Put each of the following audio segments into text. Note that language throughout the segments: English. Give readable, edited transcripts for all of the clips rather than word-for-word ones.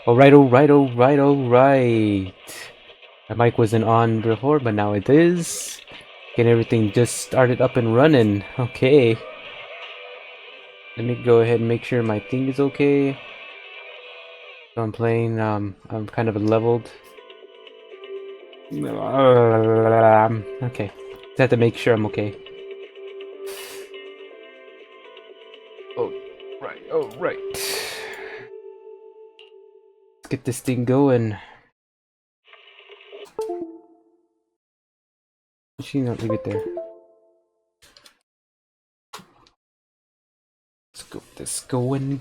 Alright, alright, alright, alright. My mic wasn't on before, but now it is. Getting everything just started up and running. Okay. Let me go ahead and make sure my thing is okay. So I'm playing, I'm kind of leveled. Okay. Just have to make sure I'm okay. Oh, right, oh, right. Let's get this thing going. Actually, not leave it there. Let's go. This going.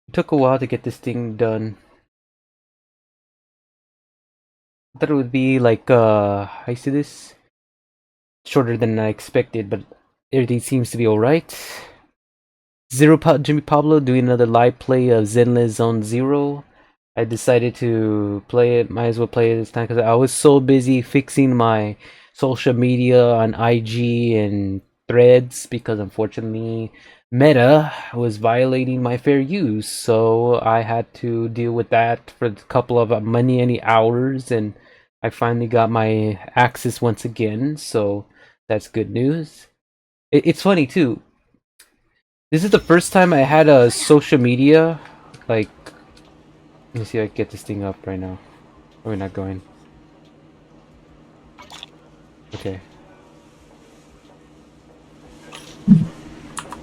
It took a while to get this thing done. I thought it would be like, I see this shorter than I expected, but everything seems to be alright. Jimmy Pablo doing another live play of zenlesszonezero. I decided to play it, might as well play it this time because I was so busy fixing my social media on IG and threads because unfortunately Meta was violating my fair use, so I had to deal with that for a couple of many hours, and I finally got my access once again, so that's good news. It's funny too. This is the first time I had a social media, like, let me see if I can get this thing up right now. Oh, we're not going. Okay.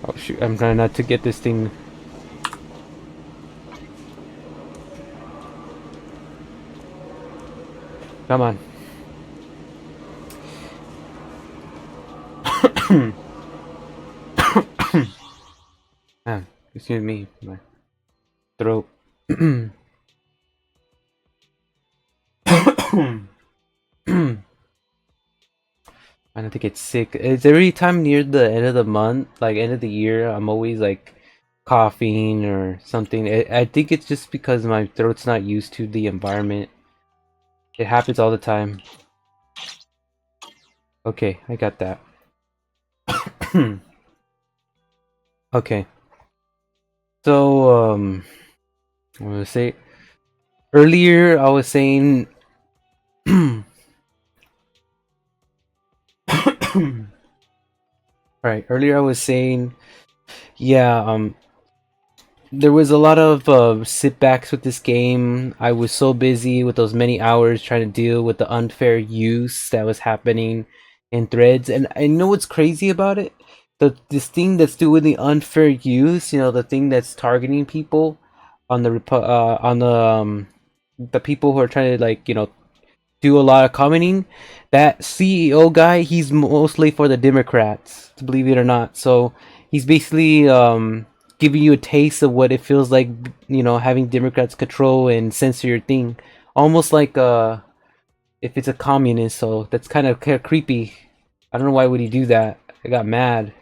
Oh shoot, I'm trying not to get this thing. Come on. Ah, excuse me, my throat. I don't think it's sick. It's every time near the end of the month, like end of the year, I'm always like coughing or something. I think it's just because my throat's not used to the environment. It happens all the time. Okay, I got that. Okay. So, I'm gonna say earlier I was saying right, earlier I was saying yeah, there was a lot of sit-backs with this game. I was so busy with those many hours trying to deal with the unfair use that was happening in threads. And I know what's crazy about it? This thing that's doing the unfair use, the thing that's targeting people on the people who are trying to, like, do a lot of commenting. That CEO guy, he's mostly for the Democrats, to believe it or not. So he's basically giving you a taste of what it feels like, having Democrats control and censor your thing, almost like if it's a communist. So that's kind of creepy. I don't know why would he do that. I got mad,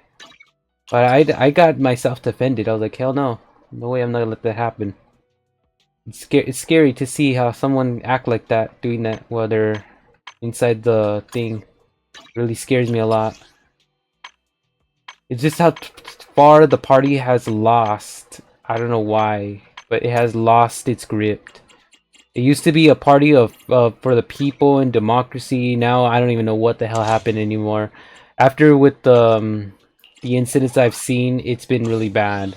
but I got myself defended. I was like, hell no, no way, I'm not gonna let that happen. It's scary to see how someone act like that, doing that while they're inside the thing. Really scares me a lot. It's just how far the party has lost. I don't know why, but it has lost its grip. It used to be a party of for the people and democracy. Now I don't even know what the hell happened anymore. After with the incidents I've seen, it's been really bad.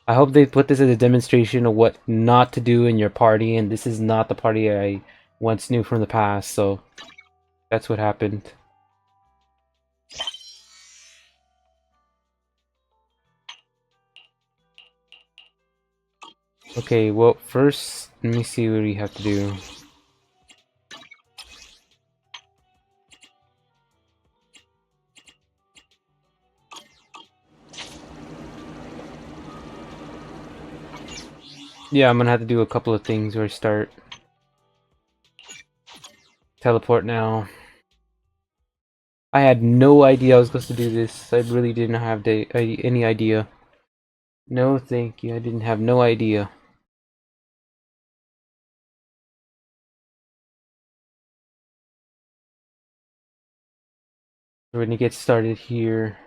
I hope they put this as a demonstration of what not to do in your party, and this is not the party I once knew from the past, so that's what happened. Okay, well, first, let me see what we have to do. Yeah, I'm gonna have to do a couple of things where I start. Teleport now. I had no idea I was supposed to do this. I really didn't have any idea. No, thank you. I didn't have no idea. We're gonna get started here.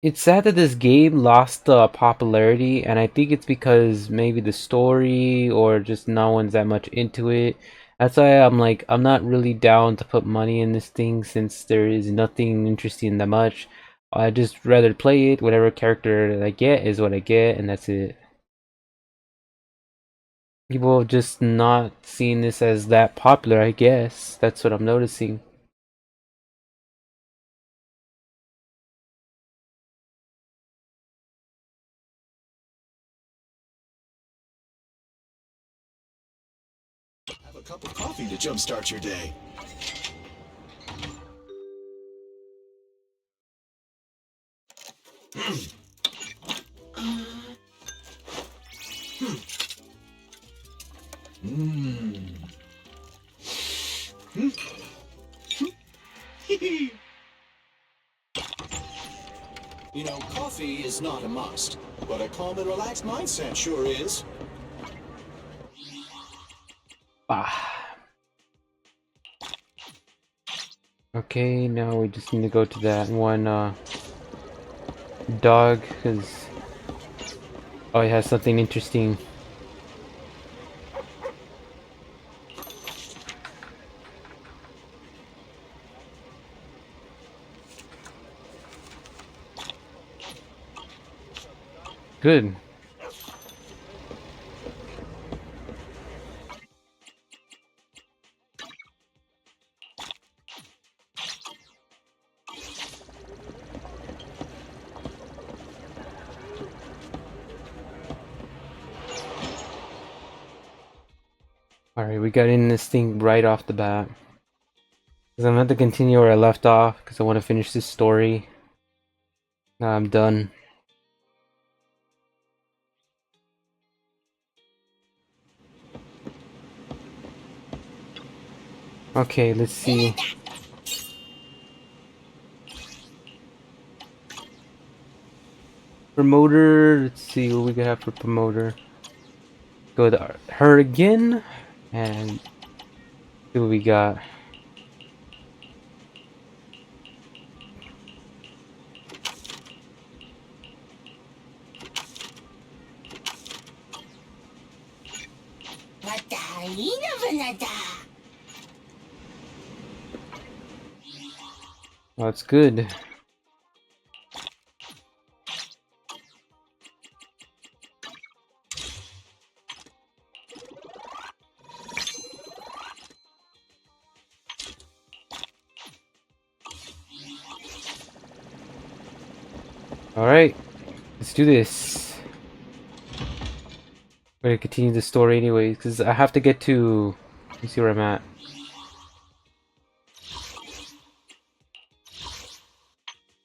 It's sad that this game lost popularity, and I think it's because maybe the story or just no one's that much into it. That's why I'm like, I'm not really down to put money in this thing since there is nothing interesting that much. I just rather play it. Whatever character that I get is what I get, and that's it. People have just not seen this as that popular, I guess. That's what I'm noticing. Have a cup of coffee to jumpstart your day. You know, coffee is not a must, but a calm and relaxed mindset sure is. Okay, now we just need to go to that one dog, because oh, he has something interesting. Good. Alright, we got in this thing right off the bat. Because I'm going to continue where I left off, because I want to finish this story. Now I'm done. Okay, let's see. Promoter, let's see what we can have for promoter. Go with her again, and see what we got. Oh, that's good. Alright, let's do this. I'm gonna continue the story anyways, because I have to get to... Let me see where I'm at.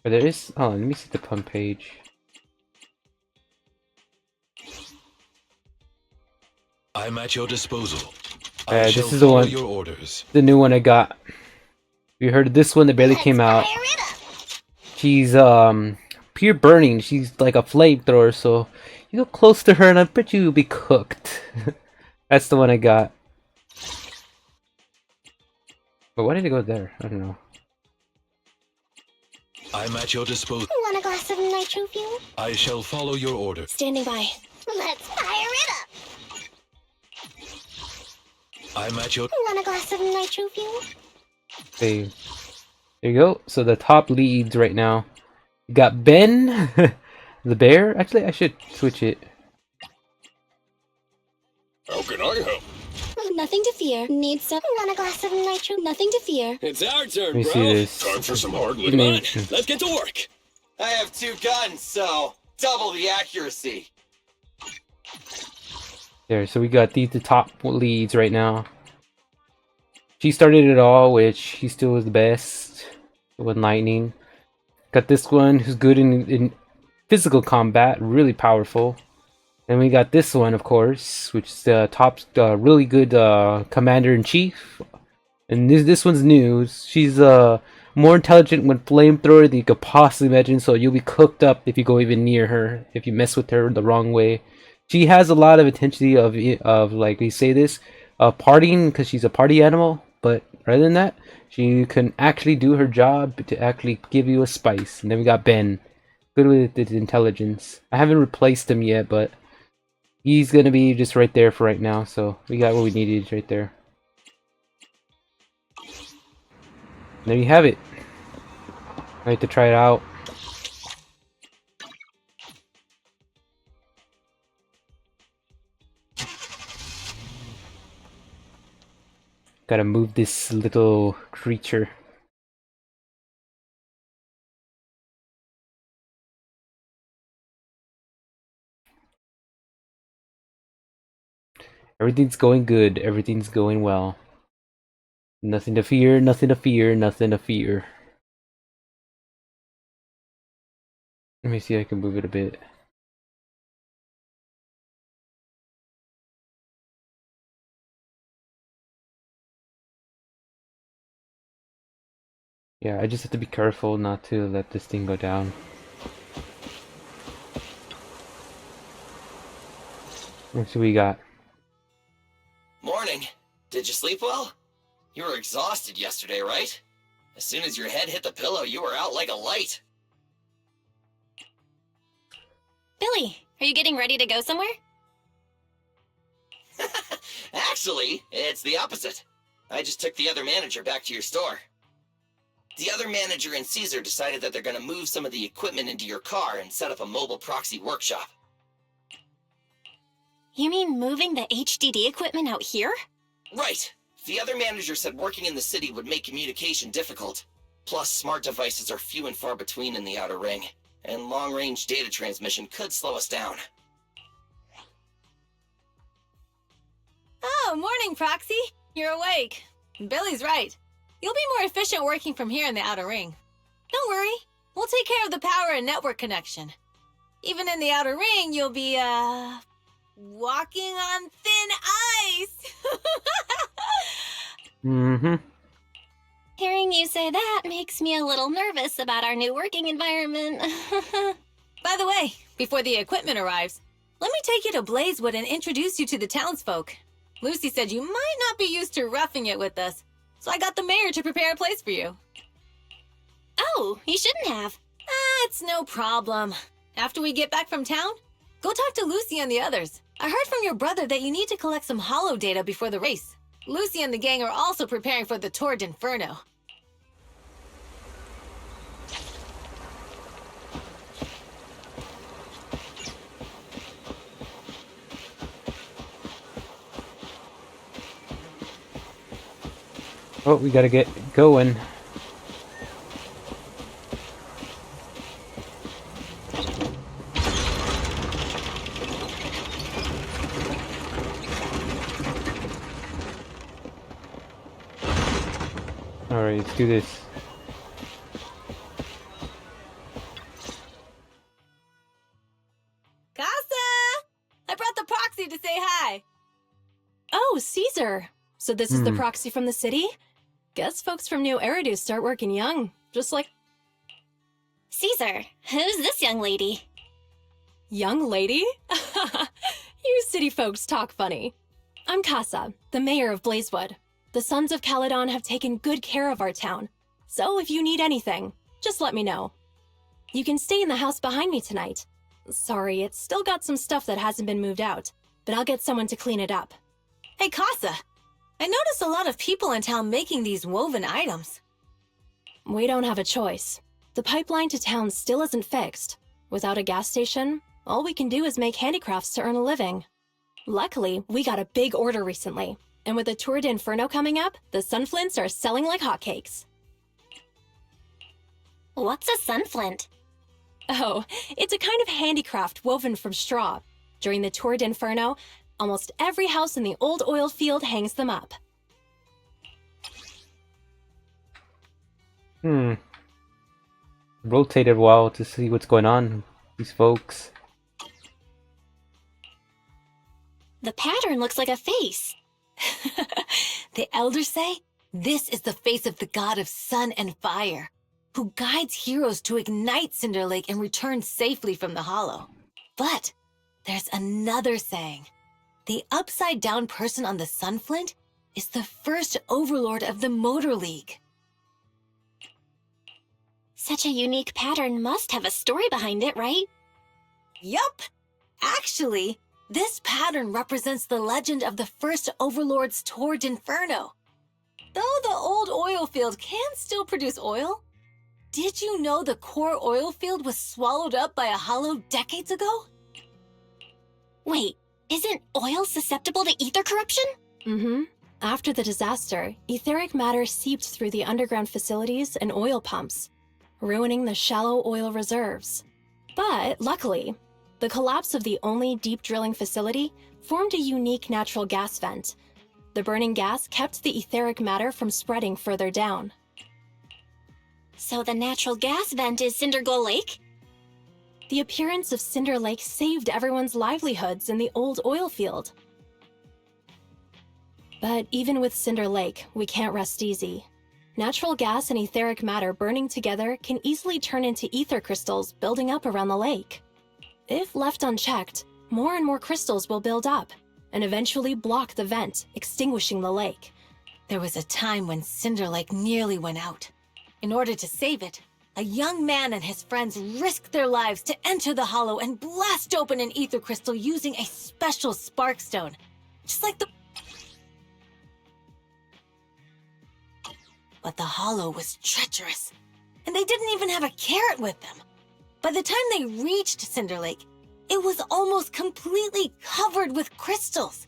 But there is... Oh, let me see the pump page. I'm at your disposal. This is the one, your orders. the new one I got. You heard of this one that barely came out. She's pure burning. She's like a flamethrower, so you go close to her and I bet you'll be cooked. That's the one I got. But why did it go there? I don't know. I'm at your disposal. Want a glass of nitro fuel? I shall follow your orders. Standing by. Let's fire it up! I'm at your... Want a glass of nitro fuel? Okay. There you go. So the top leads right now. You got Ben, the bear. Actually, I should switch it. How can I help? Nothing to fear. Need some? Want a glass of nitro? Nothing to fear. It's our turn, Let me bro. see this. Time for some hard Good living. name. Let's get to work. I have 2 guns, so double the accuracy. There, so we got the top leads right now. She started it all, which he still was the best with lightning. Got this one who's good in physical combat, really powerful. And we got this one, of course, which is the top, really good commander-in-chief. And this one's new. She's more intelligent with flamethrower than you could possibly imagine, so you'll be cooked up if you go even near her, if you mess with her the wrong way. She has a lot of intensity of like we say this, partying because she's a party animal. But rather than that, she can actually do her job to actually give you a spice. And then we got Ben, good with his intelligence. I haven't replaced him yet, but he's gonna be just right there for right now. So we got what we needed right there. And there you have it. I have to try it out. Gotta move this little creature. Everything's going good. Everything's going well. Nothing to fear, nothing to fear, nothing to fear. Let me see if I can move it a bit. Yeah, I just have to be careful not to let this thing go down. Let's see what we got. Morning. Did you sleep well? You were exhausted yesterday, right? As soon as your head hit the pillow, you were out like a light. Billy, are you getting ready to go somewhere? Actually, it's the opposite. I just took the other manager back to your store. The other manager and Caesar decided that they're going to move some of the equipment into your car and set up a mobile proxy workshop. You mean moving the HDD equipment out here? Right. The other manager said working in the city would make communication difficult. Plus, smart devices are few and far between in the Outer Ring, and long-range data transmission could slow us down. Oh, morning, Proxy. You're awake. Billy's right. You'll be more efficient working from here in the Outer Ring. Don't worry. We'll take care of the power and network connection. Even in the Outer Ring, you'll be, walking on thin ice. Mm-hmm. Hearing you say that makes me a little nervous about our new working environment. By the way, before the equipment arrives, let me take you to Blazewood and introduce you to the townsfolk. Lucy said you might not be used to roughing it with us, so I got the mayor to prepare a place for you. Oh, you shouldn't have. It's no problem. After we get back from town, go talk to Lucy and the others. I heard from your brother that you need to collect some holo data before the race. Lucy and the gang are also preparing for the Tour d'Inferno. Oh, we gotta get going. Alright, let's do this. Casa! I brought the proxy to say hi. Oh, Caesar. So this is the proxy from the city? Guess folks from New Eridu start working young, just like... Caesar, who's this young lady? Young lady? You city folks talk funny. I'm Casa, the mayor of Blazewood. The Sons of Calydon have taken good care of our town. So if you need anything, just let me know. You can stay in the house behind me tonight. Sorry, it's still got some stuff that hasn't been moved out, but I'll get someone to clean it up. Hey, Casa. I noticed a lot of people in town making these woven items. We don't have a choice. The pipeline to town still isn't fixed. Without a gas station, all we can do is make handicrafts to earn a living. Luckily, we got a big order recently, and with the Tour d'Inferno coming up, the sunflints are selling like hotcakes. What's a sunflint? Oh, it's a kind of handicraft woven from straw. During the Tour d'Inferno, almost every house in the old oil field hangs them up. Rotated a while to see what's going on. These folks. The pattern looks like a face. The elders say this is the face of the god of sun and fire, who guides heroes to ignite Cinder Lake and return safely from the hollow. But there's another saying. The upside-down person on the Sunflint is the first overlord of the Motor League. Such a unique pattern must have a story behind it, right? Yup! Actually, this pattern represents the legend of the first overlord's Tour d'Inferno. Though the old oil field can still produce oil, did you know the core oil field was swallowed up by a hollow decades ago? Wait, isn't oil susceptible to ether corruption? Mm-hmm. After the disaster, etheric matter seeped through the underground facilities and oil pumps, ruining the shallow oil reserves. But luckily, the collapse of the only deep drilling facility formed a unique natural gas vent. The burning gas kept the etheric matter from spreading further down. So the natural gas vent is Cindergull Lake? The appearance of Cinder Lake saved everyone's livelihoods in the old oil field. But even with Cinder Lake, we can't rest easy. Natural gas and etheric matter burning together can easily turn into ether crystals building up around the lake. If left unchecked, more and more crystals will build up and eventually block the vent, extinguishing the lake. There was a time when Cinder Lake nearly went out. In order to save it, a young man and his friends risked their lives to enter the hollow and blast open an ether crystal using a special spark stone. Just like the... But the hollow was treacherous, and they didn't even have a carrot with them. By the time they reached Cinder Lake, it was almost completely covered with crystals.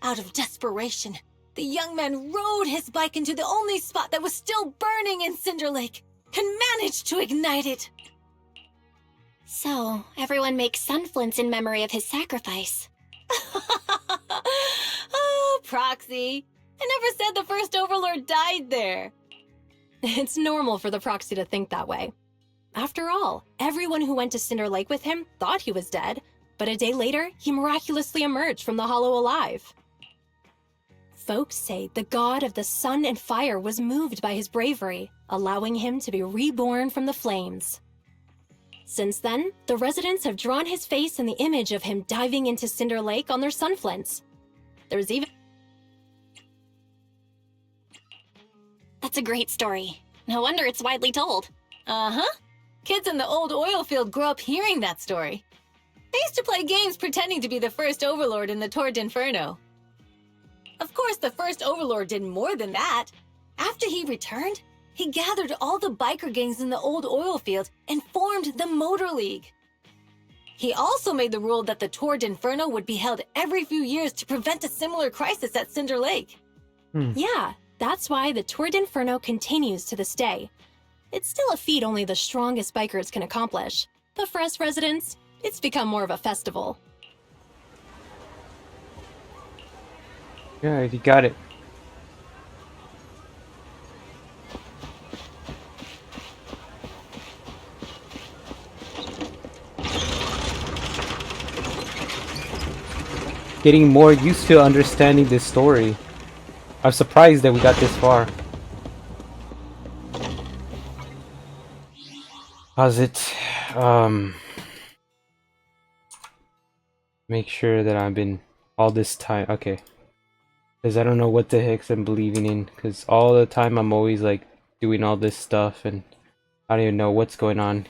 Out of desperation, the young man rode his bike into the only spot that was still burning in Cinder Lake and managed to ignite it. So, everyone makes sunflints in memory of his sacrifice. Oh, Proxy. I never said the first Overlord died there. It's normal for the proxy to think that way. After all, everyone who went to Cinder Lake with him thought he was dead, but a day later, he miraculously emerged from the hollow alive. Folks say the god of the sun and fire was moved by his bravery, allowing him to be reborn from the flames. Since then, the residents have drawn his face in the image of him diving into Cinder Lake on their sunflints. There's even... That's a great story. No wonder it's widely told. Uh-huh. Kids in the old oil field grew up hearing that story. They used to play games pretending to be the first Overlord in the Tour d'Inferno. Of course, the first Overlord did more than that. After he returned, he gathered all the biker gangs in the old oil field and formed the Motor League. He also made the rule that the Tour d'Inferno would be held every few years to prevent a similar crisis at Cinder Lake. Yeah, that's why the Tour d'Inferno continues to this day. It's still a feat only the strongest bikers can accomplish, but for us residents, it's become more of a festival. Yeah, you got it. Getting more used to understanding this story. I'm surprised that we got this far. How's it? Make sure that I've been all this time. Okay. Because I don't know what the heck I'm believing in. Because all the time I'm always like doing all this stuff and I don't even know what's going on.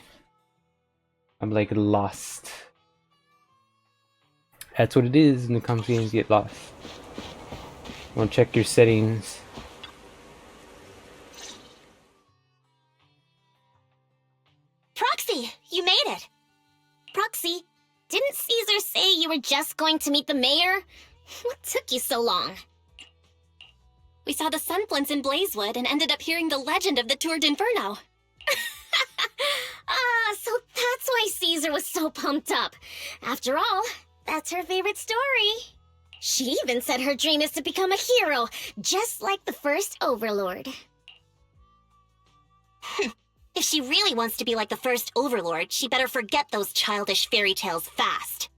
I'm like lost. That's what it is when it comes to games, get lost. You want to check your settings. Proxy, you made it! Proxy, didn't Caesar say you were just going to meet the mayor? What took you so long? We saw the sunflints in Blazewood and ended up hearing the legend of the Tour d'Inferno. So that's why Caesar was so pumped up. After all, that's her favorite story. She even said her dream is to become a hero, just like the first Overlord. If she really wants to be like the first Overlord, she better forget those childish fairy tales fast.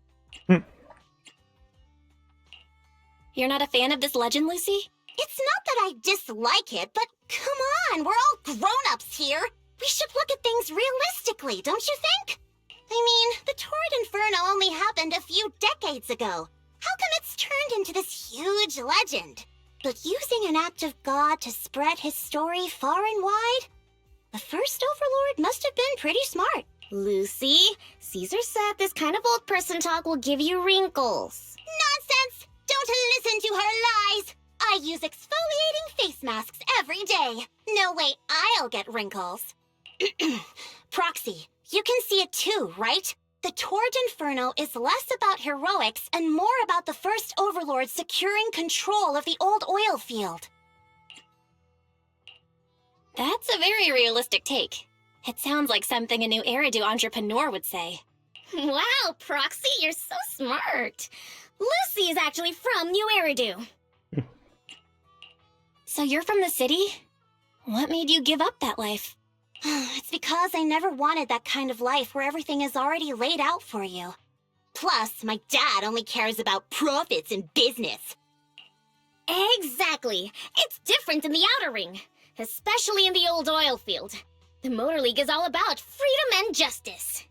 You're not a fan of this legend, Lucy? It's not that I dislike it, but come on, we're all grown-ups here. We should look at things realistically, don't you think? I mean, the Torrid Inferno only happened a few decades ago. How come it's turned into this huge legend? But using an act of God to spread his story far and wide? The first Overlord must have been pretty smart. Lucy, Caesar said this kind of old person talk will give you wrinkles. Nonsense! Don't listen to her lies! I use exfoliating face masks every day. No way I'll get wrinkles. Proxy, you can see it too, right? The Torrid Inferno is less about heroics and more about the first Overlord securing control of the old oil field. That's a very realistic take. It sounds like something a new Eridu entrepreneur would say. Wow, Proxy, you're so smart. Lucy is actually from New Eridu. So you're from the city? What made you give up that life? It's because I never wanted that kind of life where everything is already laid out for you. Plus, my dad only cares about profits and business. Exactly. It's different in the Outer Ring, especially in the old oil field. The Motor League is all about freedom and justice.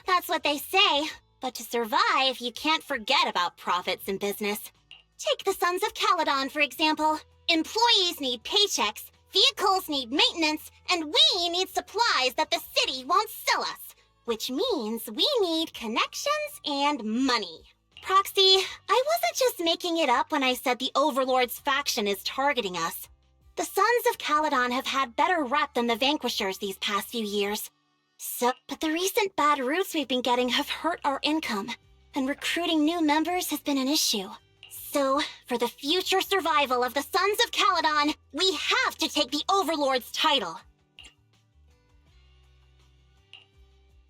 That's what they say. But to survive, you can't forget about profits and business. Take the Sons of Calydon, for example. Employees need paychecks, vehicles need maintenance, and we need supplies that the city won't sell us. Which means we need connections and money. Proxy, I wasn't just making it up when I said the Overlord's faction is targeting us. The Sons of Calydon have had better rep than the Vanquishers these past few years. But the recent bad routes we've been getting have hurt our income, and recruiting new members has been an issue. So, for the future survival of the Sons of Calydon, we have to take the Overlord's title.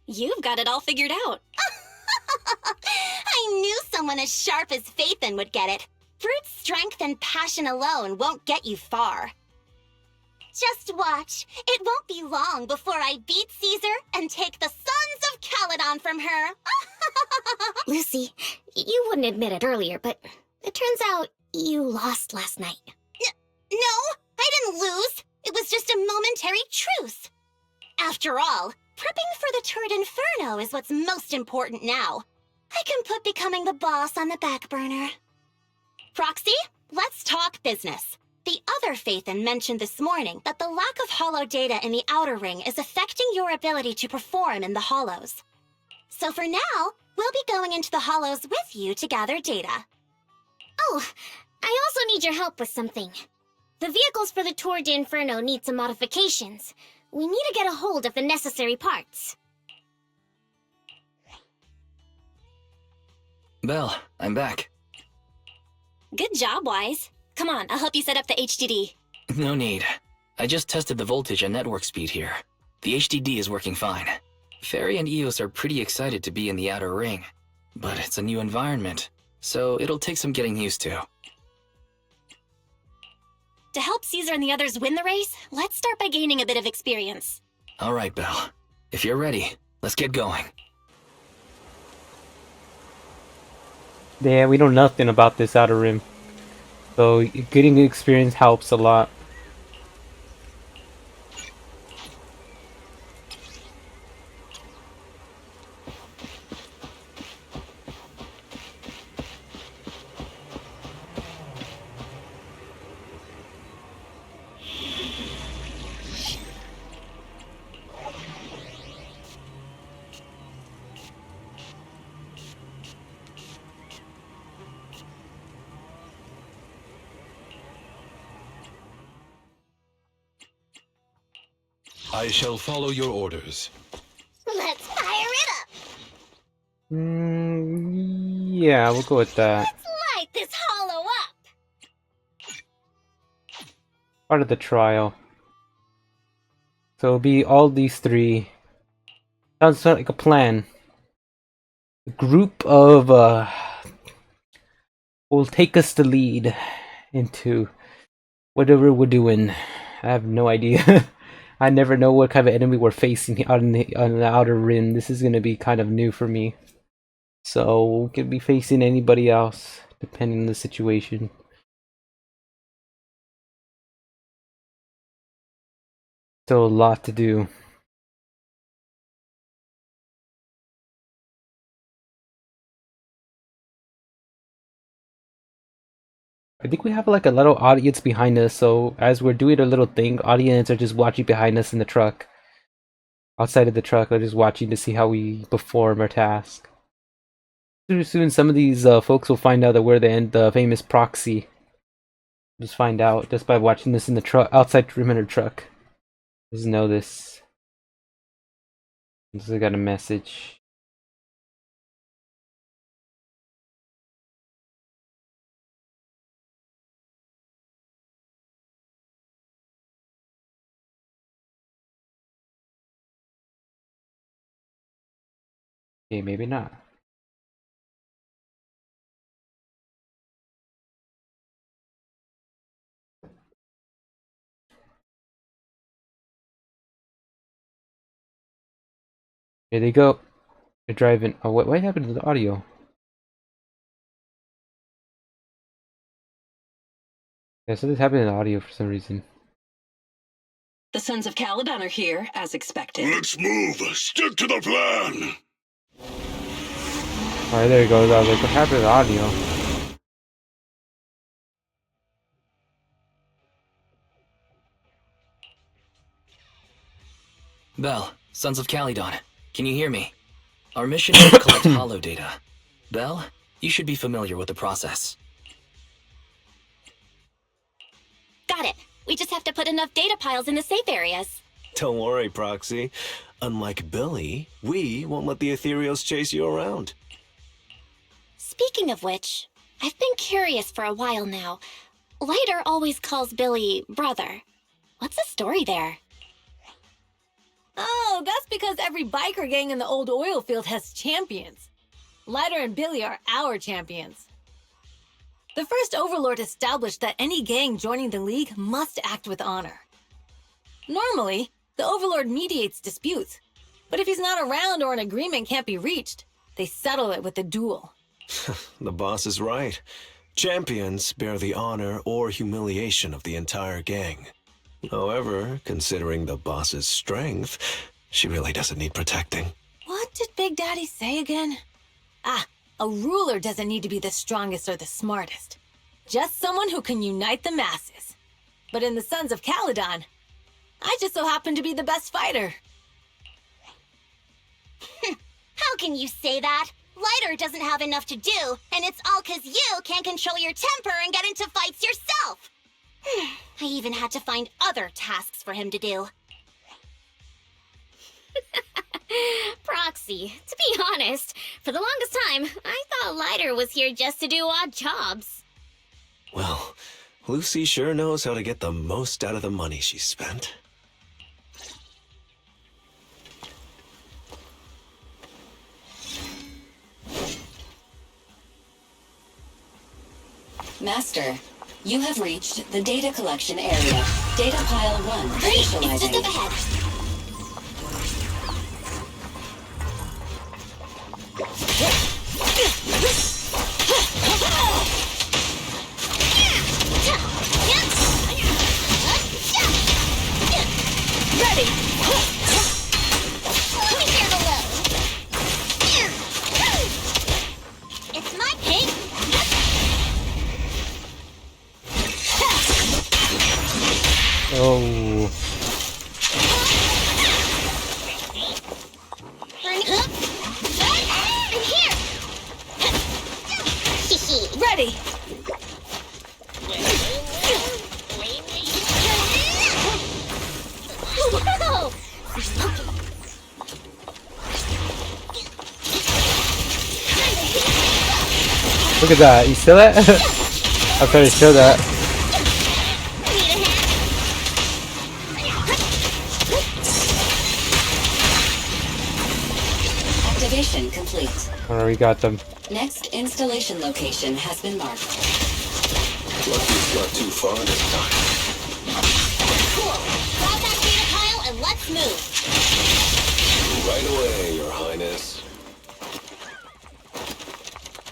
You've got it all figured out. I knew someone as sharp as Phaethon would get it. Brute strength and passion alone won't get you far. Just watch. It won't be long before I beat Caesar and take the Sons of Calydon from her. Lucy, you wouldn't admit it earlier, but it turns out you lost last night. No, I didn't lose. It was just a momentary truce. After all, prepping for the Torrid Inferno is what's most important now. I can put becoming the boss on the back burner. Proxy, let's talk business. The other Phaethon mentioned this morning that the lack of hollow data in the Outer Ring is affecting your ability to perform in the hollows. So for now, we'll be going into the hollows with you to gather data. Oh, I also need your help with something. The vehicles for the Torrid Inferno need some modifications. We need to get a hold of the necessary parts. Belle, I'm back. Good job, Wise. Come on, I'll help you set up the HDD. No need. I just tested the voltage and network speed here. The HDD is working fine. Fairy and Eos are pretty excited to be in the Outer Ring, but it's a new environment, so it'll take some getting used to. To help Caesar and the others win the race, let's start by gaining a bit of experience. All right, Belle. If you're ready, let's get going. Yeah, we know nothing about this Outer Rim, so getting experience helps a lot. I shall follow your orders. Let's fire it up! Yeah, we'll go with that. Let's light this hollow up! Part of the trial. So it'll be all these three. Sounds like a plan. A group of will take us to lead into whatever we're doing. I have no idea. I never know what kind of enemy we're facing on the Outer Rim. This is gonna be kind of new for me. So we could be facing anybody else, depending on the situation. Still a lot to do. I think we have like a little audience behind us, so as we're doing a little thing, audience are just watching behind us in the truck. Outside of the truck, they're just watching to see how we perform our task. Soon some of these folks will find out that we're the famous proxy. Just find out just by watching this in the truck, outside perimeter truck. Just know this. I got a message. Okay, maybe not. Here they go. They're driving. Oh, what happened to the audio? Yeah, something's happening to the audio for some reason. The Sons of Calydon are here, as expected. Let's move! Stick to the plan! Alright, there it goes. I was like, what happened to the audio? Belle, Sons of Calydon, can you hear me? Our mission is to collect holo data. Belle, you should be familiar with the process. Got it. We just have to put enough data piles in the safe areas. Don't worry, Proxy. Unlike Billy, we won't let the ethereals chase you around. Speaking of which, I've been curious for a while now. Lighter always calls Billy brother. What's the story there? Oh, that's because every biker gang in the old oil field has champions. Lighter and Billy are our champions. The first Overlord established that any gang joining the League must act with honor. Normally, the Overlord mediates disputes, but if he's not around or an agreement can't be reached, they settle it with a duel. The boss is right. Champions bear the honor or humiliation of the entire gang. However, considering the boss's strength, she really doesn't need protecting. What did Big Daddy say again? A ruler doesn't need to be the strongest or the smartest. Just someone who can unite the masses. But in the Sons of Calydon, I just so happen to be the best fighter. How can you say that? Lighter doesn't have enough to do, and it's all 'cause you can't control your temper and get into fights yourself. I even had to find other tasks for him to do. Proxy, to be honest, for the longest time, I thought Lighter was here just to do odd jobs. Well, Lucy sure knows how to get the most out of the money she spent. Master, you have reached the data collection area. Data pile 1 Great, it's just initializing. up ahead. Ready! Let me hear the load. It's my pick. Oh. I'm here. Ready! Whoa! Look at that. You see that? I'll try to show that. Activation complete. Alright, we got them. Next installation location has been marked. Lucky it's not too far this time. Cool. Grab that data pile and let's move. Right away, Your Highness.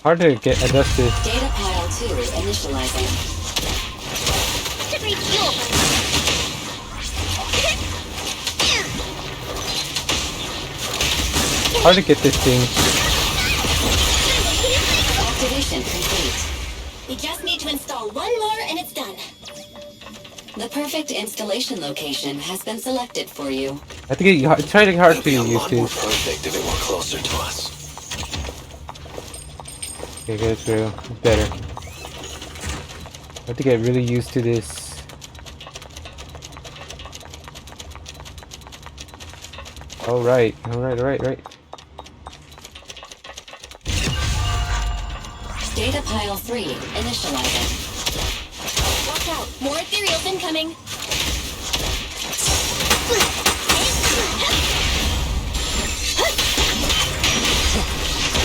Hard to get adjusted. Data pile 2 initializing. Should refuel Hard to get this thing. Activation complete. We just need to install one more The perfect installation location has been selected for you. I think it's trying to hard to get It'd be a used lot to. more perfect if it were closer to us. Okay, get through. It's better. I have to get really used to this. Alright. Data pile 3 initializing. Watch out! More ethereals incoming!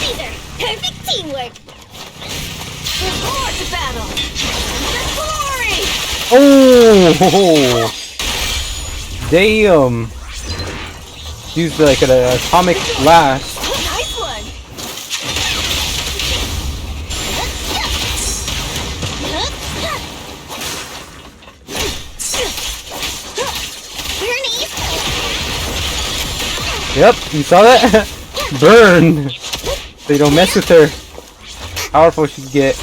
Caesar! Perfect teamwork! Report to battle! The glory! Oh! Damn! Used like an atomic blast. Nice one! Yep, you saw that? Burn! They don't mess with her. Powerful she can get.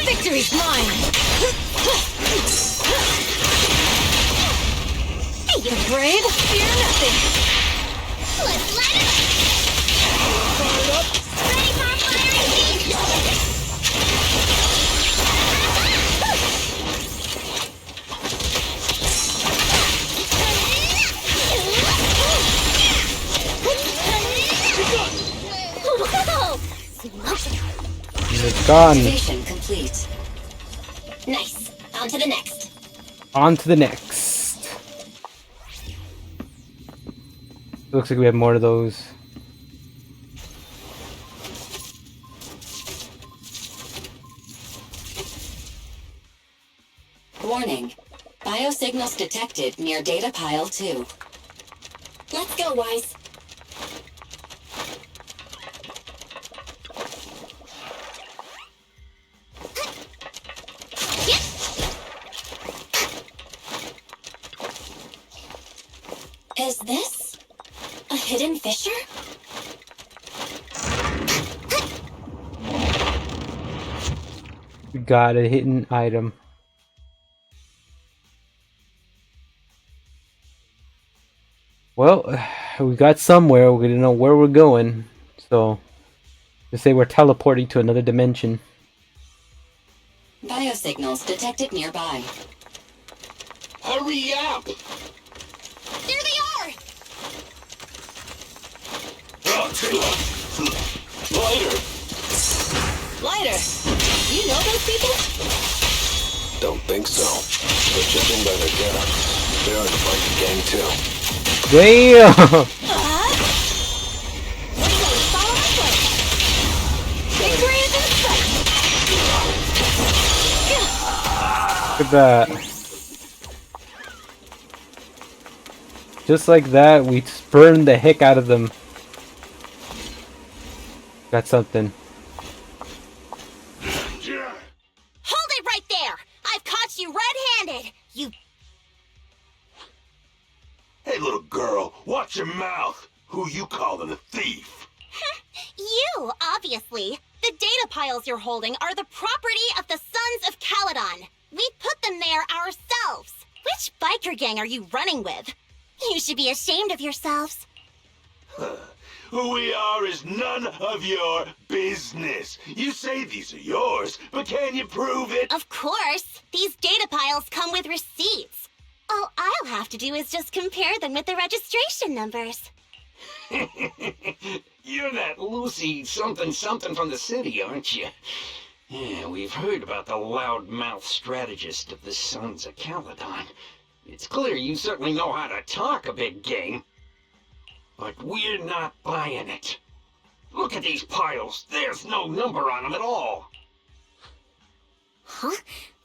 Victory's mine! Afraid? Fear nothing! Let's light it up! Ready for a fire It's gone. Activation complete. Nice. On to the next. On to the next. Looks like we have more of those. Warning. Biosignals detected near data pile 2. Let's go, Wise. Is this a hidden fissure? We got a hidden item. Well, we got somewhere. We didn't know where we're going. So, to say we're teleporting to another dimension. Biosignals detected nearby. Hurry up! There they are! Lighter! Lighter! You know those people? Don't think so. But judging by their getup, they're in the biker gang too. Damn! What do you know? Follow my way! Victory is in sight! Look at that. Just like that, we burned the heck out of them. Got something. Hold it right there! I've caught you red-handed! You... Hey, little girl, watch your mouth. Who you calling a thief? You, obviously. The data piles you're holding are the property of the Sons of Calydon. We put them there ourselves. Which biker gang are you running with? You should be ashamed of yourselves. Who we are is none of your business. You say these are yours, but can you prove it? Of course. These data piles come with receipts. All I'll have to do is just compare them with the registration numbers. You're that Lucy something from the city, aren't you? Yeah, we've heard about the loudmouth strategist of the Sons of Calydon. It's clear you certainly know how to talk a big game. But we're not buying it. Look at these piles. There's no number on them at all. Huh?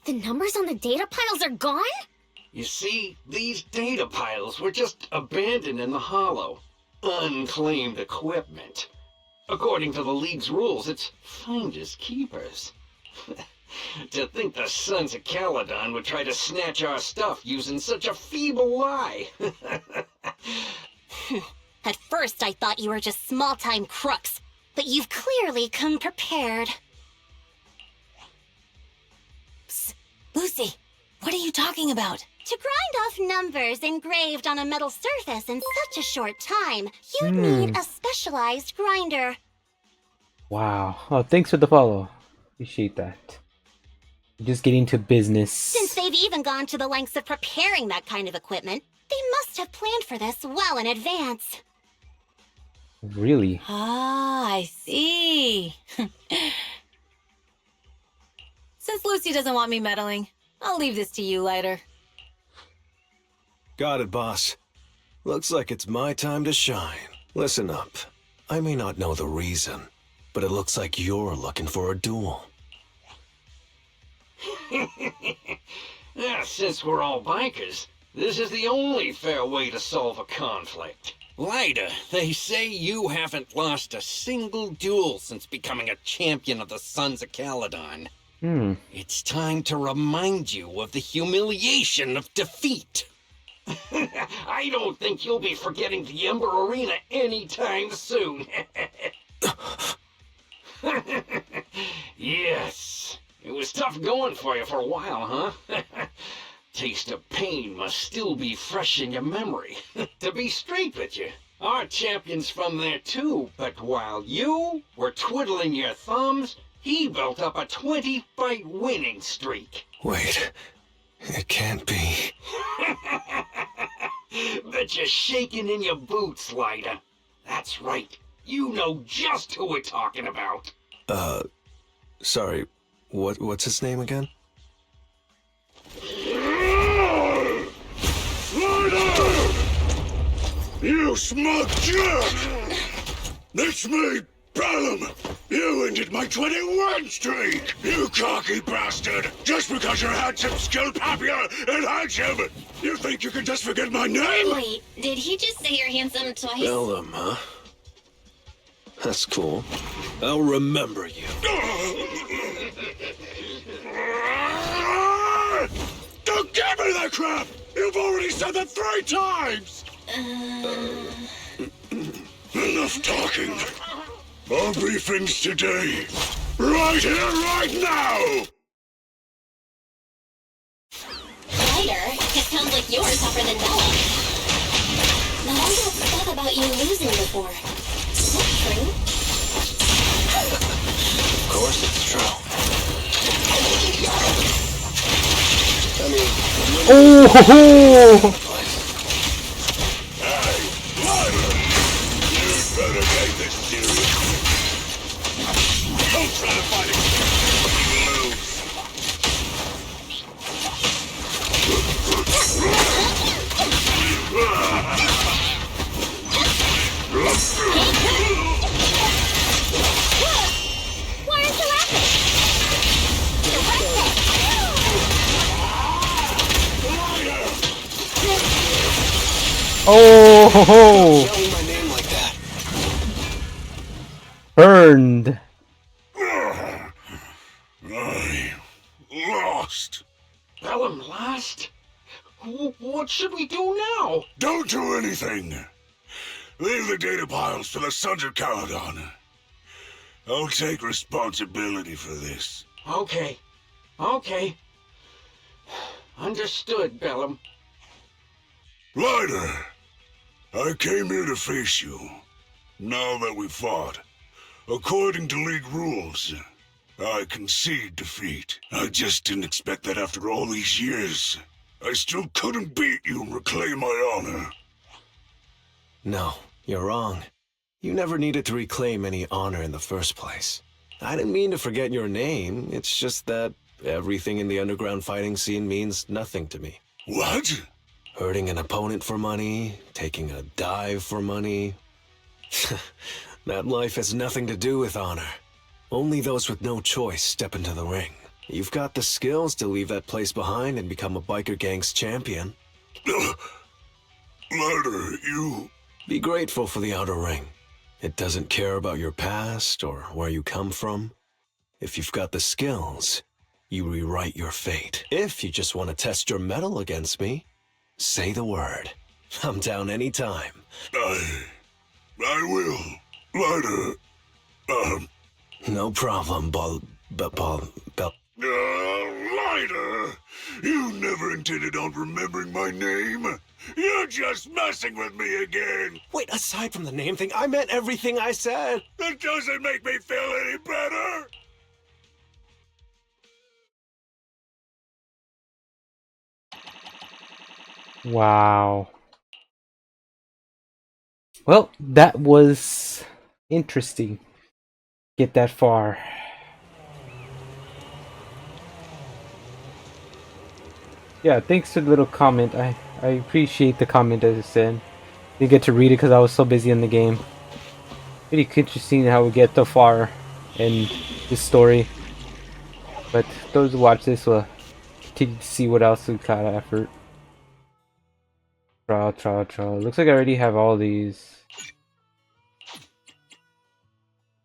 The numbers on the data piles are gone? You see, these data piles were just abandoned in the hollow. Unclaimed equipment. According to the League's rules, it's finders keepers. To think the Sons of Calydon would try to snatch our stuff using such a feeble lie. At first, I thought you were just small-time crooks, but you've clearly come prepared. Psst. Lucy, what are you talking about? To grind off numbers engraved on a metal surface in such a short time, you'd need a specialized grinder. Wow. Oh, thanks for the follow. Appreciate that. Just getting to business. Since they've even gone to the lengths of preparing that kind of equipment, they must have planned for this well in advance. Really? Ah, I see. Since Lucy doesn't want me meddling, I'll leave this to you later. Got it, boss. Looks like it's my time to shine. Listen up. I may not know the reason, but it looks like you're looking for a duel. Since we're all bikers, this is the only fair way to solve a conflict. Lyda, they say you haven't lost a single duel since becoming a champion of the Sons of Calydon. It's time to remind you of the humiliation of defeat. I don't think you'll be forgetting the Ember Arena anytime soon. Yes, it was tough going for you for a while, huh? Taste of pain must still be fresh in your memory. To be straight with you, our champion's from there too, but while you were twiddling your thumbs, he built up a 20-fight winning streak. Wait, it can't be. Bet you're shaking in your boots, Lyda. That's right. You know just who we're talking about. Sorry, what's his name again? You smug jerk! It's me, Bellum! You ended my 21 streak! You cocky bastard! Just because you're handsome, skilled, happier, and handsome! You think you can just forget my name? Wait, did he just say you're handsome twice? Bellum, huh? That's cool. I'll remember you. Don't give me that crap! You've already said that 3 times! Enough talking. Our briefings today. Right here, right now! Ryder, it sounds like you're tougher than Bella. No one else thought about you losing before. Is that true? Of course it's true. I mean... Oh! Hey, Ryder! You'd better take this seriously. Don't try to fight it. You lose. Why aren't you laughing? Oh! Ho, ho. Yelling my name like that. Burned. I lost. Bellum lost? What should we do now? Don't do anything. Leave the data piles to the Sons of Calydon. I'll take responsibility for this. Okay. Understood, Bellum. Ryder, I came here to face you. Now that we've fought, according to League rules, I concede defeat. I just didn't expect that after all these years, I still couldn't beat you and reclaim my honor. No, you're wrong. You never needed to reclaim any honor in the first place. I didn't mean to forget your name. It's just that everything in the underground fighting scene means nothing to me. What? Hurting an opponent for money, taking a dive for money. That life has nothing to do with honor. Only those with no choice step into the ring. You've got the skills to leave that place behind and become a biker gang's champion. Ryder, you... Be grateful for the outer ring. It doesn't care about your past or where you come from. If you've got the skills, you rewrite your fate. If you just want to test your mettle against me, say the word. I'm down anytime. I will. Lighter. No problem, Lighter! You never intended on remembering my name? You're just messing with me again! Wait, aside from the name thing, I meant everything I said! That doesn't make me feel any better! Wow. Well, that was interesting. Get that far. Yeah, thanks for the little comment. I appreciate the comment as I said. Didn't get to read it because I was so busy in the game. Pretty interesting how we get so far in this story. But those who watch this will continue to see what else we got after. Trial. Looks like I already have all these.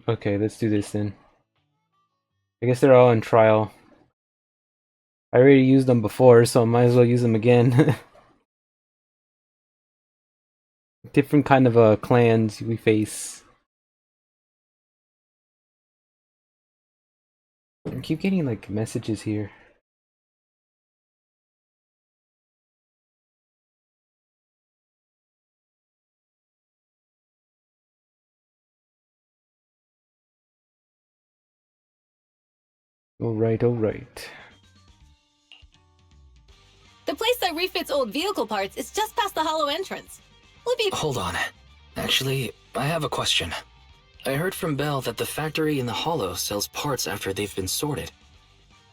Okay, let's do this then. I guess they're all in trial. I already used them before, so I might as well use them again. Different kind of clans we face. I keep getting like messages here. Alright. The place that refits old vehicle parts is just past the hollow entrance. We'll be— Hold on. Actually, I have a question. I heard from Belle that the factory in the hollow sells parts after they've been sorted.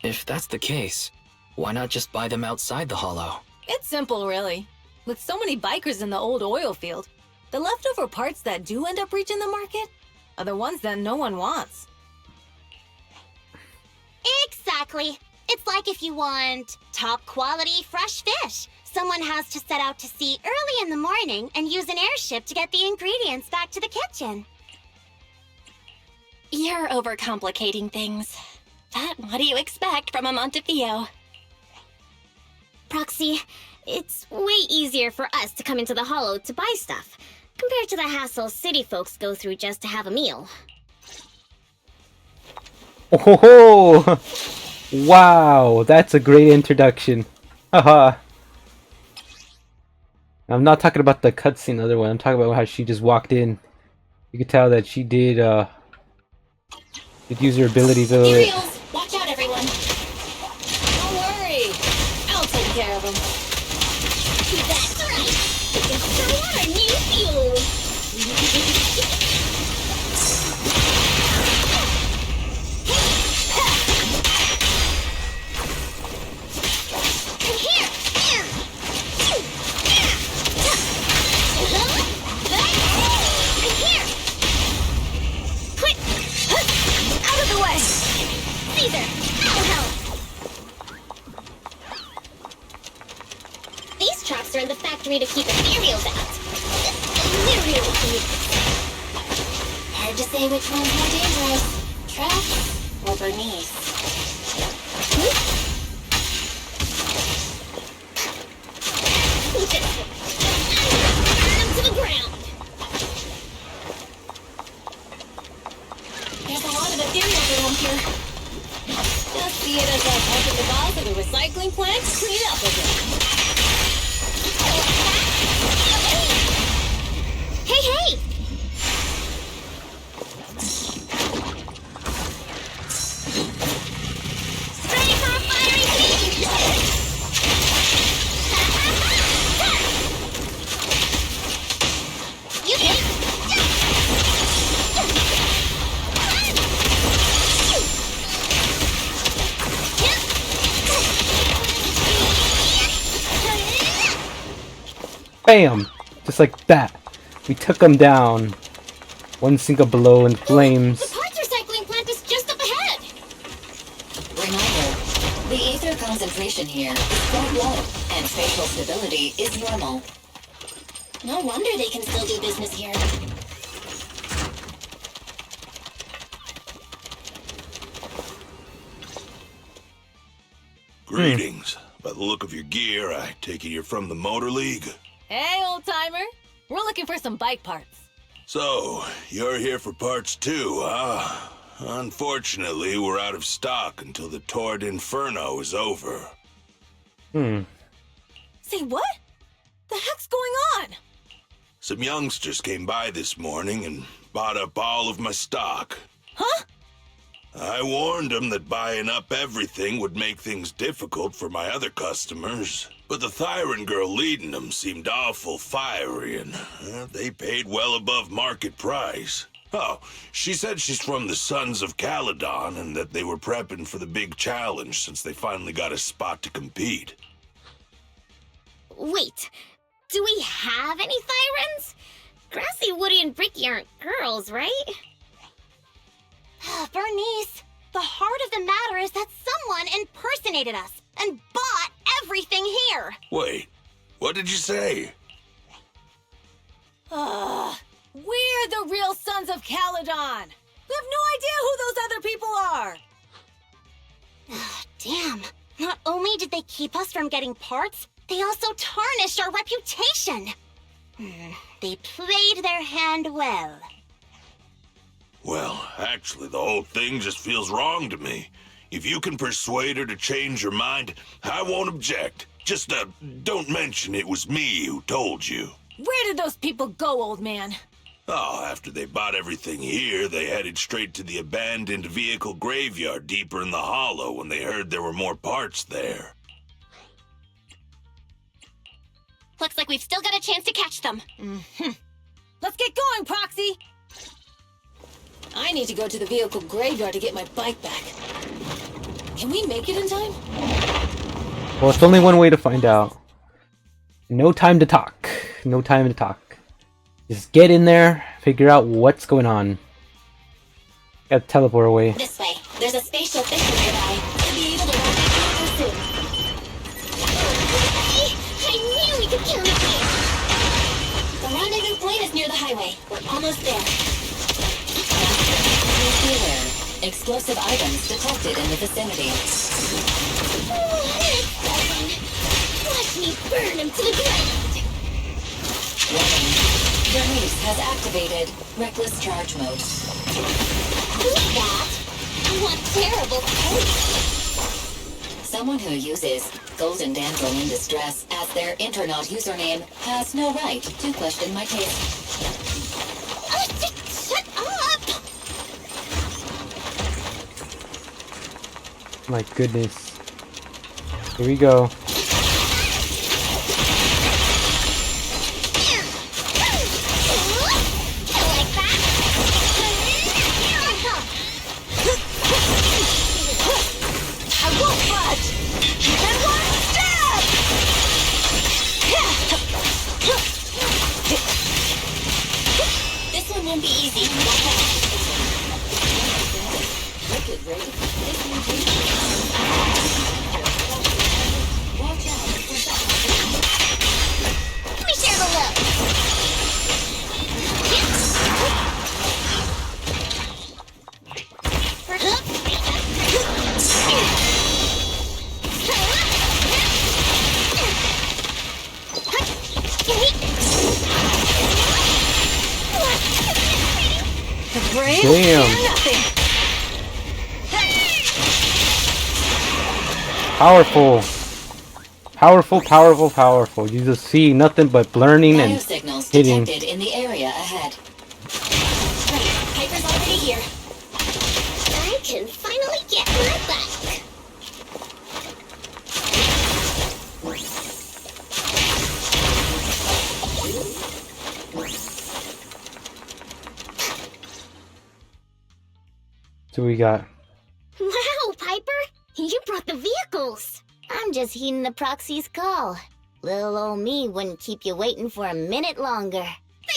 If that's the case, why not just buy them outside the hollow? It's simple, really. With so many bikers in the old oil field, the leftover parts that do end up reaching the market are the ones that no one wants. Exactly. It's like if you want top quality fresh fish. Someone has to set out to sea early in the morning and use an airship to get the ingredients back to the kitchen. You're overcomplicating things. But what do you expect from a Montevideo? Proxy, it's way easier for us to come into the hollow to buy stuff, compared to the hassle city folks go through just to have a meal. Oh, wow, that's a great introduction. Haha. I'm not talking about the cutscene, other one. I'm talking about how she just walked in. You could tell that she did use her abilities a little bit. Cereals! Watch out, everyone! Don't worry, I'll take care of them. That's right! It's for our new fuel! These traps are in the factory to keep ethereals out. They're really cute. Hard to say which one's more dangerous, Traps or Bernice. To the ground. There's a lot of ethereals around here. Just see it as us helping the boss at the recycling plant clean up a bit. Hey! Ready for a fiery feed! You can... Bam! Just like that. We took them down. One single blow in flames. The parts recycling plant is just up ahead! Reminder, the ether concentration here is quite low, and spatial stability is normal. No wonder they can still do business here. Greetings. By the look of your gear, I take it you're from the Motor League? Hey, old-timer. We're looking for some bike parts. So, you're here for parts too, huh? Unfortunately, we're out of stock until the Torrid Inferno is over. Say what? The heck's going on? Some youngsters came by this morning and bought up all of my stock. Huh? I warned them that buying up everything would make things difficult for my other customers. But the Thyran girl leading them seemed awful fiery, and they paid well above market price. Oh, she said she's from the Sons of Calydon and that they were prepping for the big challenge since they finally got a spot to compete. Wait, do we have any Thyrans? Grassy, Woody, and Bricky aren't girls, right? Bernice, the heart of the matter is that someone impersonated us and bought everything here. Wait, what did you say? We're the real Sons of Calydon. We have no idea who those other people are. Damn. Not only did they keep us from getting parts, they also tarnished our reputation. They played their hand well. Well, actually, the whole thing just feels wrong to me. If you can persuade her to change her mind, I won't object. Just, don't mention it was me who told you. Where did those people go, old man? Oh, after they bought everything here, they headed straight to the abandoned vehicle graveyard deeper in the hollow when they heard there were more parts there. Looks like we've still got a chance to catch them. Let's get going, Proxy! I need to go to the vehicle graveyard to get my bike back. Can we make it in time? Well, it's only one way to find out. No time to talk. No time to talk. Just get in there, figure out what's going on. Gotta teleport away. This way. There's a spatial fisher nearby. You'll be able to walk it soon. I knew we could kill it. The rendezvous point is near the highway. We're almost there. Please be aware. Explosive items detected in the vicinity. Watch me burn him to the ground. Warning. Bernice has activated reckless charge mode. Who's that? What terrible taste. Someone who uses Golden Damsel in Distress as their Internaut username has no right to question my taste. Shut up! My goodness. Here we go. This one won't be easy. Let me share the load. Damn. Powerful. Powerful, powerful, powerful. You just see nothing but blurring and Biosignals hitting. detected in the area ahead. Right, Piper's already here. I can finally get my bike. So we got. Wow, Piper! You brought the vehicles! I'm just heeding the proxy's call. Little ol' me wouldn't keep you waiting for a minute longer.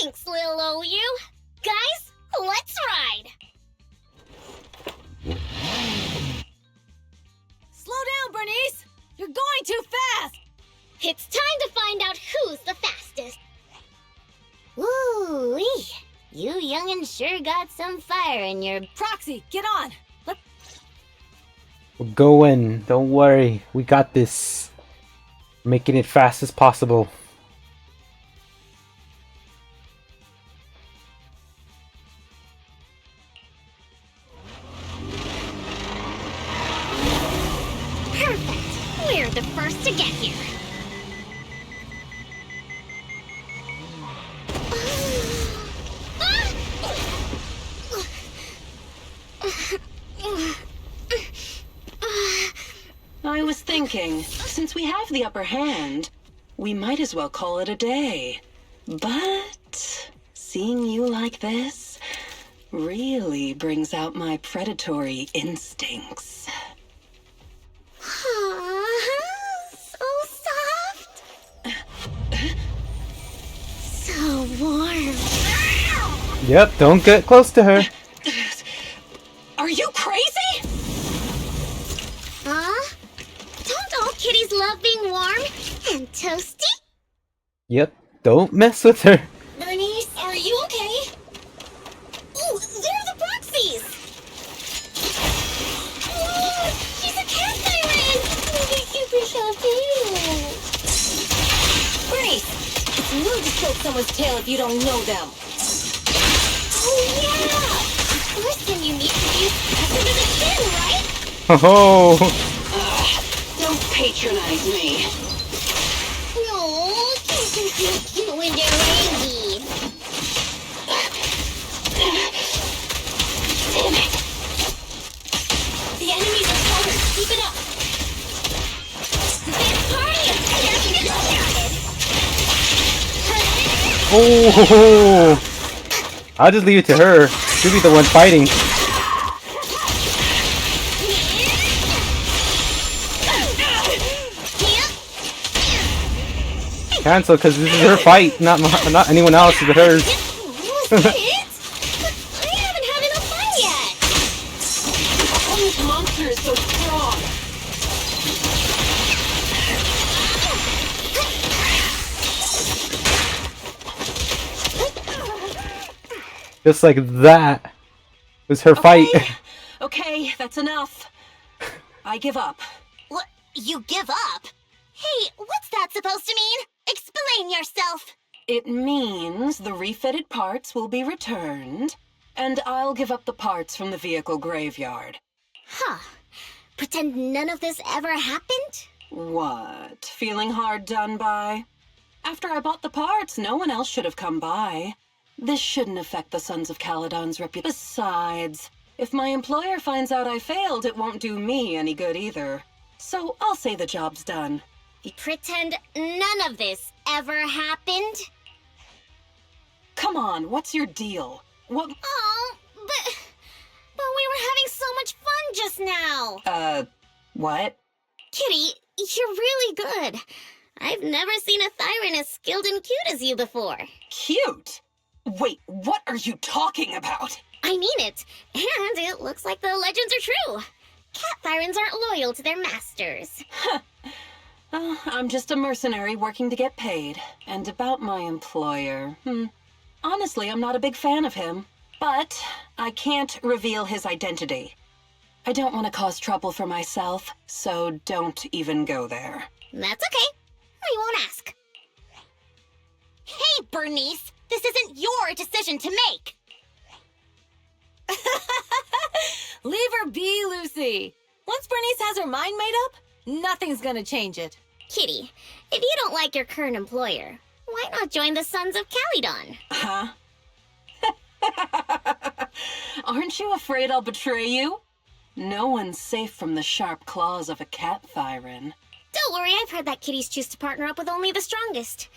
Thanks, little ol' you! Guys, let's ride! Slow down, Bernice! You're going too fast! It's time to find out who's the fastest. Woo-wee! You young'uns sure got some fire in your... Proxy, get on! We're going. Don't worry. We got this. Making it fast as possible. Perfect. We're the first to get here. I was thinking, since we have the upper hand, we might as well call it a day. But seeing you like this really brings out my predatory instincts. So soft. So warm. Yep, don't get close to her. Are you crazy? Huh? Don't all kitties love being warm and toasty? Yep, don't mess with her. Bernice, are you okay? Ooh, they're the Proxies! Oh, she's a cat siren! Maybe super soft too. Bernice, it's rude to stroke someone's tail if you don't know them. Oh yeah! First time you meet you under the chin, right? Oh. Don't patronize me. No, kids are so cute when they're raggy. Damn it. The enemies are covered. Keep it up. This party is just getting started. Oh. I'll just leave it to her. She'll be the one fighting. Cancel, because this is her fight, not anyone else's, but hers. I haven't had enough fun yet. Oh, this monster is so strong. Just like that was her fight. Okay, that's enough. I give up. What? You give up? Hey, what's that supposed to mean? Explain yourself. It means the refitted parts will be returned, and I'll give up the parts from the vehicle graveyard. Huh. Pretend none of this ever happened? What? Feeling hard done by? After I bought the parts, no one else should have come by. This shouldn't affect the Sons of Calydon's reputation. Besides, if my employer finds out I failed, it won't do me any good either. So I'll say the job's done. Pretend none of this ever happened? Come on, what's your deal? What? Oh, but we were having so much fun just now. What? Kitty, you're really good. I've never seen a Thyran as skilled and cute as you before. Cute? Wait, what are you talking about? I mean it, and it looks like the legends are true. Cat Thyrans aren't loyal to their masters. I'm just a mercenary working to get paid. And about my employer, honestly, I'm not a big fan of him. But I can't reveal his identity. I don't want to cause trouble for myself, so don't even go there. That's okay. I won't ask. Hey, Bernice, this isn't your decision to make. Leave her be, Lucy. Once Bernice has her mind made up, nothing's gonna change it. Kitty, if you don't like your current employer, why not join the Sons of Calydon? Huh? Aren't you afraid I'll betray you? No one's safe from the sharp claws of a cat Thyran. Don't worry, I've heard that kitties choose to partner up with only the strongest.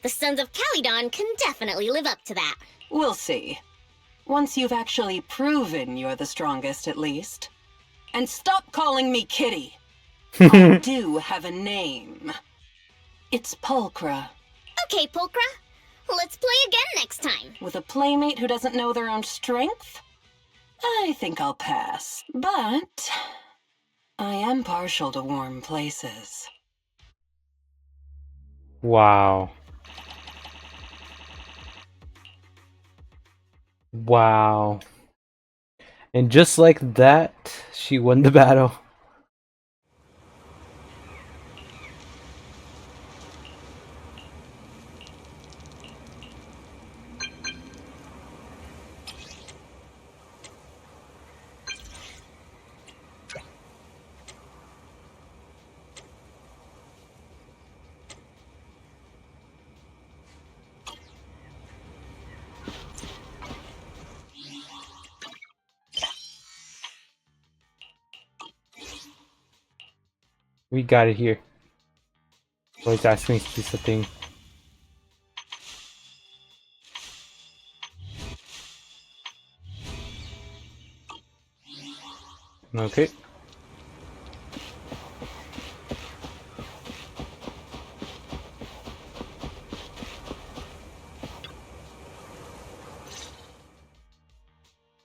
The Sons of Calydon can definitely live up to that. We'll see. Once you've actually proven you're the strongest, at least. And stop calling me Kitty. I do have a name. It's Pulchra. Okay, Pulchra. Let's play again next time. With a playmate who doesn't know their own strength? I think I'll pass. But I am partial to warm places. Wow. Wow. And just like that, she won the battle. We got it here. Oh, it's asking me to do something. Okay.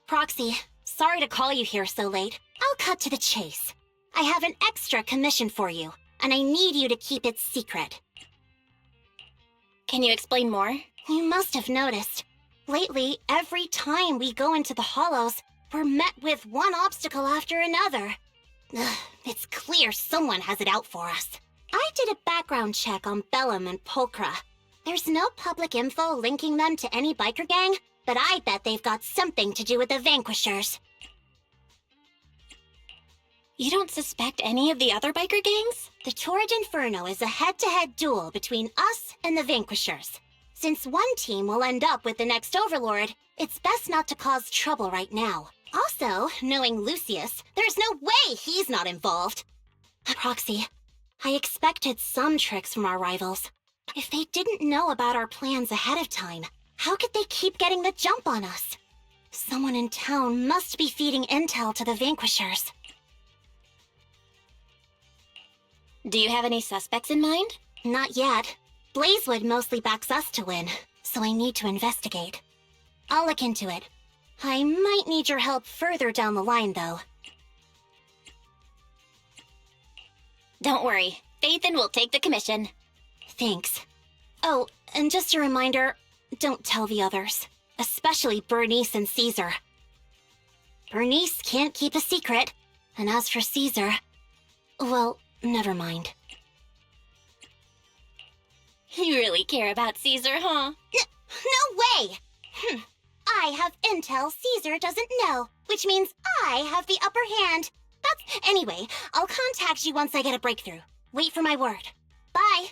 Proxy, sorry to call you here so late. I'll cut to the chase. I have an extra commission for you, and I need you to keep it secret. Can you explain more? You must have noticed. Lately, every time we go into the Hollows, we're met with one obstacle after another. Ugh, it's clear someone has it out for us. I did a background check on Bellum and Pulchra. There's no public info linking them to any biker gang, but I bet they've got something to do with the Vanquishers. You don't suspect any of the other biker gangs? The Torrid Inferno is a head-to-head duel between us and the Vanquishers. Since one team will end up with the next Overlord, it's best not to cause trouble right now. Also, knowing Lucius, there's no way he's not involved. Proxy, I expected some tricks from our rivals. If they didn't know about our plans ahead of time, how could they keep getting the jump on us? Someone in town must be feeding intel to the Vanquishers. Do you have any suspects in mind? Not yet. Blazewood mostly backs us to win, so I need to investigate. I'll look into it. I might need your help further down the line, though. Don't worry. Phaethon will take the commission. Thanks. Oh, and just a reminder, don't tell the others. Especially Bernice and Caesar. Bernice can't keep a secret. And as for Caesar, well, never mind. You really care about Caesar, huh? No way! I have intel Caesar doesn't know, which means I have the upper hand. Anyway, I'll contact you once I get a breakthrough. Wait for my word. Bye!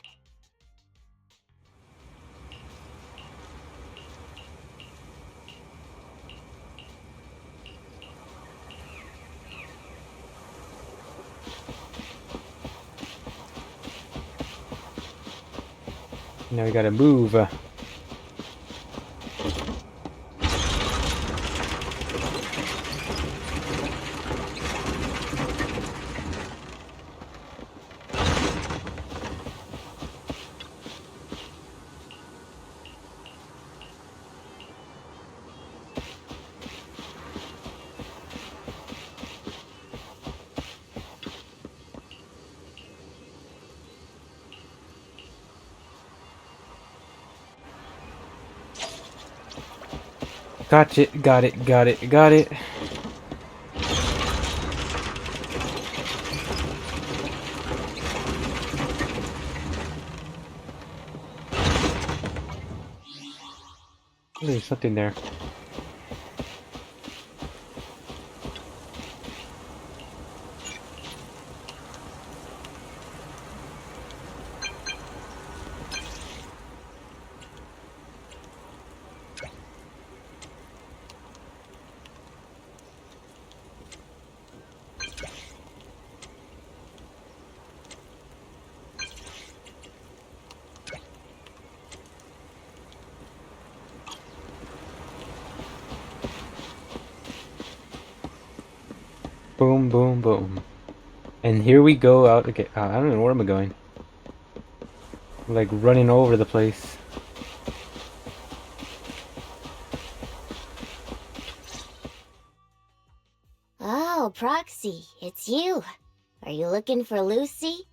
Now we gotta move. Gotcha, got it, got it, got it. There's something there. Boom, boom, boom. And here we go out again. I don't know where am I going. I'm like running all over the place. Oh, Proxy, it's you. Are you looking for Lucy?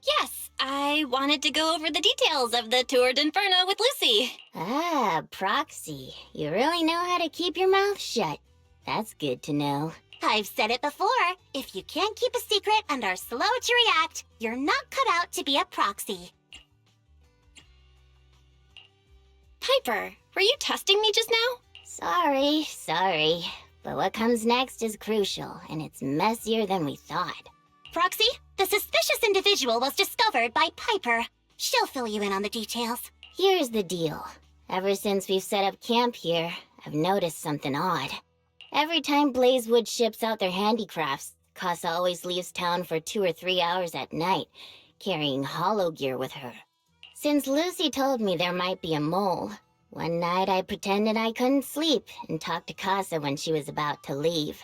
Yes, I wanted to go over the details of the Tour d'Inferno with Lucy. Ah, Proxy, you really know how to keep your mouth shut. That's good to know. I've said it before. If you can't keep a secret and are slow to react, you're not cut out to be a proxy. Piper, were you testing me just now? Sorry. But what comes next is crucial, and it's messier than we thought. Proxy, the suspicious individual was discovered by Piper. She'll fill you in on the details. Here's the deal. Ever since we've set up camp here, I've noticed something odd. Every time Blazewood ships out their handicrafts, Casa always leaves town for 2 or 3 hours at night, carrying hollow gear with her. Since Lucy told me there might be a mole, one night I pretended I couldn't sleep and talked to Casa when she was about to leave.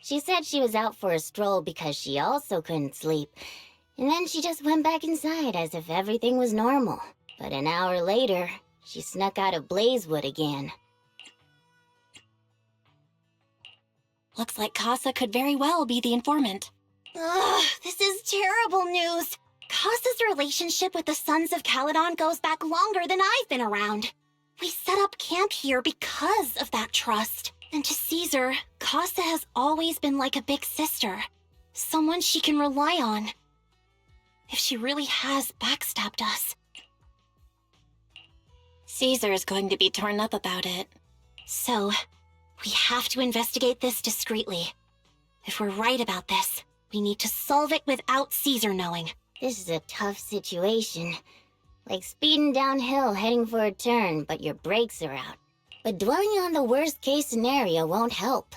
She said she was out for a stroll because she also couldn't sleep, and then she just went back inside as if everything was normal. But an hour later, she snuck out of Blazewood again. Looks like Casa could very well be the informant. Ugh, this is terrible news. Casa's relationship with the Sons of Calydon goes back longer than I've been around. We set up camp here because of that trust. And to Caesar, Casa has always been like a big sister. Someone she can rely on. If she really has backstabbed us. Caesar is going to be torn up about it. So, we have to investigate this discreetly. If we're right about this, we need to solve it without Caesar knowing. This is a tough situation. Like speeding downhill heading for a turn, but your brakes are out. But dwelling on the worst-case scenario won't help.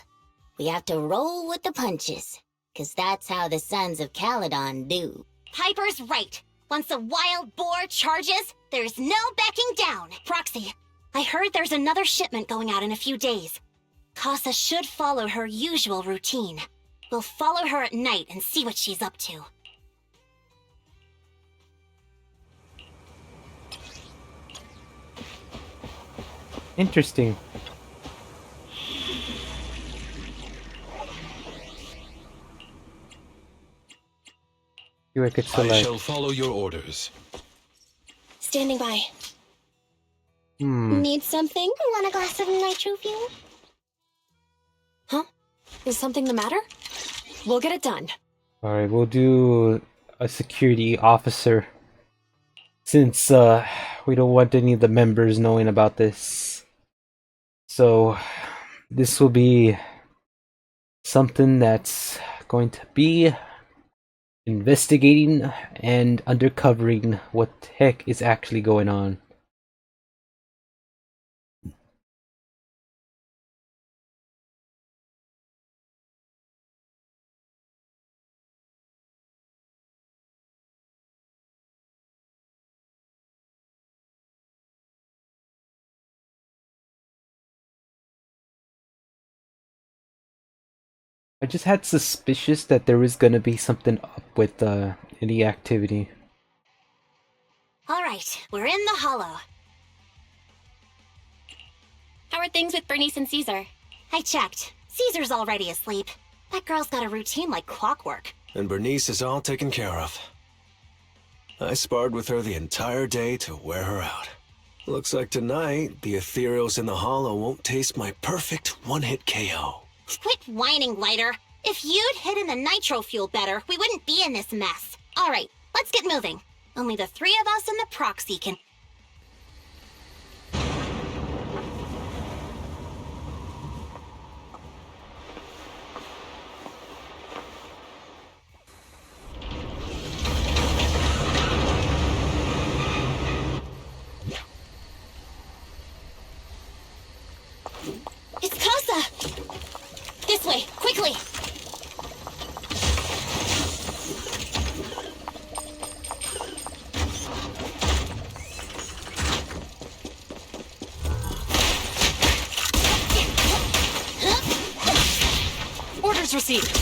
We have to roll with the punches, 'cause that's how the Sons of Calydon do. Piper's right. Once a wild boar charges, there's no backing down. Proxy, I heard there's another shipment going out in a few days. Casa should follow her usual routine. We'll follow her at night and see what she's up to. Interesting. Here I could I select. shall follow your orders. Standing by. Need something? Want a glass of nitro fuel? Huh? Is something the matter? We'll get it done. Alright, we'll do a security officer. Since we don't want any of the members knowing about this. So this will be something that's going to be investigating and undercovering what the heck is actually going on. I just had suspicious that there was gonna be something up with any activity. Alright, we're in the hollow. How are things with Bernice and Caesar? I checked. Caesar's already asleep. That girl's got a routine like clockwork. And Bernice is all taken care of. I sparred with her the entire day to wear her out. Looks like tonight, the ethereals in the hollow won't taste my perfect one-hit KO. Quit whining, Lighter. If you'd hidden the nitro fuel better, we wouldn't be in this mess. Alright, let's get moving. Only the three of us and the proxy can... It's Casa! This way, quickly! Orders received.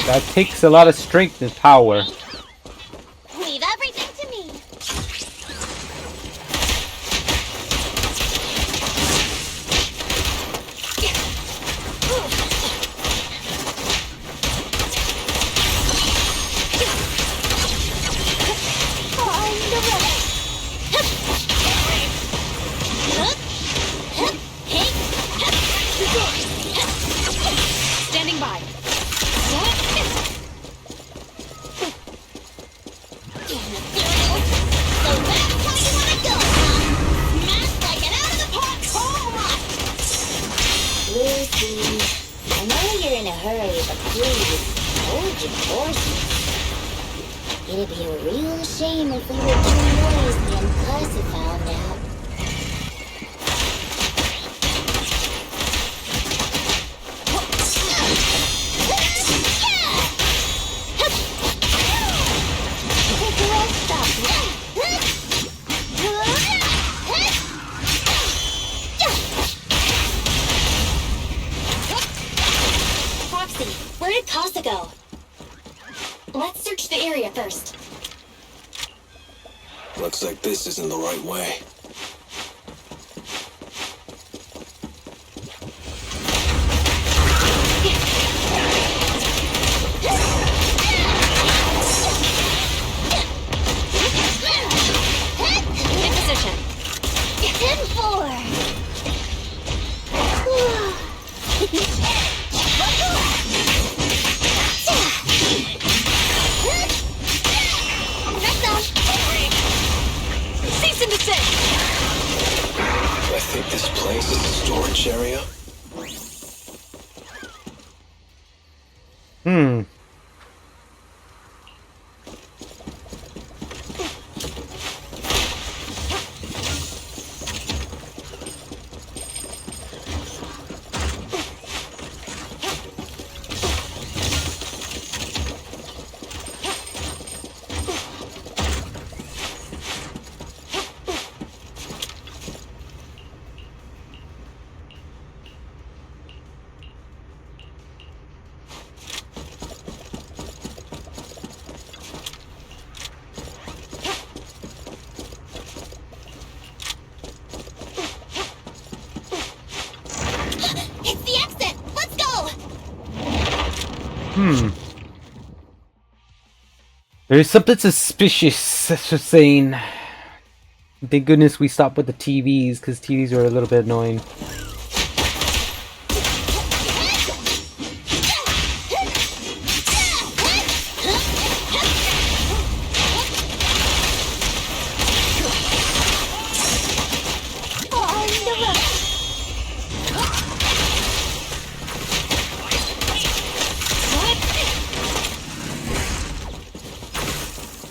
That takes a lot of strength and power. Leave everything to me. Standing by. Lucy, I know you're in a hurry, but please, hold your horses. It'd be a real shame if we were too noisy and Casa found out. Proxy, where did Casa go? Let's search the area first. Looks like this isn't the right way. In position. In four. Cease and desist! I think this place is a storage area. It's the exit! Let's go! There's something suspicious, that's just saying. Thank goodness we stopped with the TVs, because TVs are a little bit annoying.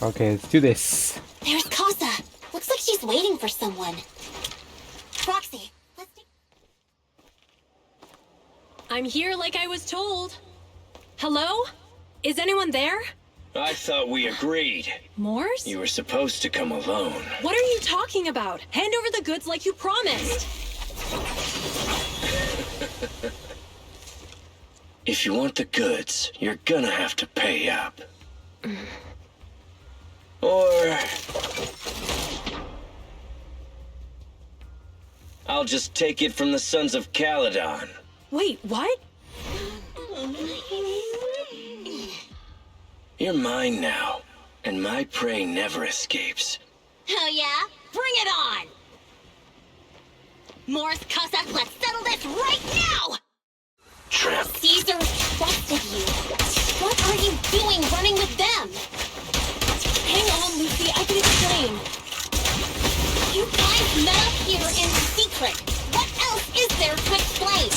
Okay, let's do this. There's Casa. Looks like she's waiting for someone. Proxy, let's take... I'm here like I was told. Hello? Is anyone there? I thought we agreed. Morse? You were supposed to come alone. What are you talking about? Hand over the goods like you promised. If you want the goods, you're gonna have to pay up. Or... I'll just take it from the Sons of Calydon. Wait, what? You're mine now, and my prey never escapes. Oh yeah? Bring it on! Morse, Casa, let's settle this right now! Tramp. Caesar trusted you. What are you doing running with them? Hang on, Lucy, I can explain. You guys met up here in secret. What else is there to explain?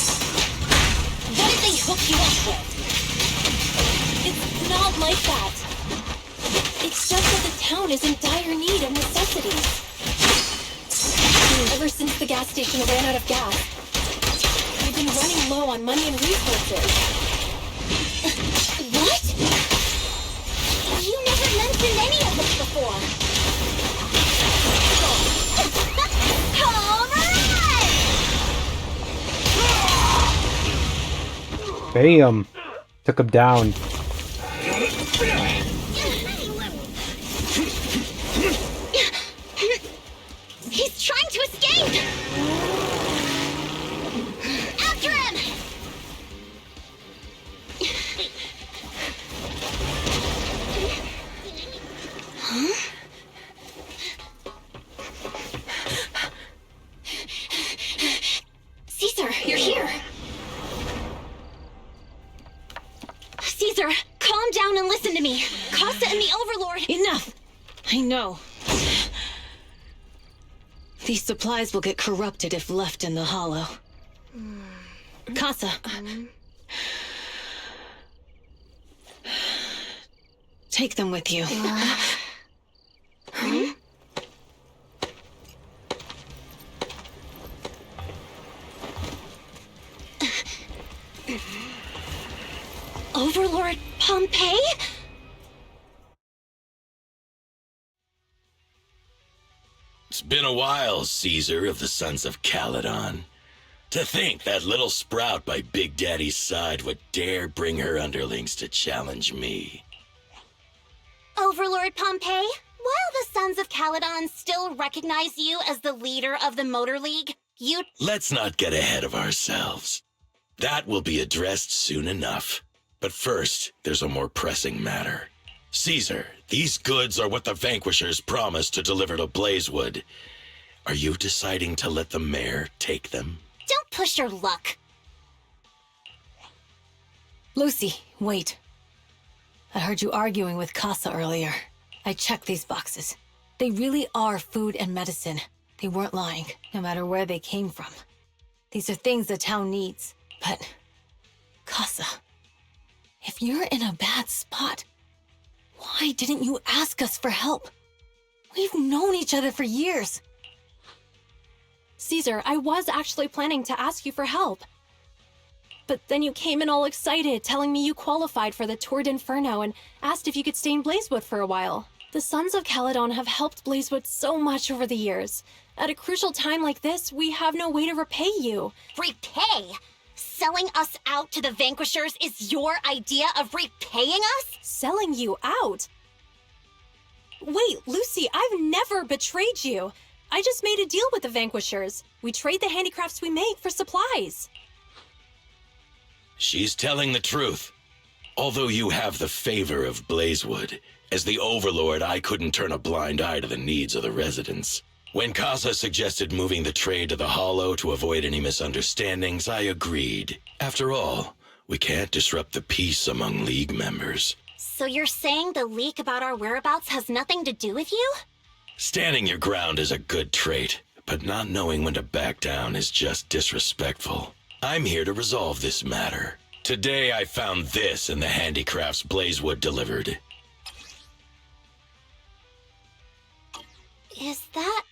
What did they hook you up with? It's not like that. It's just that the town is in dire need of necessities. Ever since the gas station ran out of gas, we've been running low on money and resources. What? You never mentioned any of this before. Bam! Took him down. He's trying to escape! After him! Huh? Caesar, you're here! Caesar, calm down and listen to me. Casa and the Overlord... Enough! I know. These supplies will get corrupted if left in the hollow. Casa. Take them with you. Overlord Pompeii? It's been a while, Caesar of the Sons of Calydon. To think that little sprout by Big Daddy's side would dare bring her underlings to challenge me. Overlord Pompeii, while the Sons of Calydon still recognize you as the leader of the Motor League, you... Let's not get ahead of ourselves. That will be addressed soon enough. But first, there's a more pressing matter. Caesar, these goods are what the Vanquishers promised to deliver to Blazewood. Are you deciding to let the mayor take them? Don't push your luck. Lucy, wait. I heard you arguing with Casa earlier. I checked these boxes. They really are food and medicine. They weren't lying, no matter where they came from. These are things the town needs. But, Casa, if you're in a bad spot, why didn't you ask us for help? We've known each other for years. Caesar, I was actually planning to ask you for help. But then you came in all excited, telling me you qualified for the Tour d'Inferno and asked if you could stay in Blazewood for a while. The Sons of Calydon have helped Blazewood so much over the years. At a crucial time like this, we have no way to repay you. Repay? Selling us out to the Vanquishers is your idea of repaying us? Selling you out? Wait, Lucy, I've never betrayed you. I just made a deal with the Vanquishers. We trade the handicrafts we make for supplies. She's telling the truth. Although you have the favor of Blazewood, as the Overlord, I couldn't turn a blind eye to the needs of the residents. When Casa suggested moving the trade to the Hollow to avoid any misunderstandings, I agreed. After all, we can't disrupt the peace among League members. So you're saying the leak about our whereabouts has nothing to do with you? Standing your ground is a good trait, but not knowing when to back down is just disrespectful. I'm here to resolve this matter. Today I found this in the handicrafts Blazewood delivered. Is that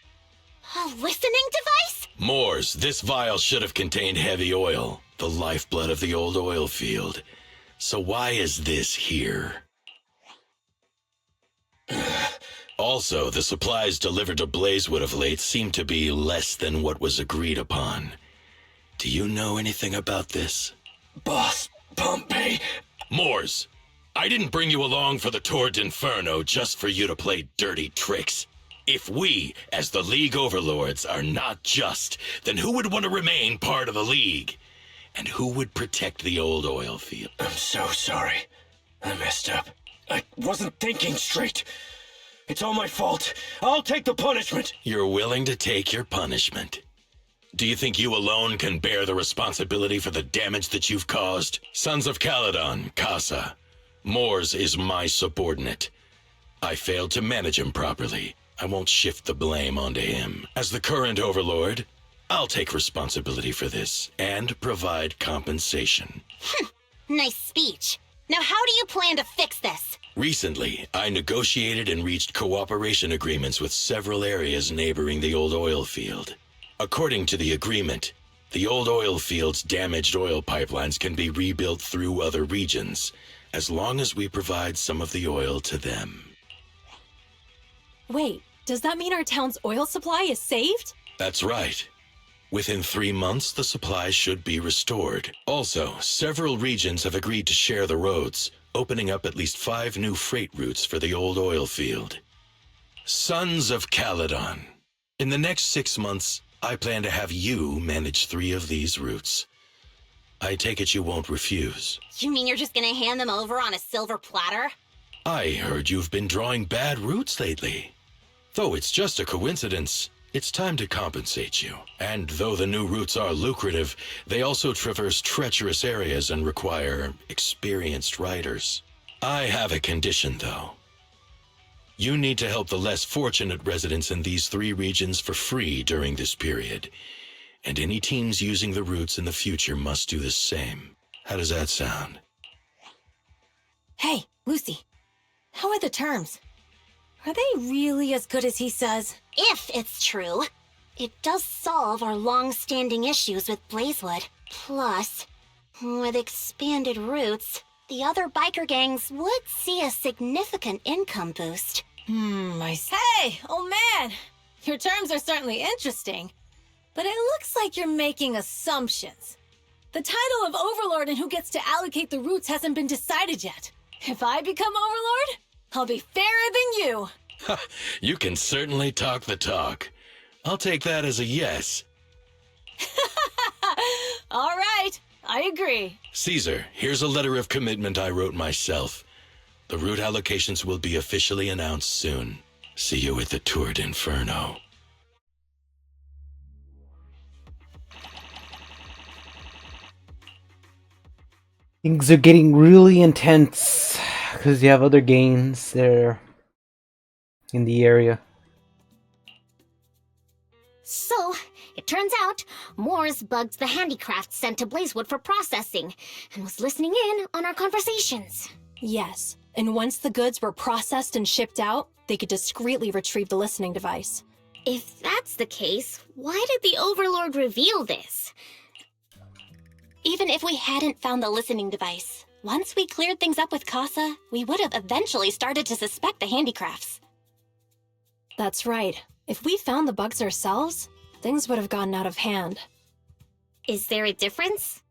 a listening device? Moors, this vial should have contained heavy oil, the lifeblood of the old oil field. So why is this here? Also, the supplies delivered to Blazewood of late seem to be less than what was agreed upon. Do you know anything about this? Boss, Pompeii. Moors, I didn't bring you along for the Tour d'Inferno just for you to play dirty tricks. If we, as the League Overlords, are not just, then who would want to remain part of the League? And who would protect the old oil field? I'm so sorry. I messed up. I wasn't thinking straight. It's all my fault. I'll take the punishment. You're willing to take your punishment. Do you think you alone can bear the responsibility for the damage that you've caused? Sons of Calydon, Casa. Moors is my subordinate. I failed to manage him properly. I won't shift the blame onto him. As the current Overlord, I'll take responsibility for this and provide compensation. Nice speech. Now how do you plan to fix this? Recently, I negotiated and reached cooperation agreements with several areas neighboring the old oil field. According to the agreement, the old oil field's damaged oil pipelines can be rebuilt through other regions, as long as we provide some of the oil to them. Wait, does that mean our town's oil supply is saved? That's right. Within 3 months, the supply should be restored. Also, several regions have agreed to share the roads, opening up at least 5 new freight routes for the old oil field. Sons of Calydon. In the next 6 months, I plan to have you manage 3 of these routes. I take it you won't refuse. You mean you're just gonna hand them over on a silver platter? I heard you've been drawing bad routes lately. Though it's just a coincidence, it's time to compensate you. And though the new routes are lucrative, they also traverse treacherous areas and require experienced riders. I have a condition, though. You need to help the less fortunate residents in these 3 regions for free during this period. And any teams using the routes in the future must do the same. How does that sound? Hey, Lucy. How How are the terms? Are they really as good as he says? If it's true, it does solve our long-standing issues with Blazewood. Plus, with expanded routes, the other biker gangs would see a significant income boost. I see. Hey, old man! Your terms are certainly interesting, but it looks like you're making assumptions. The title of Overlord and who gets to allocate the routes hasn't been decided yet. If I become Overlord, I'll be fairer than you. You can certainly talk the talk. I'll take that as a yes. All right, I agree. Caesar, here's a letter of commitment I wrote myself. The route allocations will be officially announced soon. See you at the Tour d'Inferno. Things are getting really intense because you have other gangs there in the area. So, it turns out, Moores bugged the handicrafts sent to Blazewood for processing, and was listening in on our conversations. Yes, and once the goods were processed and shipped out, they could discreetly retrieve the listening device. If that's the case, why did the Overlord reveal this? Even if we hadn't found the listening device, once we cleared things up with Casa, we would have eventually started to suspect the handicrafts. That's right. If we found the bugs ourselves, things would have gotten out of hand. Is there a difference?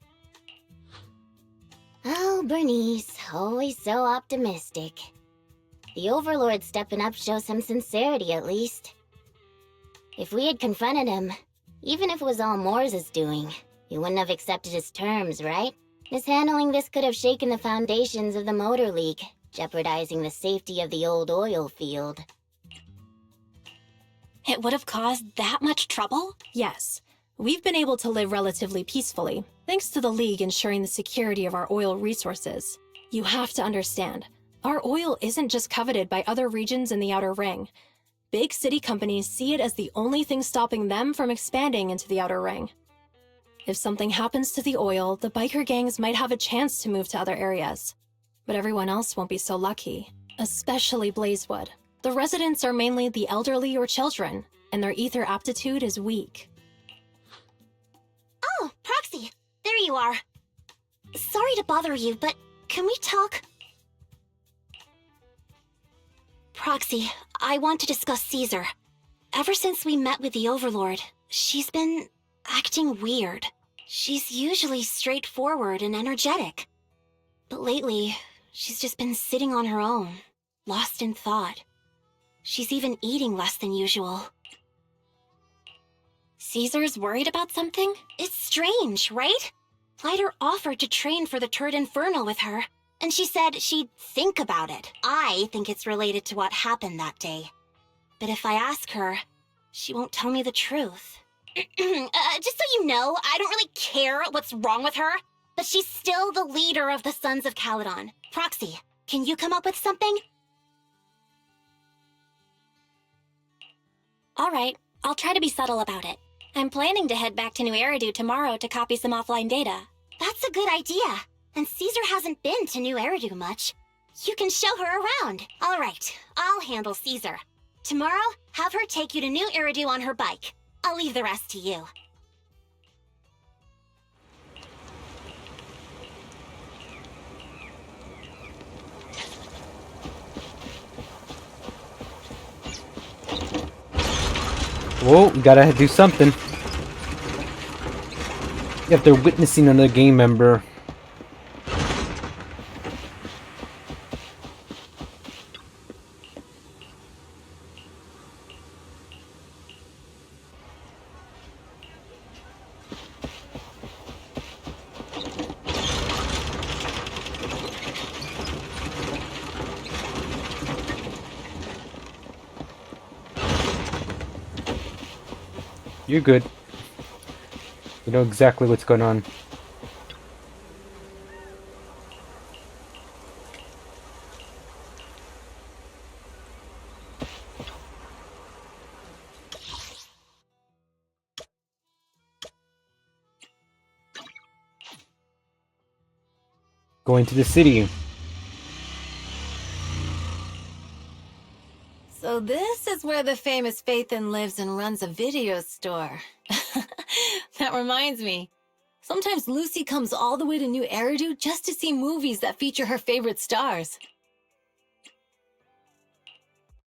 Oh, Bernice, always so optimistic. The Overlord stepping up shows some sincerity, at least. If we had confronted him, even if it was all Moore's doing, he wouldn't have accepted his terms, right? Mishandling this could have shaken the foundations of the Motor League, jeopardizing the safety of the old oil field. It would have caused that much trouble? Yes. We've been able to live relatively peacefully, thanks to the League ensuring the security of our oil resources. You have to understand, our oil isn't just coveted by other regions in the Outer Ring. Big city companies see it as the only thing stopping them from expanding into the Outer Ring. If something happens to the oil, the biker gangs might have a chance to move to other areas. But everyone else won't be so lucky, especially Blazewood. The residents are mainly the elderly or children, and their ether aptitude is weak. Oh, Proxy, there you are. Sorry to bother you, but can we talk? Proxy, I want to discuss Caesar. Ever since we met with the Overlord, she's been acting weird. She's usually straightforward and energetic. But lately, she's just been sitting on her own, lost in thought. She's even eating less than usual. Caesar's worried about something? It's strange, right? Lighter offered to train for the Tour d'Inferno with her, and she said she'd think about it. I think it's related to what happened that day. But if I ask her, she won't tell me the truth. Just so you know, I don't really care what's wrong with her, but she's still the leader of the Sons of Calydon. Proxy, can you come up with something? All right, I'll try to be subtle about it. I'm planning to head back to New Eridu tomorrow to copy some offline data. That's a good idea. And Caesar hasn't been to New Eridu much. You can show her around. All right, I'll handle Caesar. Tomorrow, have her take you to New Eridu on her bike. I'll leave the rest to you. Whoa, we gotta do something. If they're witnessing another gang member. You're good. You know exactly what's going on. Going to the city. So this is where the famous Phaethon lives and runs a video store. That reminds me. Sometimes Lucy comes all the way to New Eridu just to see movies that feature her favorite stars.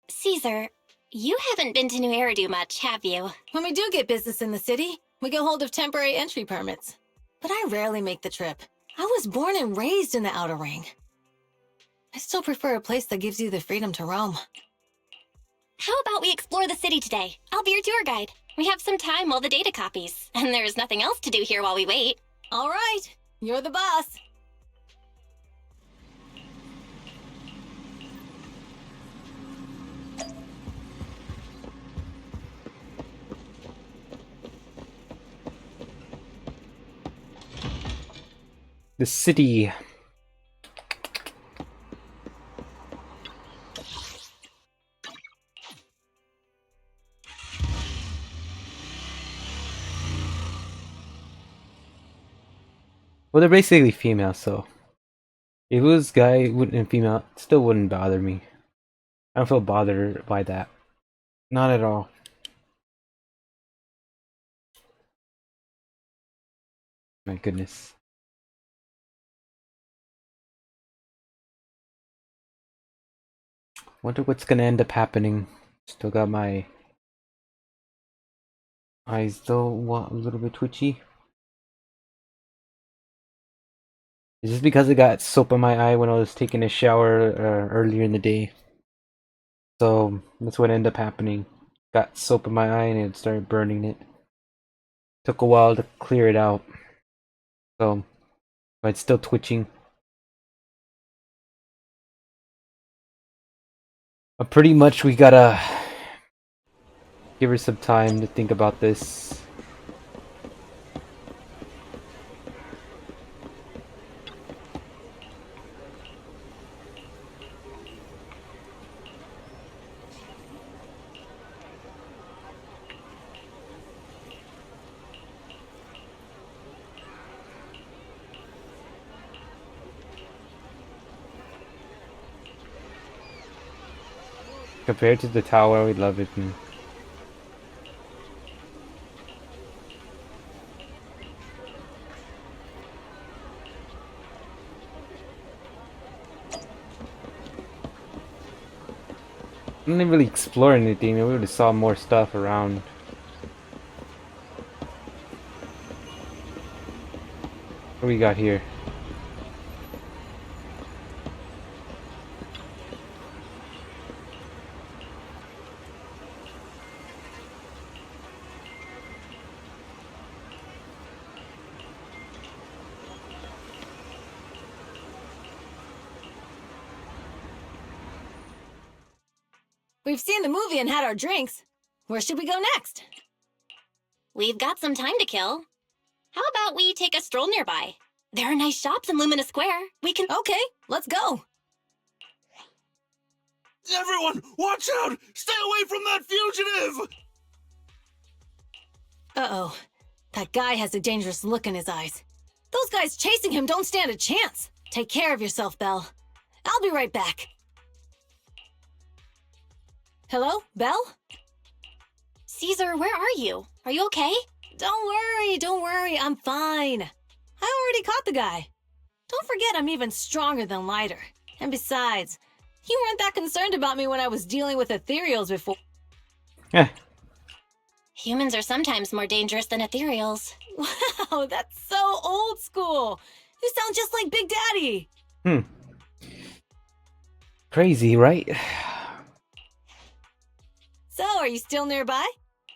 Caesar, you haven't been to New Eridu much, have you? When we do get business in the city, we get hold of temporary entry permits. But I rarely make the trip. I was born and raised in the Outer Ring. I still prefer a place that gives you the freedom to roam. How about we explore the city today? I'll be your tour guide. We have some time while the data copies, and there's nothing else to do here while we wait. All right, you're the boss. The city. Well, they're basically female, so if it was guy and female, it still wouldn't bother me. I don't feel bothered by that. Not at all. My goodness. Wonder what's gonna end up happening. Still got my eyes still a little bit twitchy. Is this because I got soap in my eye when I was taking a shower earlier in the day? So that's what ended up happening. Got soap in my eye and it started burning it. Took a while to clear it out. So, but it's still twitching. But pretty much we gotta give her some time to think about this. Compared to the tower, we love it. And I didn't really explore anything. We would have saw more stuff around. What do we got here? We've seen the movie and had our drinks. Where should we go next? We've got some time to kill. How about we take a stroll nearby? There are nice shops in Lumina Square. We can... Okay, let's go. Everyone, watch out! Stay away from that fugitive! Uh-oh. That guy has a dangerous look in his eyes. Those guys chasing him don't stand a chance. Take care of yourself, Belle. I'll be right back. Hello, Belle? Caesar, where are you? Are you okay? Don't worry, I'm fine. I already caught the guy. Don't forget I'm even stronger than Lighter. And besides, you weren't that concerned about me when I was dealing with ethereals before. Humans are sometimes more dangerous than ethereals. Wow, that's so old school. You sound just like Big Daddy. Crazy, right? So, are you still nearby?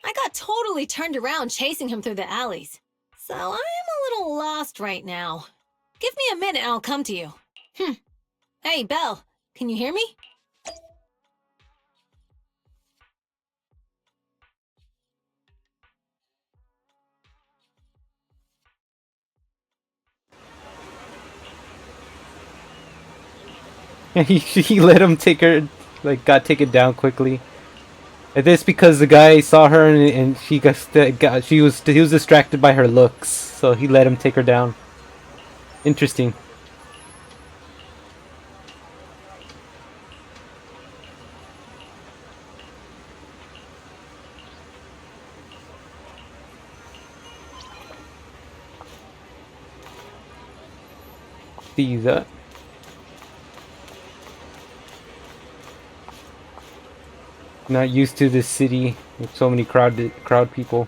I got totally turned around chasing him through the alleys. So, I am a little lost right now. Give me a minute and I'll come to you. Hey, Belle, can you hear me? he let him take her, like, got taken down quickly. And this because the guy saw her and he he was distracted by her looks, so he let him take her down. Interesting. see that. Not used to this city with so many crowd people.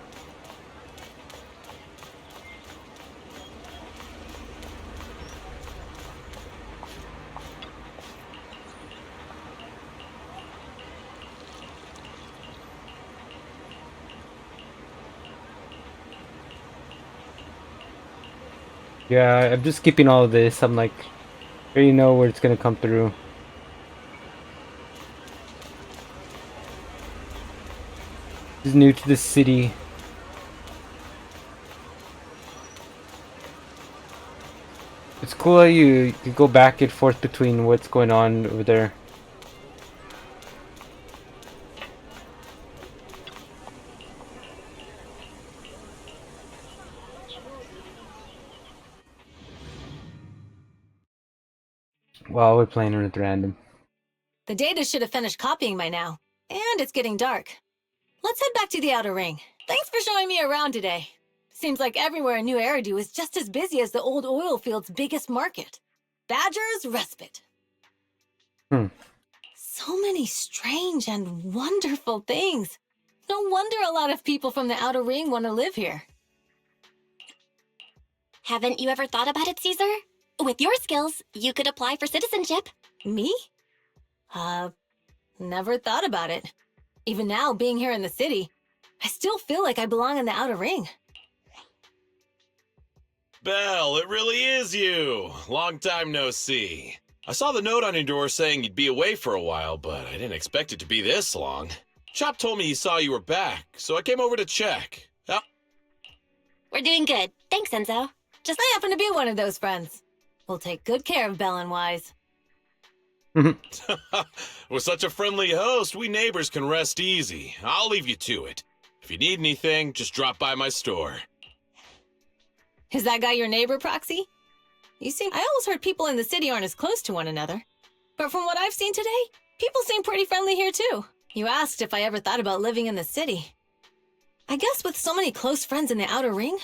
Yeah, I'm just skipping all of this. I'm like, I already know where it's gonna come through. This is new to this city. It's cool how you go back and forth between what's going on over there. Wow, we're playing it at random. The data should have finished copying by now. And it's getting dark. Let's head back to the Outer Ring. Thanks for showing me around today. Seems like everywhere in New Eridu is just as busy as the old oil field's biggest market. Badger's Respite. So many strange and wonderful things. No wonder a lot of people from the Outer Ring want to live here. Haven't you ever thought about it, Caesar? With your skills, you could apply for citizenship. Me? Never thought about it. Even now, being here in the city, I still feel like I belong in the Outer Ring. Belle, it really is you! Long time no see. I saw the note on your door saying you'd be away for a while, but I didn't expect it to be this long. Chop told me he saw you were back, so I came over to check. Oh. We're doing good. Thanks, Enzo. Just I happen to be one of those friends. We'll take good care of Belle and Wise. With such a friendly host, we neighbors can rest easy. I'll leave you to it. If you need anything, just drop by my store. Is that guy your neighbor, Proxy? You see, I always heard people in the city aren't as close to one another. But from what I've seen today, people seem pretty friendly here too. You asked if I ever thought about living in the city. I guess with so many close friends in the Outer Ring,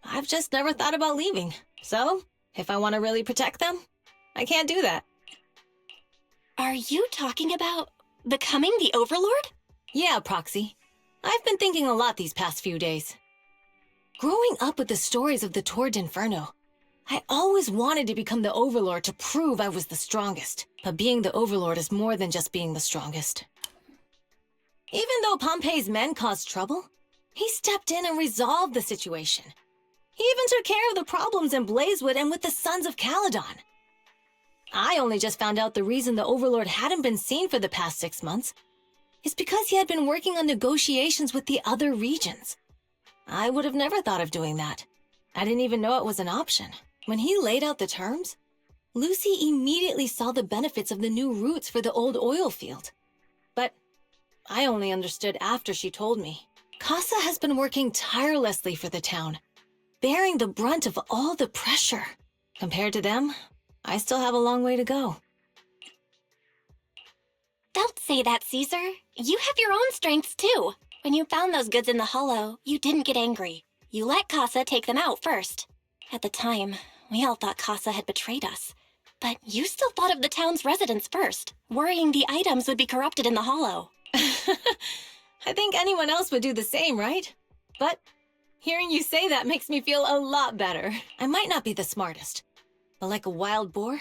I've just never thought about leaving. So, if I want to really protect them, I can't do that. Are you talking about becoming the Overlord? Yeah, Proxy. I've been thinking a lot these past few days. Growing up with the stories of the Tour d'Inferno, I always wanted to become the Overlord to prove I was the strongest. But being the Overlord is more than just being the strongest. Even though Pompey's men caused trouble, he stepped in and resolved the situation. He even took care of the problems in Blazewood and with the Sons of Calydon. I only just found out the reason the Overlord hadn't been seen for the past 6 months is because he had been working on negotiations with the other regions. I would have never thought of doing that. I didn't even know it was an option. When he laid out the terms, Lucy immediately saw the benefits of the new routes for the old oil field. But I only understood after she told me. Casa has been working tirelessly for the town, bearing the brunt of all the pressure. Compared to them, I still have a long way to go. Don't say that, Caesar. You have your own strengths, too. When you found those goods in the hollow, you didn't get angry. You let Casa take them out first. At the time, we all thought Casa had betrayed us. But you still thought of the town's residents first, worrying the items would be corrupted in the hollow. I think anyone else would do the same, right? But hearing you say that makes me feel a lot better. I might not be the smartest, but like a wild boar,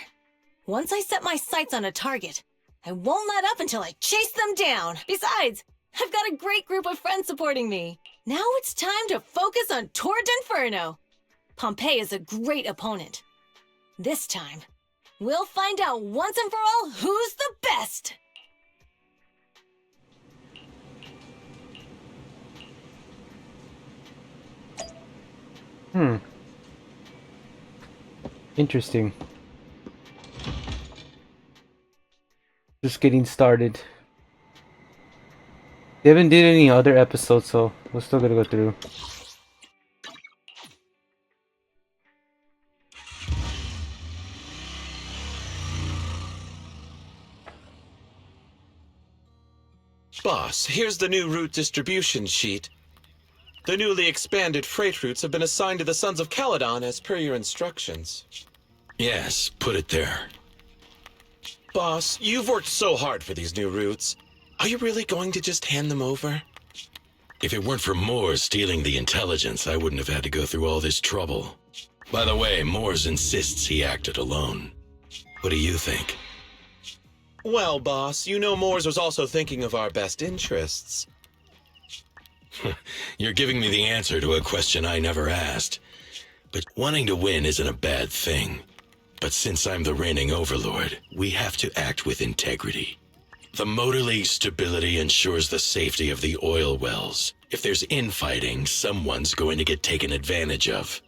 once I set my sights on a target, I won't let up until I chase them down. Besides, I've got a great group of friends supporting me. Now it's time to focus on Tour d'Inferno. Pompey is a great opponent. This time, we'll find out once and for all who's the best. Interesting. Just getting started. They haven't did any other episodes, so we're still gonna go through. Boss, here's the new route distribution sheet. The newly expanded freight routes have been assigned to the Sons of Calydon as per your instructions. Yes, put it there. Boss, you've worked so hard for these new routes. Are you really going to just hand them over? If it weren't for Moores stealing the intelligence, I wouldn't have had to go through all this trouble. By the way, Moores insists he acted alone. What do you think? Well, boss, you know Moores was also thinking of our best interests. You're giving me the answer to a question I never asked. But wanting to win isn't a bad thing. But since I'm the reigning overlord, we have to act with integrity. The Motor League's stability ensures the safety of the oil wells. If there's infighting, someone's going to get taken advantage of.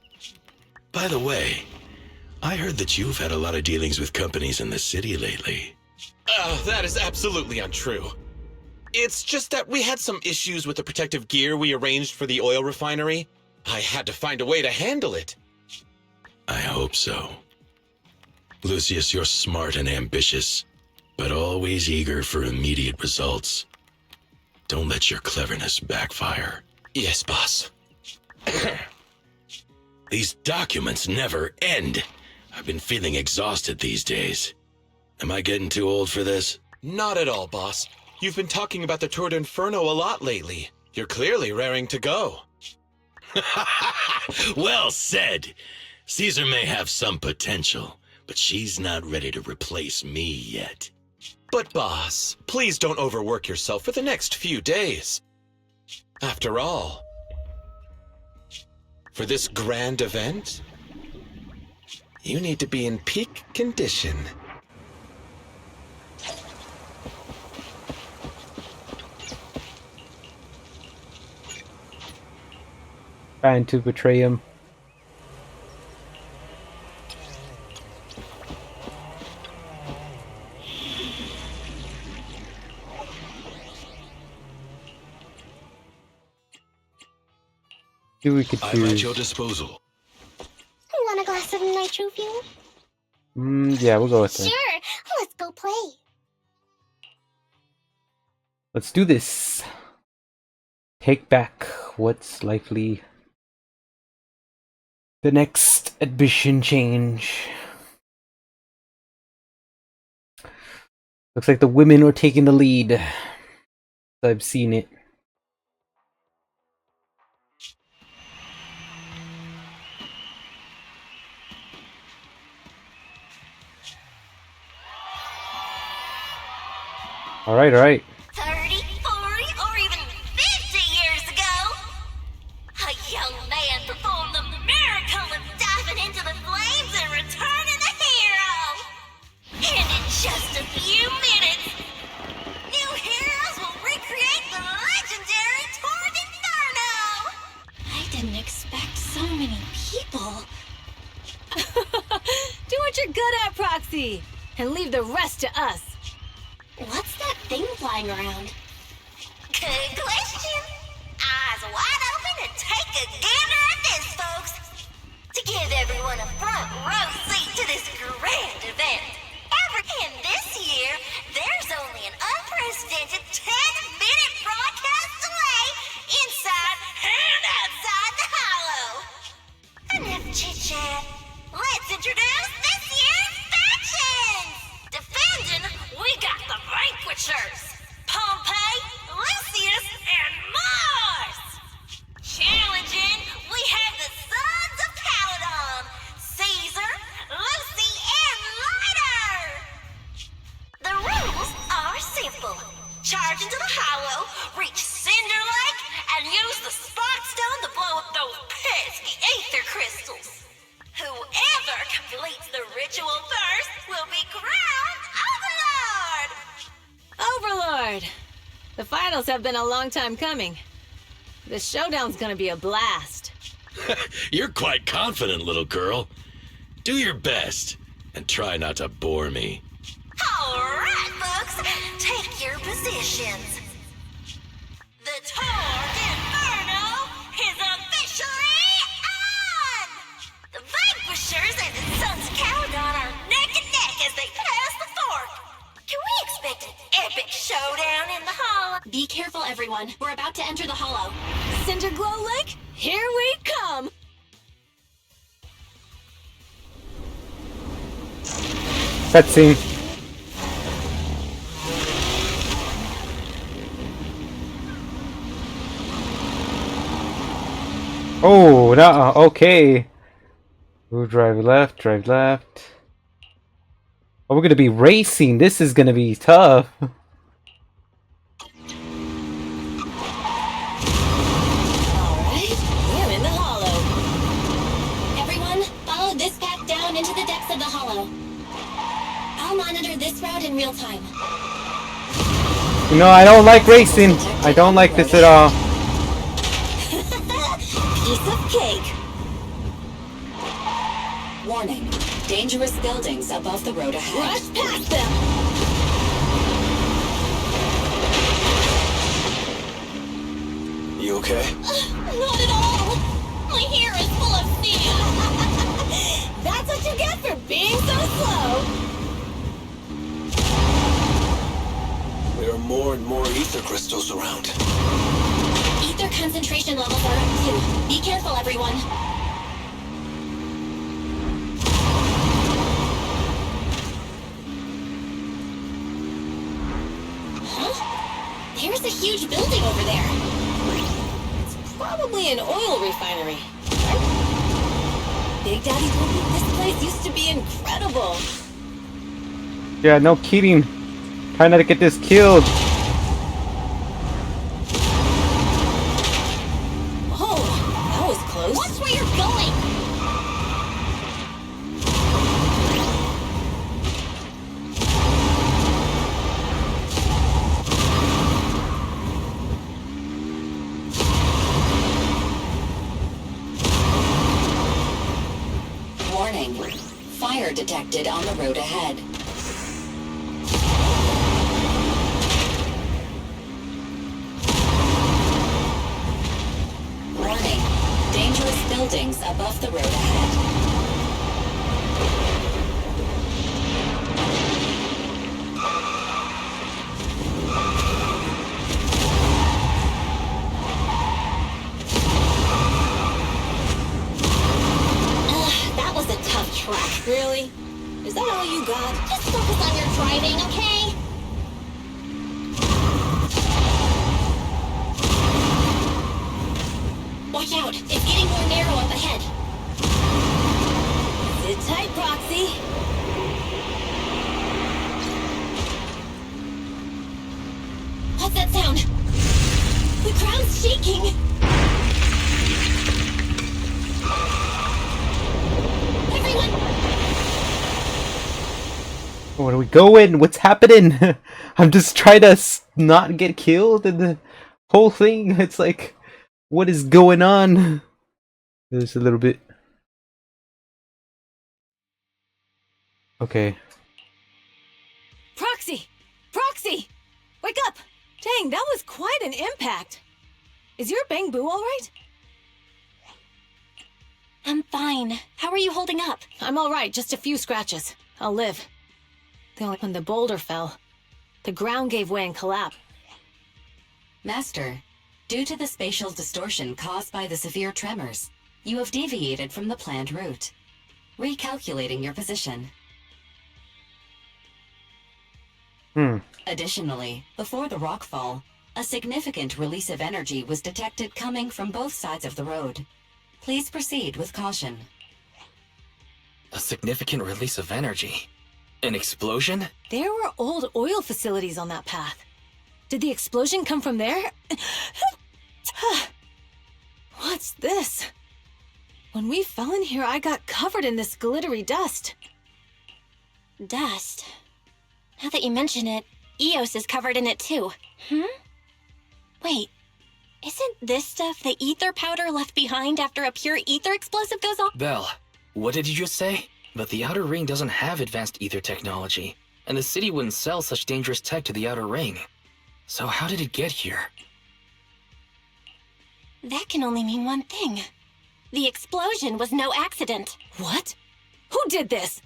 By the way, I heard that you've had a lot of dealings with companies in the city lately. That is absolutely untrue. It's just that we had some issues with the protective gear we arranged for the oil refinery. I had to find a way to handle it. I hope so. Lucius, you're smart and ambitious, but always eager for immediate results. Don't let your cleverness backfire. Yes, boss. These documents never end. I've been feeling exhausted these days. Am I getting too old for this? Not at all, boss. You've been talking about the Tour d'Inferno a lot lately. You're clearly raring to go. Well said. Caesar may have some potential, but she's not ready to replace me yet. But boss, please don't overwork yourself for the next few days. After all, for this grand event, you need to be in peak condition. Trying to betray him. See, we could I'm at choose. your disposal. Want a glass of nitro fuel? Yeah, we'll go with that. Sure, let's go play. Let's do this. Take back what's likely the next admission change. Looks like the women are taking the lead. I've seen it. Alright, alright. 30, 40, or even 50 years ago, a young man performed the miracle of diving into the flames and returning a hero. And in just a few minutes, new heroes will recreate the legendary Tour d'Inferno. I didn't expect so many people. Do what you're good at, Proxy, and leave the rest to us. What's that thing flying around? Good question. Eyes wide open and take a gander at this, folks. To give everyone a front row seat to this grand event. And this year, there's only an unprecedented 10-minute broadcast delay inside and outside the Hollow. Enough chit-chat. Let's introduce this year's factions! Defending, we got the Vanquishers, Pompey, Lucius, and Mars! Challenging, we have the Sons of Calydon, Caesar, Lucy, and Lighter! The rules are simple. Charge into the Hollow, reach Cinder Lake, and use the Spark Stone to blow up those pesky Aether Crystals. Whoever completes the ritual first will be crowned Overlord! Overlord! The finals have been a long time coming. This showdown's gonna be a blast. You're quite confident, little girl. Do your best, and try not to bore me. Alright, folks, take your positions. The Tour d'Inferno is officially on! The Vanquishers and the Sons of Calydon are neck and neck as they pass the fork. Can we expect an epic showdown in the Hollow? Be careful, everyone. We're about to enter the Hollow. Cinderglow Lake, here we come! Cutscene. Oh, no, okay. Ooh, drive left, drive left. Oh, we're gonna be racing. This is gonna be tough. We're in the hollow. Everyone, follow this path down into the depths of the hollow. I'll monitor this route in real time. No, I don't like racing. I don't like this at all. Piece of cake. Warning. Dangerous buildings above the road ahead. Rush past them. You okay? Not at all. My hair is full of sand. That's what you get for being so slow. There are more and more ether crystals around. Ether concentration levels are up too. Be careful, everyone. Huh? There's a huge building over there. It's probably an oil refinery. Big Daddy told me this place used to be incredible. Yeah, no kidding. Try not to get this killed. Oh, that was close. Watch where you're going. Warning. Fire detected on the road ahead. Warning. Dangerous buildings above the road ahead. That was a tough track. Really? Is that all you got? Just focus on your driving, okay? Watch out! It's getting more narrow up ahead. Sit tight, Proxy. What's that sound? The ground's shaking. Everyone, Where are we going? What's happening? I'm just trying to not get killed and the whole thing. It's like, what is going on? Just a little bit. Okay. Proxy! Proxy! Wake up! Dang, that was quite an impact. Is your Bang Boo all right? I'm fine. How are you holding up? I'm all right, just a few scratches. I'll live. The only when the boulder fell, the ground gave way and collapsed. Master, due to the spatial distortion caused by the severe tremors, you have deviated from the planned route. Recalculating your position. Additionally, before the rockfall, a significant release of energy was detected coming from both sides of the road. Please proceed with caution. A significant release of energy? An explosion? There were old oil facilities on that path. Did the explosion come from there? What's this? When we fell in here, I got covered in this glittery dust. Dust. Now that you mention it, Eos is covered in it too. Wait, isn't this stuff the ether powder left behind after a pure ether explosive goes off? Belle, what did you just say? But the Outer Ring doesn't have advanced ether technology, and the city wouldn't sell such dangerous tech to the Outer Ring. So how did it get here? That can only mean one thing. The explosion was no accident. What? Who did this?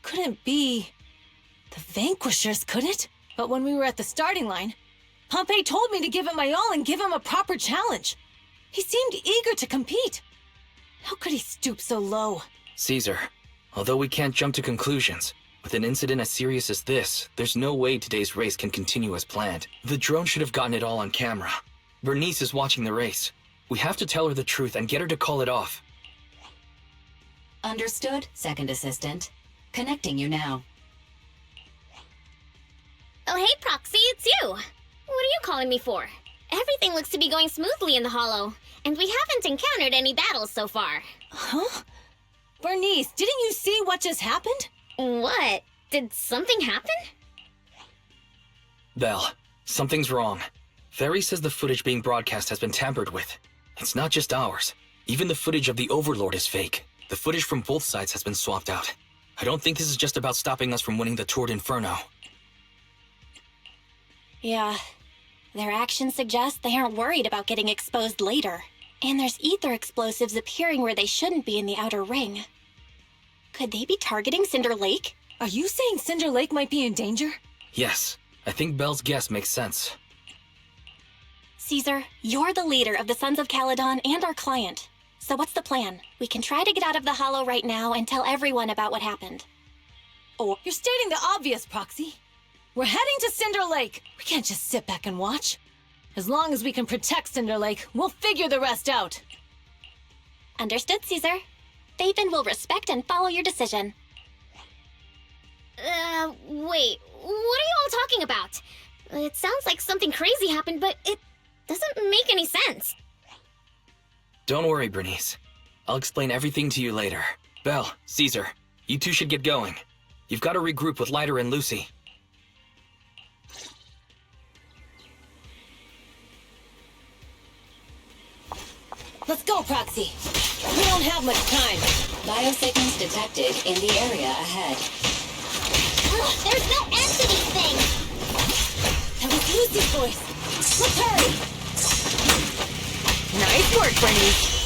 Couldn't be the Vanquishers, could it? But when we were at the starting line, Pompey told me to give it my all and give him a proper challenge. He seemed eager to compete. How could he stoop so low? Caesar, although we can't jump to conclusions, With an incident as serious as this, there's no way today's race can continue as planned. The drone should have gotten it all on camera. Bernice is watching the race. We have to tell her the truth and get her to call it off. Understood, Second Assistant. Connecting you now. Oh, hey, Proxy, it's you. What are you calling me for? Everything looks to be going smoothly in the Hollow, and we haven't encountered any battles so far. Huh? Bernice, didn't you see what just happened? What? Did something happen? Belle, something's wrong. Ferry says the footage being broadcast has been tampered with. It's not just ours. Even the footage of the Overlord is fake. The footage from both sides has been swapped out. I don't think this is just about stopping us from winning the Tour d'Inferno. Yeah. Their actions suggest they aren't worried about getting exposed later. And there's ether explosives appearing where they shouldn't be in the outer ring. Could they be targeting Cinder Lake? Are you saying Cinder Lake might be in danger? Yes, I think Belle's guess makes sense. Caesar, you're the leader of the Sons of Calydon and our client. So what's the plan? We can try to get out of the Hollow right now and tell everyone about what happened. Or you're stating the obvious, Proxy. We're heading to Cinder Lake. We can't just sit back and watch. As long as we can protect Cinder Lake, we'll figure the rest out. Understood, Caesar. Phaethon will respect and follow your decision. Wait. What are you all talking about? It sounds like something crazy happened, but it doesn't make any sense. Don't worry, Bernice. I'll explain everything to you later. Belle, Caesar, you two should get going. You've got to regroup with Lighter and Lucy. Let's go, Proxy. We don't have much time. Biosignals detected in the area ahead. Ugh, there's no end to these things! That was Lucy's voice. Let's hurry! Nice work, Bernice.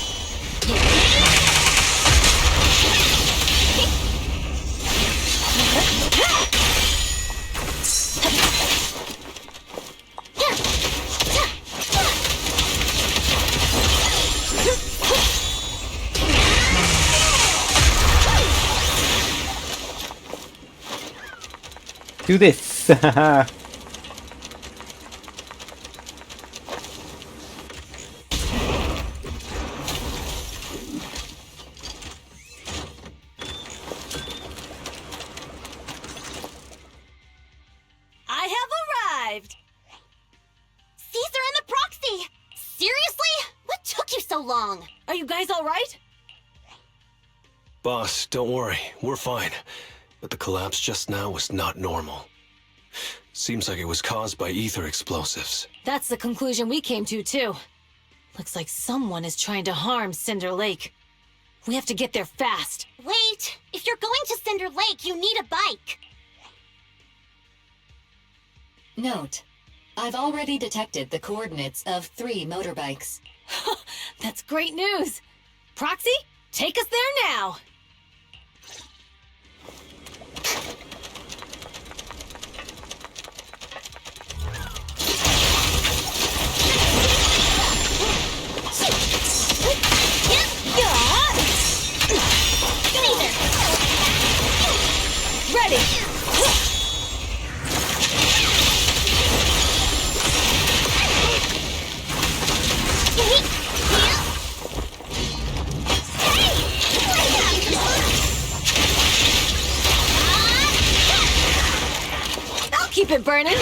Do this. I have arrived. Caesar and the Proxy! Seriously? What took you so long? Are you guys all right? Boss, don't worry. We're fine. But the collapse just now was not normal. Seems like it was caused by ether explosives. That's the conclusion we came to, too. Looks like someone is trying to harm Cinder Lake. We have to get there fast. Wait, if you're going to Cinder Lake, you need a bike. Note, I've already detected the coordinates of 3 motorbikes. That's great news. Proxy, take us there now. Ready! I'll keep it burning!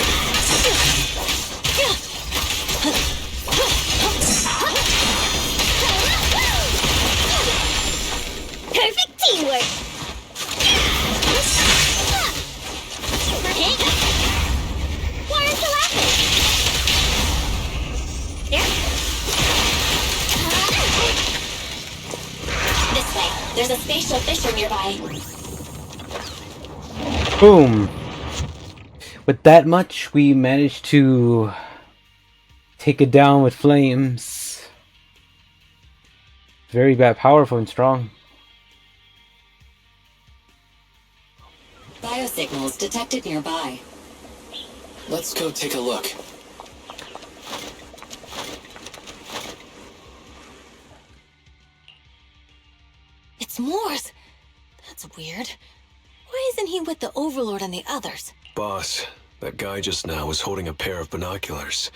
Perfect teamwork! Why aren't you laughing? Here? This way. There's a spatial fissure nearby. Boom. With that much, we managed to take it down with flames. Very bad, powerful and strong. Biosignals detected nearby. Let's go take a look. It's Morse. That's weird. Why is isn't he with the Overlord and the others? Boss, that guy just now was holding a pair of binoculars.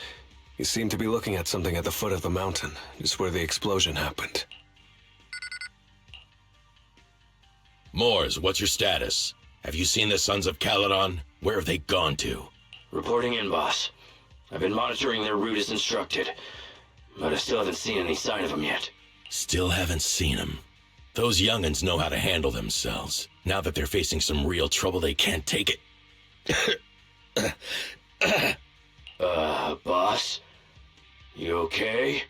He seemed to be looking at something at the foot of the mountain, just where the explosion happened. Mors, what's your status? Have you seen the Sons of Calydon? Where have they gone to? Reporting in, boss. I've been monitoring their route as instructed, but I still haven't seen any sign of them yet. Still haven't seen them. Those young'uns know how to handle themselves. Now that they're facing some real trouble, they can't take it. Boss? You okay?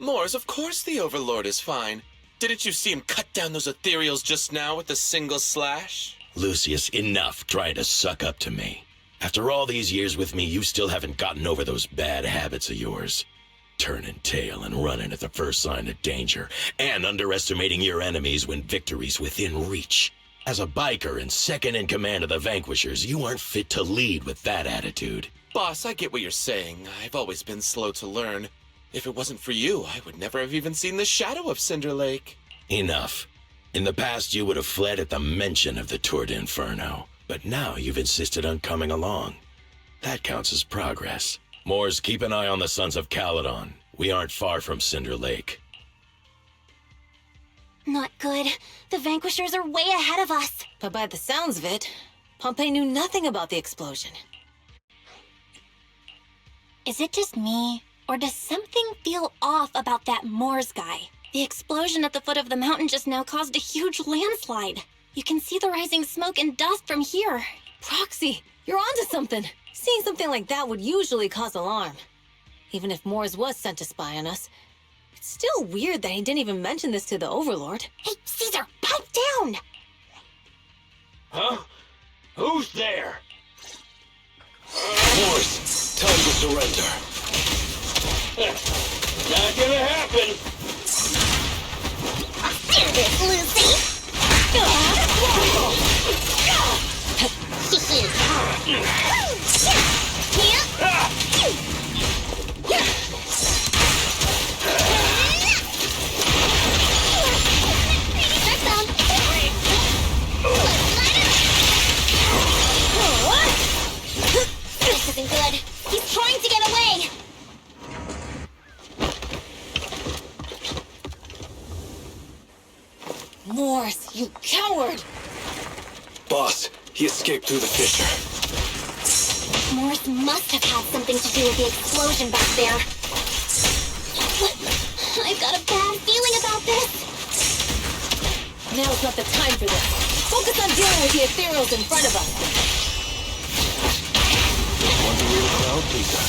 Mors, of course the Overlord is fine. Didn't you see him cut down those ethereals just now with a single slash? Lucius, enough trying to suck up to me. After all these years with me, you still haven't gotten over those bad habits of yours. Turning tail and running at the first sign of danger, and underestimating your enemies when victory's within reach. As a biker and second in command of the Vanquishers, you aren't fit to lead with that attitude. Boss, I get what you're saying. I've always been slow to learn. If it wasn't for you, I would never have even seen the shadow of Cinder Lake. Enough. In the past, you would have fled at the mention of the Tour d'Inferno, but now you've insisted on coming along. That counts as progress. Mors, keep an eye on the Sons of Calydon. We aren't far from Cinder Lake. Not good. The Vanquishers are way ahead of us. But by the sounds of it, Pompey knew nothing about the explosion. Is it just me, or does something feel off about that Moors guy? The explosion at the foot of the mountain just now caused a huge landslide. You can see the rising smoke and dust from here. Proxy, you're onto something. Seeing something like that would usually cause alarm. Even if Mors was sent to spy on us, it's still weird that he didn't even mention this to the Overlord. Hey, Caesar, pipe down! Huh? Who's there? Mors, time to surrender. Not gonna happen! Do this, Lucy! This isn't good. He's trying to get away. Mors, you coward! Boss, he escaped through the fissure. Morse must have had something to do with the explosion back there. I've got a bad feeling about this. Now's not the time for this. Focus on dealing with the ethereals in front of us. Want a real crowd, Peter?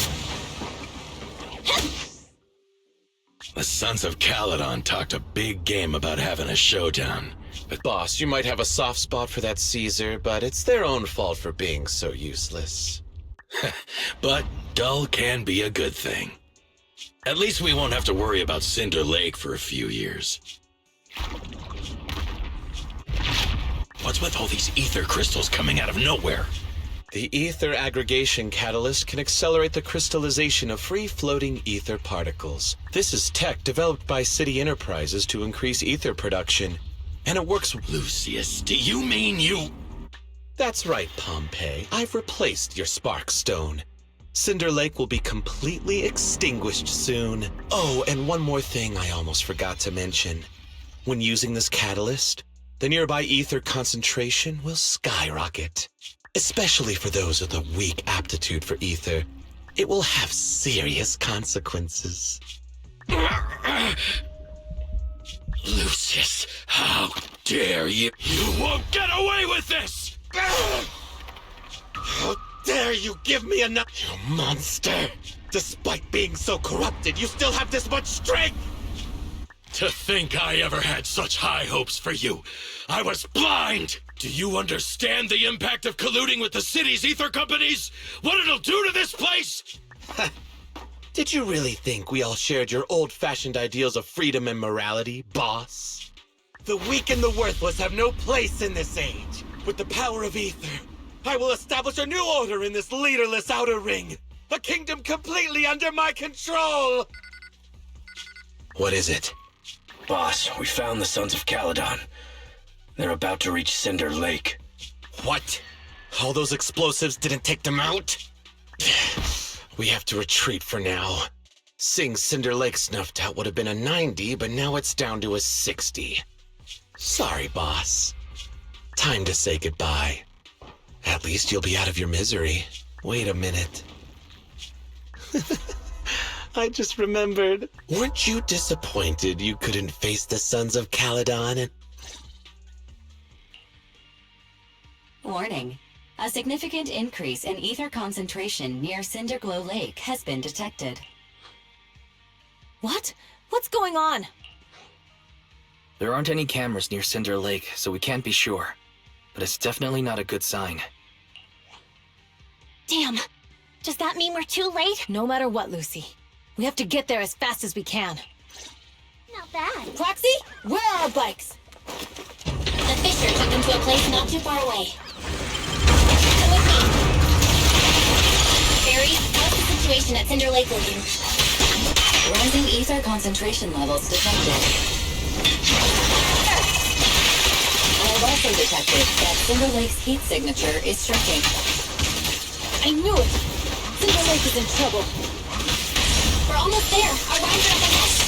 The Sons of Calydon talked a big game about having a showdown. But boss, you might have a soft spot for that Caesar, but it's their own fault for being so useless. But dull can be a good thing. At least we won't have to worry about Cinder Lake for a few years. What's with all these ether crystals coming out of nowhere? The ether aggregation catalyst can accelerate the crystallization of free-floating ether particles. This is tech developed by City Enterprises to increase ether production, and it works... Lucius, do you mean you... That's right, Pompey. I've replaced your spark stone. Cinder Lake will be completely extinguished soon. Oh, and one more thing I almost forgot to mention. When using this catalyst, the nearby ether concentration will skyrocket. Especially for those with a weak aptitude for ether, it will have serious consequences. Lucius, how dare you? You won't get away with this! How dare you give me a nut, you monster! Despite being so corrupted, you still have this much strength! To think I ever had such high hopes for you. I was blind! Do you understand the impact of colluding with the city's ether companies? What it'll do to this place? Did you really think we all shared your old-fashioned ideals of freedom and morality, boss? The weak and the worthless have no place in this age. With the power of ether, I will establish a new order in this leaderless outer ring. A kingdom completely under my control! What is it? Boss, we found the Sons of Calydon. They're about to reach Cinder Lake. What? All those explosives didn't take them out? We have to retreat for now. Seeing Cinder Lake snuffed out would have been a 90, but now it's down to a 60. Sorry, boss. Time to say goodbye. At least you'll be out of your misery. Wait a minute. I just remembered. Weren't you disappointed you couldn't face the Sons of Calydon? Warning. A significant increase in ether concentration near Cinderglow Lake has been detected. What? What's going on? There aren't any cameras near Cinder Lake, so we can't be sure. But it's definitely not a good sign. Damn. Does that mean we're too late? No matter what, Lucy. We have to get there as fast as we can. Not bad. Proxy, where are our bikes? The Fisher took them to a place not too far away. Come with me. Barry, how's the situation at Cinder Lake looking? Rising ether concentration levels detected. I have also detected that Cinder Lake's heat signature is shrinking. I knew it! Cinder Lake is in trouble. We're almost there. Our rides are up ahead.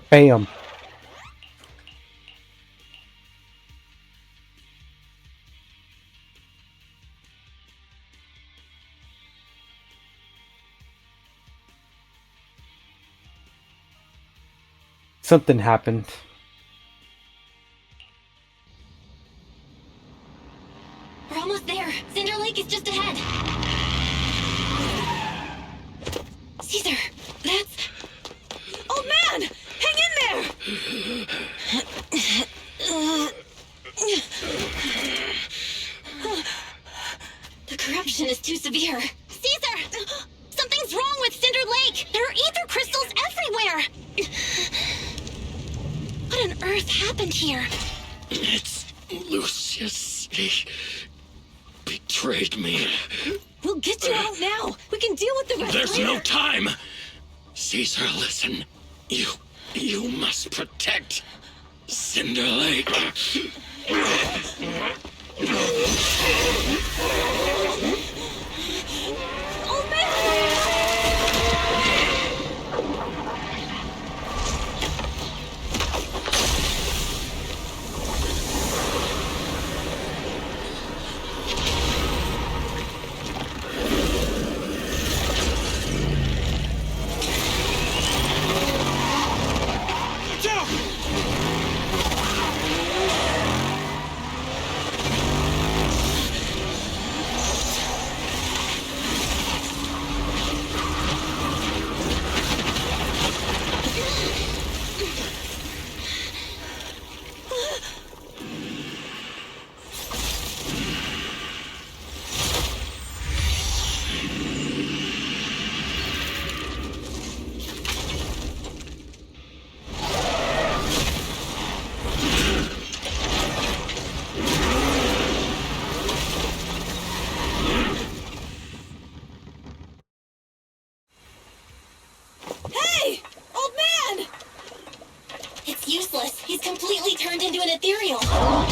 Bam. Something happened. We're almost there. Cinder Lake is just ahead. Caesar, that's... Oh man! Hang in there! The corruption is too severe. Caesar! Something's wrong with Cinder Lake! There are ether crystals everywhere! What on earth happened here? It's Lucius. He betrayed me. We'll get you out now. We can deal with the rest There's later. no time. Caesar, listen. You must protect Cinder Lake. Oh man! Hey! Old man! It's useless. He's completely turned into an ethereal. Damn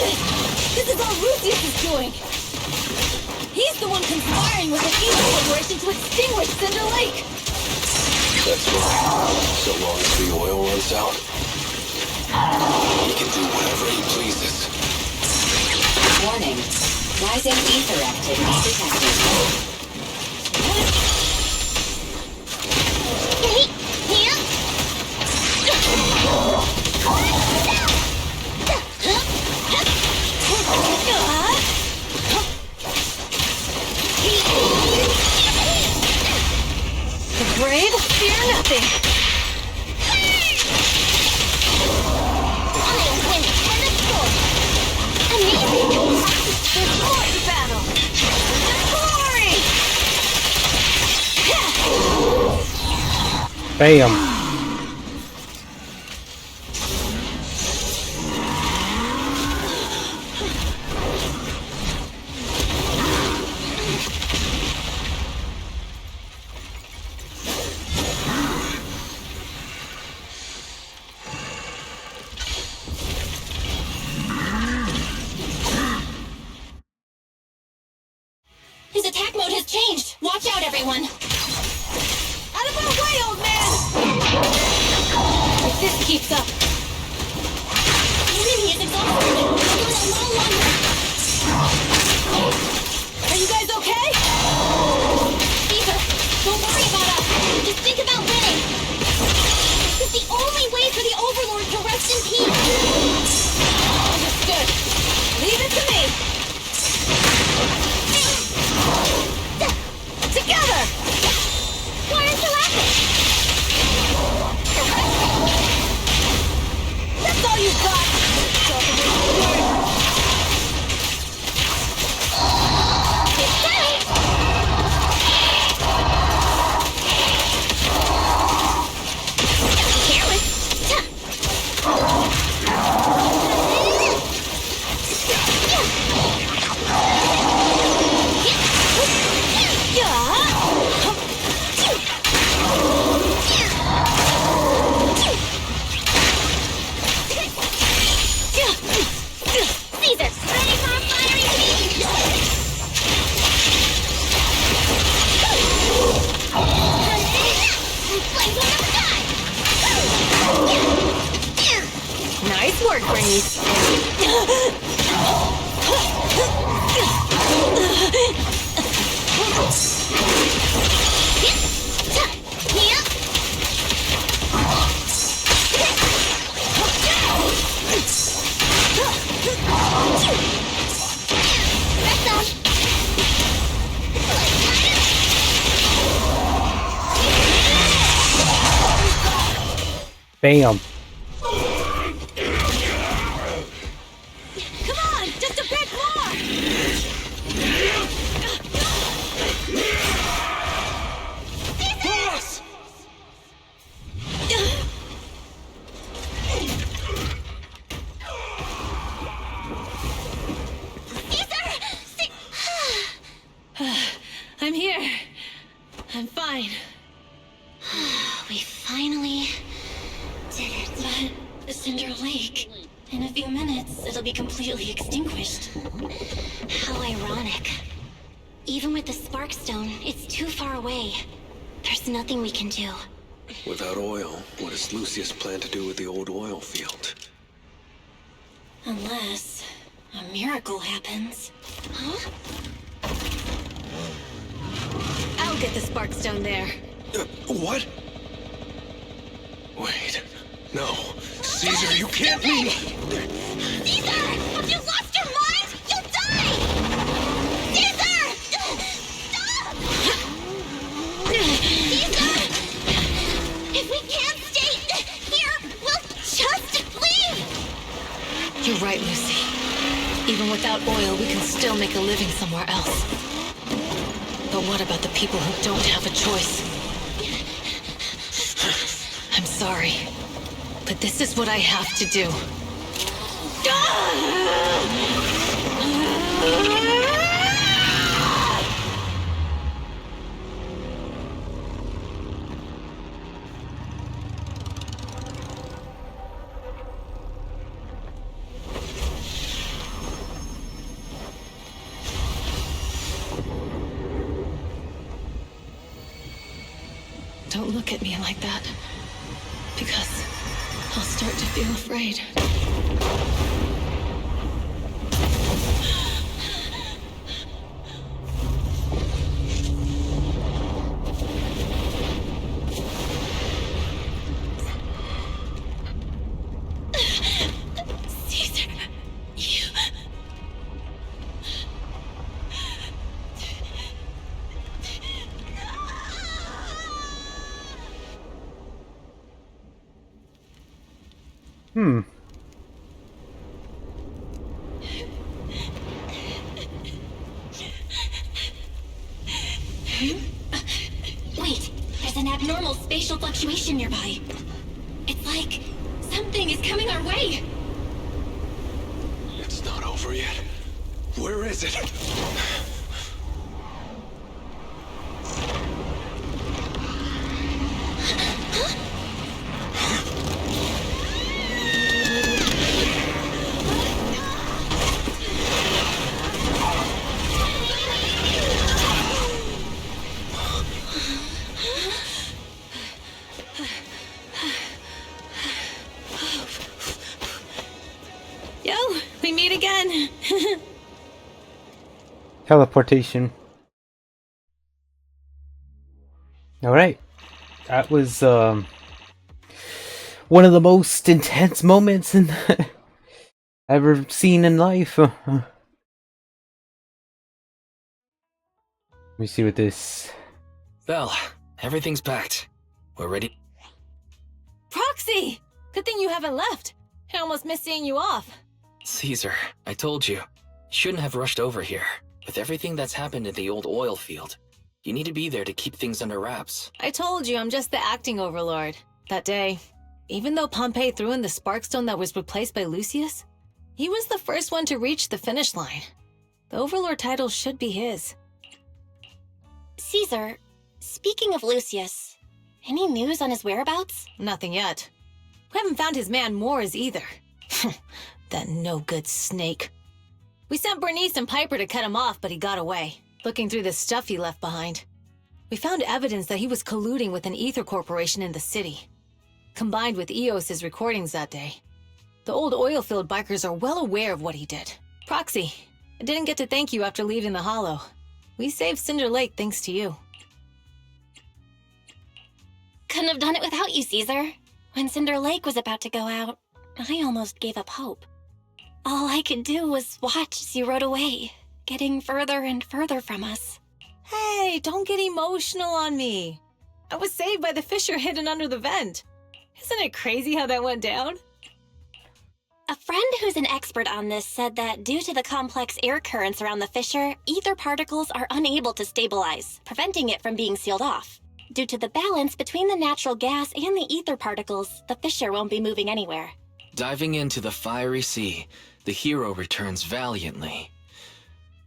it! This is all Lucius is doing! He's the one conspiring with the evil corporation to extinguish Cinder Lake! That's right. So long as the oil runs out, he can do whatever he pleases. Warning. Rising ether activity detected. The brave fear nothing! I win and the sword! Amazing! There's more to battle! The glory! Bam. His attack mode has changed! Watch out, everyone! Out of our way, old man! If this keeps up... The enemy is exhausted! He'll do it a little longer! Are you guys okay? Caesar, don't worry about us! Just think about winning! This is the only way for the Overlord to rest in peace! Understood. Leave it to me! Together! Why aren't you laughing? That's all you've got! It's time! Careless! Caesar, ready for a fiery feast! Flames will never die! Nice work, Brainies. Bam. Come on, just a bit more! Boss! I'm here. I'm fine. We finally did it. But Cinder Lake, in a few minutes, it'll be completely extinguished. How ironic. Even with the Sparkstone, it's too far away. There's nothing we can do. Without oil, what does Lucius plan to do with the old oil field? Unless a miracle happens. Huh? I'll get the Sparkstone there. What? Wait. No. Caesar, you can't leave! Caesar! Have you lost your mind? You'll die! Caesar! Stop! Caesar! If we can't stay here, we'll just leave! You're right, Lucy. Even without oil, we can still make a living somewhere else. But what about the people who don't have a choice? I'm sorry, but this is what I have to do. Don't look at me like that. Because I'll start to feel afraid. Caesar, you... Wait, there's an abnormal spatial fluctuation nearby. It's like something is coming our way. It's not over yet. Where is it? teleportation. Alright. That was one of the most intense moments in ever seen in life. Let me see what this. Well, everything's packed. We're ready. Proxy! Good thing you haven't left. I almost missed seeing you off. Caesar, I told you. You shouldn't have rushed over here. With everything that's happened in the old oil field, you need to be there to keep things under wraps. I told you I'm just the acting overlord. That day, even though Pompey threw in the Sparkstone that was replaced by Lucius, he was the first one to reach the finish line. The overlord title should be his. Caesar, speaking of Lucius, any news on his whereabouts? Nothing yet. We haven't found his man Moores either. That no-good snake. We sent Bernice and Piper to cut him off, but he got away, looking through the stuff he left behind. We found evidence that he was colluding with an ether corporation in the city, combined with Eos's recordings that day. The old oilfield bikers are well aware of what he did. Proxy, I didn't get to thank you after leaving the Hollow. We saved Cinder Lake thanks to you. Couldn't have done it without you, Caesar. When Cinder Lake was about to go out, I almost gave up hope. All I could do was watch as you rode away, getting further and further from us. Hey, don't get emotional on me. I was saved by the fissure hidden under the vent. Isn't it crazy how that went down? A friend who's an expert on this said that due to the complex air currents around the fissure, ether particles are unable to stabilize, preventing it from being sealed off. Due to the balance between the natural gas and the ether particles, the fissure won't be moving anywhere. Diving into the fiery sea, the hero returns valiantly.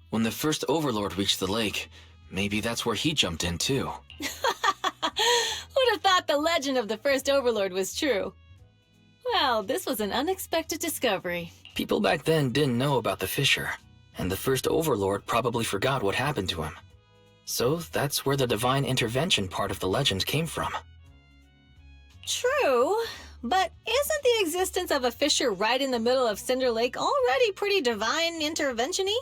When the first overlord reached the lake, maybe that's where he jumped in too. Who'd have thought the legend of the first overlord was true? Well, this was an unexpected discovery. People back then didn't know about the fissure, and the first overlord probably forgot what happened to him. So that's where the divine intervention part of the legend came from. True, but isn't the existence of a fissure right in the middle of Cinder Lake already pretty divine intervention-y?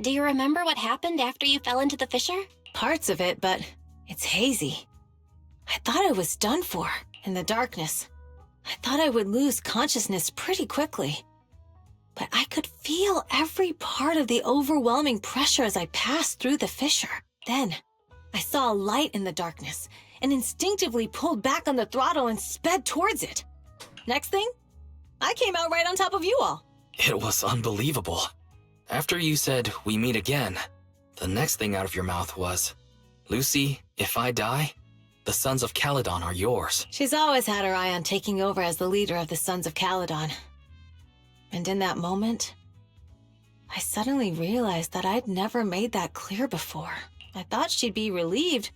Do you remember what happened after you fell into the fissure? Parts of it, but it's hazy. I thought I was done for, in the darkness. I thought I would lose consciousness pretty quickly. But I could feel every part of the overwhelming pressure as I passed through the fissure. Then, I saw a light in the darkness and instinctively pulled back on the throttle and sped towards it. Next thing, I came out right on top of you all. It was unbelievable. After you said, "We meet again," the next thing out of your mouth was, "Lucy, if I die, the Sons of Calydon are yours." She's always had her eye on taking over as the leader of the Sons of Calydon. And in that moment, I suddenly realized that I'd never made that clear before. I thought she'd be relieved,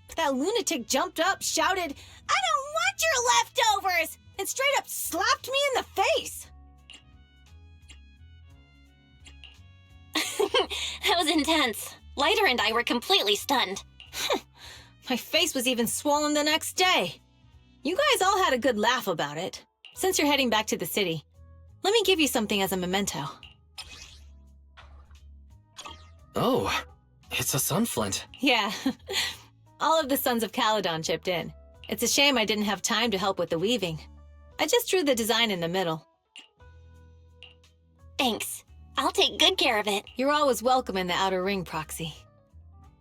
but that lunatic jumped up, shouted, "I don't want your leftovers!" and straight up slapped me in the face. That was intense. Lighter and I were completely stunned. My face was even swollen the next day. You guys all had a good laugh about it. Since you're heading back to the city, let me give you something as a memento. Oh, it's a sunflint. Yeah, all of the Sons of Calydon chipped in. It's a shame I didn't have time to help with the weaving. I just drew the design in the middle. Thanks. I'll take good care of it. You're always welcome in the Outer Ring, Proxy.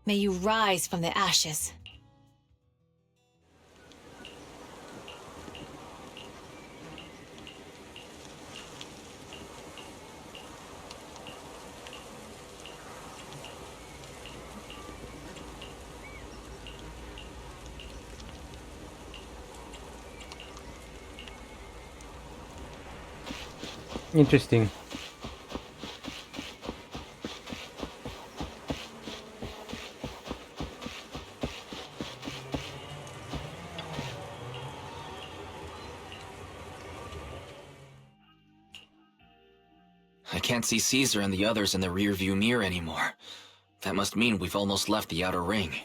May you rise from the ashes. Interesting. I can't see Caesar and the others in the rearview mirror anymore. That must mean we've almost left the Outer Ring.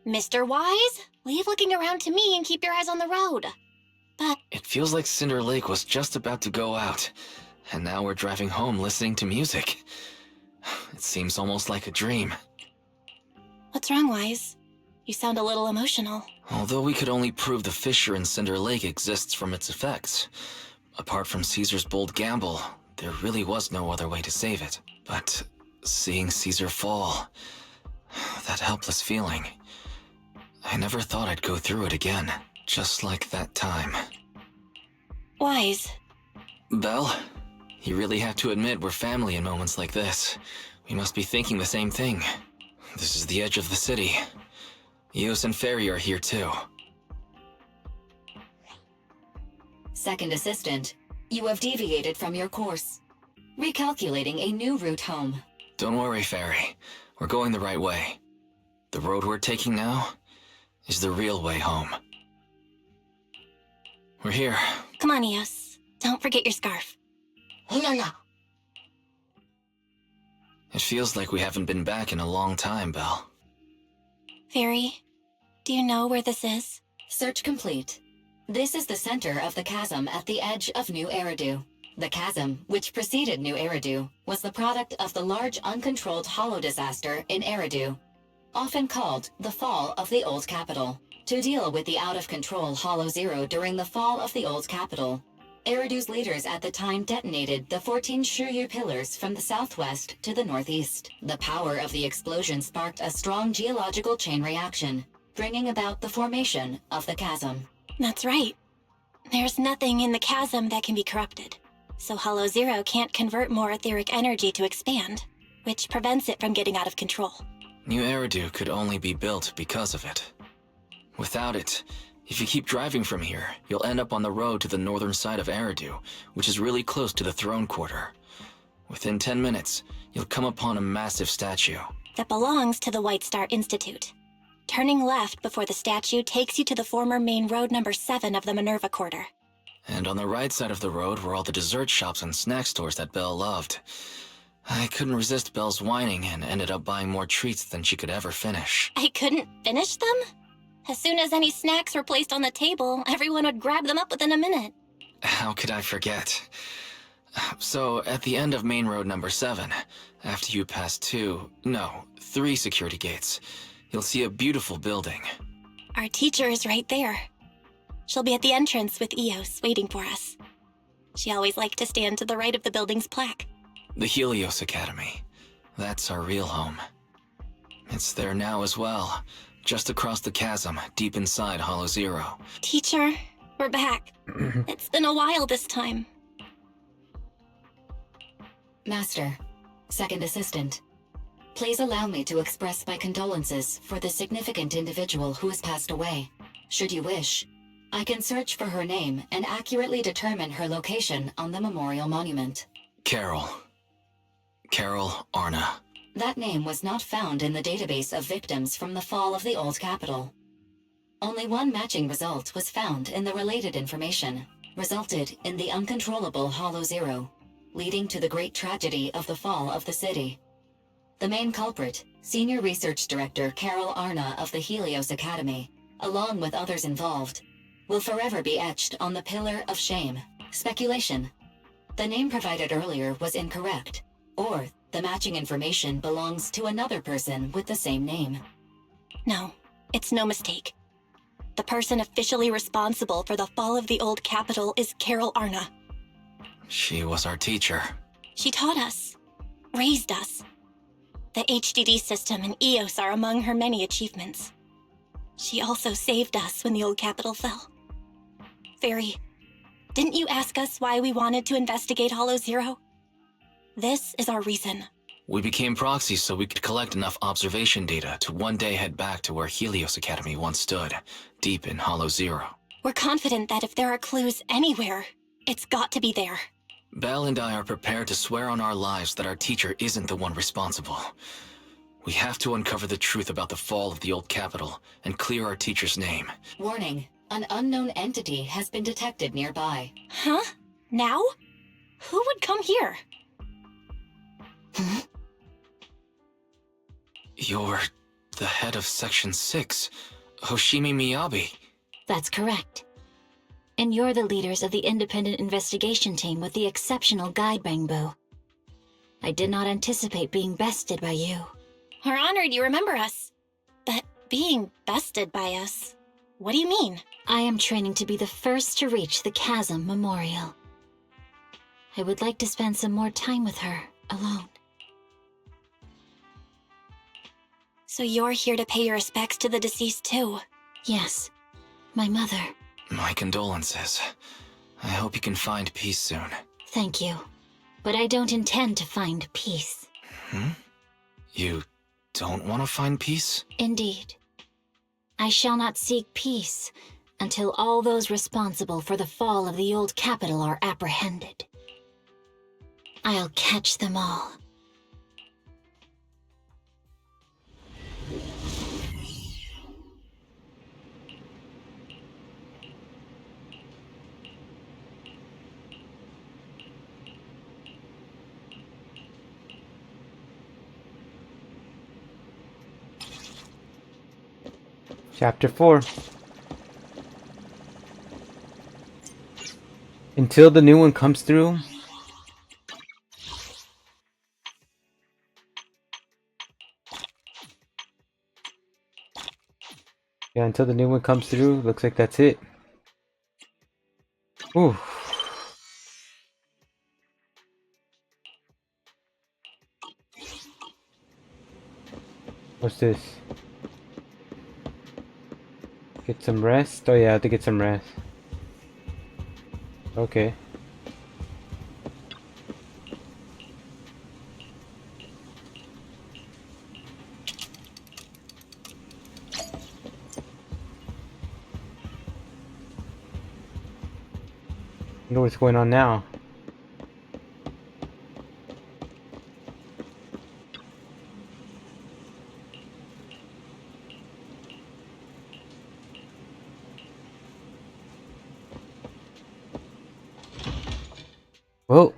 Mr. Wise, leave looking around to me and keep your eyes on the road. But It feels like Cinder Lake was just about to go out, And now we're driving home listening to music. It seems almost like a dream. What's wrong, Wise? You sound a little emotional. Although we could only prove the fissure in Cinder Lake exists from its effects, apart from Caesar's bold gamble, there really was no other way to save it. But seeing Caesar fall, that helpless feeling, I never thought I'd go through it again, just like that time. Wise. Belle, you really have to admit we're family in moments like this. We must be thinking the same thing. This is the edge of the city. Eos and Fairy are here too. Second Assistant, you have deviated from your course. Recalculating a new route home. Don't worry, Fairy. We're going the right way. The road we're taking now is the real way home. We're here. Come on, Eos. Don't forget your scarf. No. It feels like we haven't been back in a long time, Belle. Fairy, do you know where this is? Search complete. This is the center of the chasm at the edge of New Eridu. The chasm, which preceded New Eridu, was the product of the large uncontrolled hollow disaster in Eridu, often called the fall of the Old Capital. To deal with the out-of-control Hollow Zero during the fall of the Old Capital, Eridu's leaders at the time detonated the 14 Shiryu pillars from the southwest to the northeast. The power of the explosion sparked a strong geological chain reaction, bringing about the formation of the chasm. That's right. There's nothing in the chasm that can be corrupted, so Hollow Zero can't convert more etheric energy to expand, which prevents it from getting out of control. New Eridu could only be built because of it. Without it, if you keep driving from here, you'll end up on the road to the northern side of Eridu, which is really close to the throne quarter. Within 10 minutes, you'll come upon a massive statue. That belongs to the White Star Institute. Turning left before the statue takes you to the former main road number 7 of the Minerva Quarter. And on the right side of the road were all the dessert shops and snack stores that Belle loved. I couldn't resist Belle's whining and ended up buying more treats than she could ever finish. I couldn't finish them? As soon as any snacks were placed on the table, everyone would grab them up within a minute. How could I forget? So, at the end of main road number 7, after you pass 3 security gates, you'll see a beautiful building. Our teacher is right there. She'll be at the entrance with Eos, waiting for us. She always liked to stand to the right of the building's plaque. The Helios Academy. That's our real home. It's there now as well, just across the chasm, deep inside Hollow Zero. Teacher, we're back. It's been a while this time. Master, Second Assistant, please allow me to express my condolences for the significant individual who has passed away. Should you wish, I can search for her name and accurately determine her location on the memorial monument. Carol Arna. That name was not found in the database of victims from the fall of the Old Capital. Only one matching result was found in the related information, resulted in the uncontrollable Hollow Zero, leading to the great tragedy of the fall of the city. The main culprit, Senior Research Director Carol Arna of the Helios Academy, along with others involved, will forever be etched on the Pillar of Shame. Speculation. The name provided earlier was incorrect, or the matching information belongs to another person with the same name. No, it's no mistake. The person officially responsible for the fall of the Old Capital is Carol Arna. She was our teacher. She taught us, raised us. The HDD system and Eos are among her many achievements. She also saved us when the Old Capital fell. Fairy, didn't you ask us why we wanted to investigate Hollow Zero? This is our reason. We became proxies so we could collect enough observation data to one day head back to where Helios Academy once stood, deep in Hollow Zero. We're confident that if there are clues anywhere, it's got to be there. Belle and I are prepared to swear on our lives that our teacher isn't the one responsible. We have to uncover the truth about the fall of the Old Capital and clear our teacher's name. Warning, an unknown entity has been detected nearby. Huh? Now? Who would come here? You're the head of Section 6, Hoshimi Miyabi. That's correct. And you're the leaders of the independent investigation team with the exceptional guide Bangbo. I did not anticipate being bested by you. We're honored you remember us. But being bested by us, what do you mean? I am training to be the first to reach the Chasm Memorial. I would like to spend some more time with her, alone. So you're here to pay your respects to the deceased too? Yes, my mother. My condolences. I hope you can find peace soon. Thank you. But I don't intend to find peace. You don't want to find peace? Indeed. I shall not seek peace until all those responsible for the fall of the old capital are apprehended. I'll catch them all. Chapter 4. Until the new one comes through. Yeah, until the new one comes through, looks like that's it. Ooh. What's this? Get some rest? Oh yeah, I have to get some rest. Okay. I know what's going on now. Well,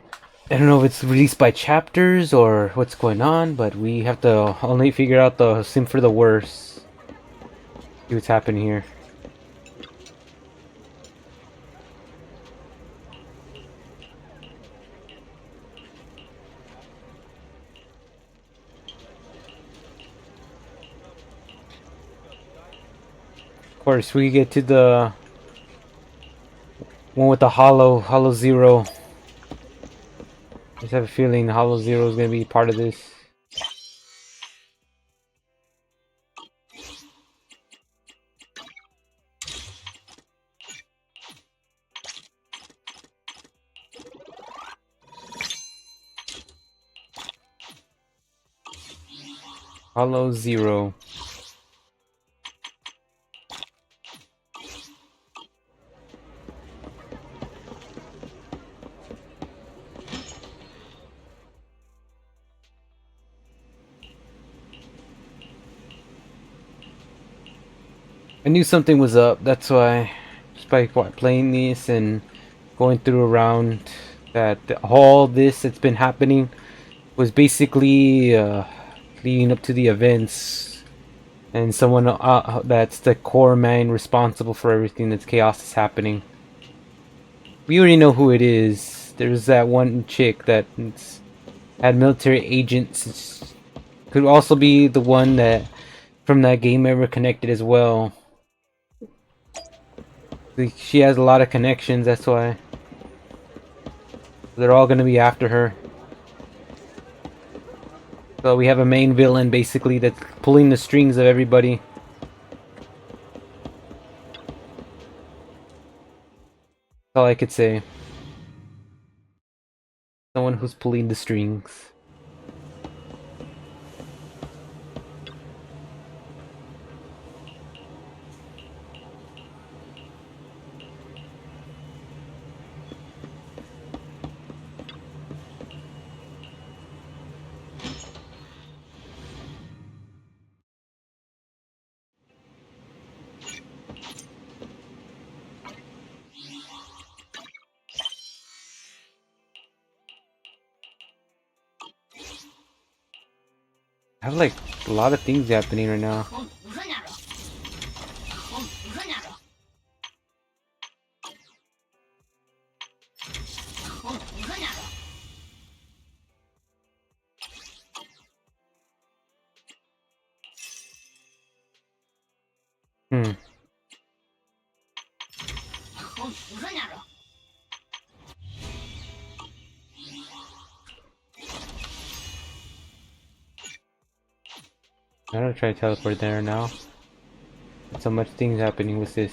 I don't know if it's released by chapters or what's going on, but we have to only figure out the sim for the worst. See what's happening here. Of course, we get to the one with the Hollow Zero. I just have a feeling Hollow Zero is gonna be part of this. Hollow Zero. I knew something was up, that's why, just by playing this and going through around, that all this that's been happening was basically leading up to the events, and someone that's the core man responsible for everything that's chaos is happening. We already know who it is. There's that one chick that had military agents. Could also be the one that from that game ever connected as well. She has a lot of connections, that's why. They're all gonna be after her. So we have a main villain basically that's pulling the strings of everybody. That's all I could say. Someone who's pulling the strings. I have like a lot of things happening right now. I'm gonna try to teleport there now. So much things happening with this.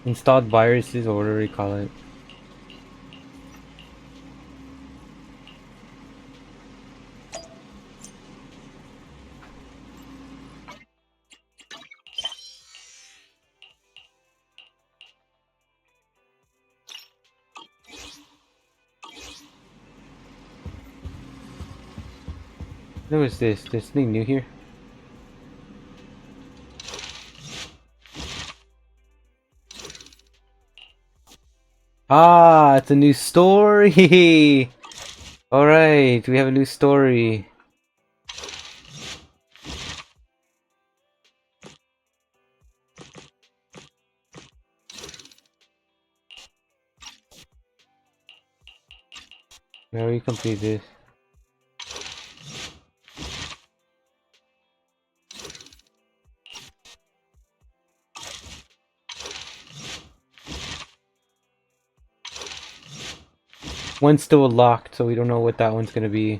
Installed viruses, or whatever you call it. What was this? There's something new here? Ah, it's a new story! Alright, we have a new story. Now we complete this. One's still locked, so we don't know what that one's gonna be.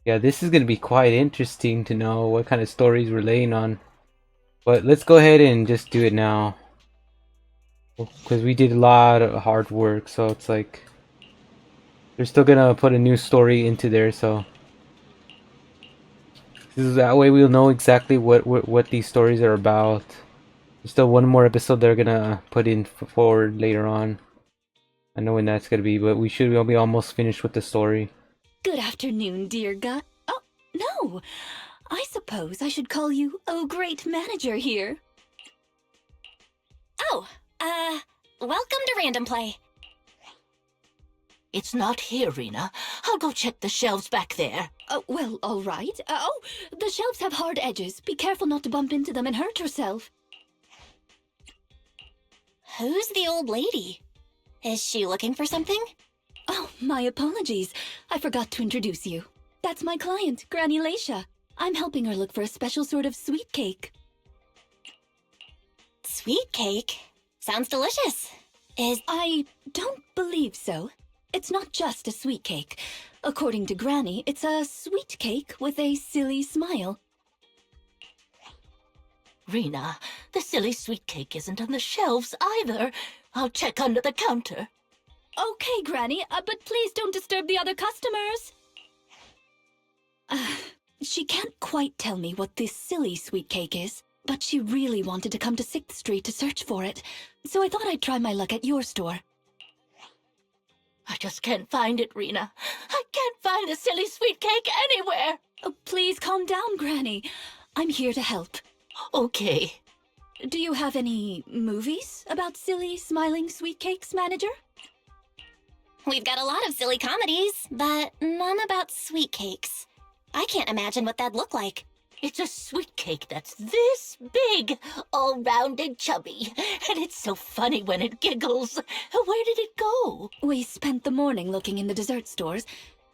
Yeah, this is gonna be quite interesting to know what kind of stories we're laying on. But let's go ahead and just do it now. Because we did a lot of hard work, so it's like... they're still gonna put a new story into there, so... that way we'll know exactly what these stories are about. There's still one more episode they're gonna put in forward later on. I know when that's gonna be, but we should be almost finished with the story. Good afternoon, dear God. Oh, no! I suppose I should call you Oh Great Manager here. Oh, welcome to Random Play. It's not here, Rena. I'll go check the shelves back there. Oh, well, all right. Oh, the shelves have hard edges. Be careful not to bump into them and hurt yourself. Who's the old lady? Is she looking for something? Oh, my apologies. I forgot to introduce you. That's my client, Granny Laisha. I'm helping her look for a special sort of sweet cake. Sweet cake? Sounds delicious. I don't believe so. It's not just a sweet cake. According to Granny, it's a sweet cake with a silly smile. Rena, the silly sweet cake isn't on the shelves either. I'll check under the counter. Okay, Granny, but please don't disturb the other customers. She can't quite tell me what this silly sweet cake is, but she really wanted to come to 6th Street to search for it, so I thought I'd try my luck at your store. I just can't find it, Rena. I can't find the silly sweet cake anywhere. Oh, please calm down, Granny. I'm here to help. Okay. Do you have any movies about silly, smiling sweet cakes, Manager? We've got a lot of silly comedies, but none about sweet cakes. I can't imagine what that'd look like. It's a sweet cake that's this big, all round and chubby, and it's so funny when it giggles. Where did it go? We spent the morning looking in the dessert stores,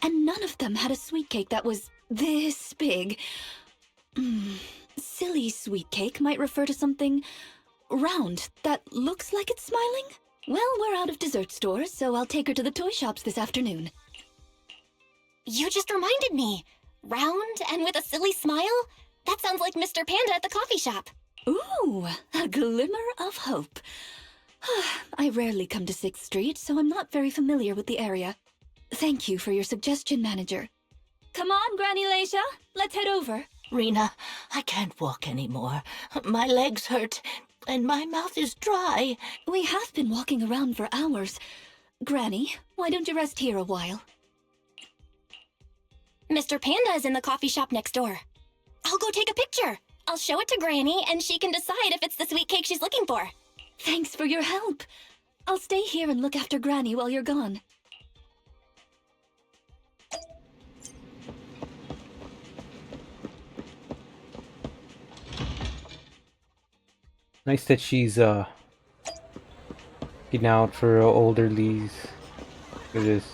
and none of them had a sweet cake that was this big. Silly sweet cake might refer to something round that looks like it's smiling. Well, we're out of dessert stores, so I'll take her to the toy shops this afternoon. You just reminded me. Round and with a silly smile? That sounds like Mr. Panda at the coffee shop. Ooh, a glimmer of hope. I rarely come to 6th Street, so I'm not very familiar with the area. Thank you for your suggestion, Manager. Come on, Granny Laisha. Let's head over. Rena, I can't walk anymore. My legs hurt, and my mouth is dry. We have been walking around for hours. Granny, why don't you rest here a while? Mr. Panda is in the coffee shop next door. I'll go take a picture. I'll show it to Granny, and she can decide if it's the sweet cake she's looking for. Thanks for your help. I'll stay here and look after Granny while you're gone. Nice that she's looking out for elderlies. Look at this.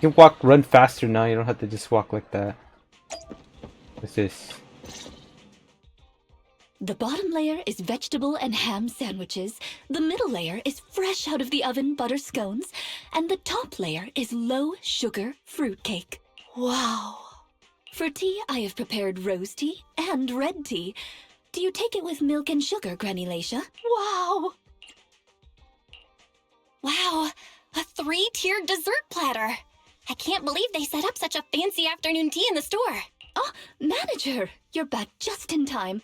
You can run faster now. You don't have to just walk like that. What's this? The bottom layer is vegetable and ham sandwiches, the middle layer is fresh out of the oven butter scones, and the top layer is low-sugar fruitcake. Wow. For tea, I have prepared rose tea and red tea. Do you take it with milk and sugar, Granny Lacia? Wow. Wow, a 3-tiered dessert platter. I can't believe they set up such a fancy afternoon tea in the store. Oh, manager, you're back just in time.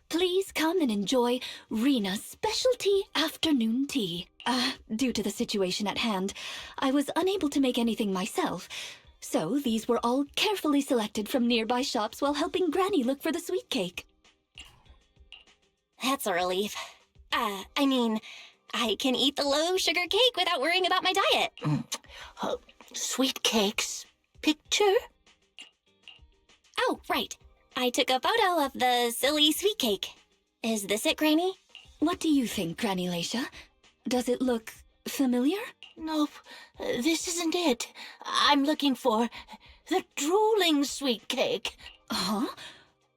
Please come and enjoy Rena's specialty afternoon tea. Due to the situation at hand, I was unable to make anything myself, so these were all carefully selected from nearby shops while helping Granny look for the sweet cake. That's a relief. I mean, I can eat the low-sugar cake without worrying about my diet. Sweet cakes. Picture? Oh, right. I took a photo of the silly sweet cake. Is this it, Granny? What do you think, Granny Lacia? Does it look familiar? Nope, this isn't it. I'm looking for the drooling sweet cake. Huh?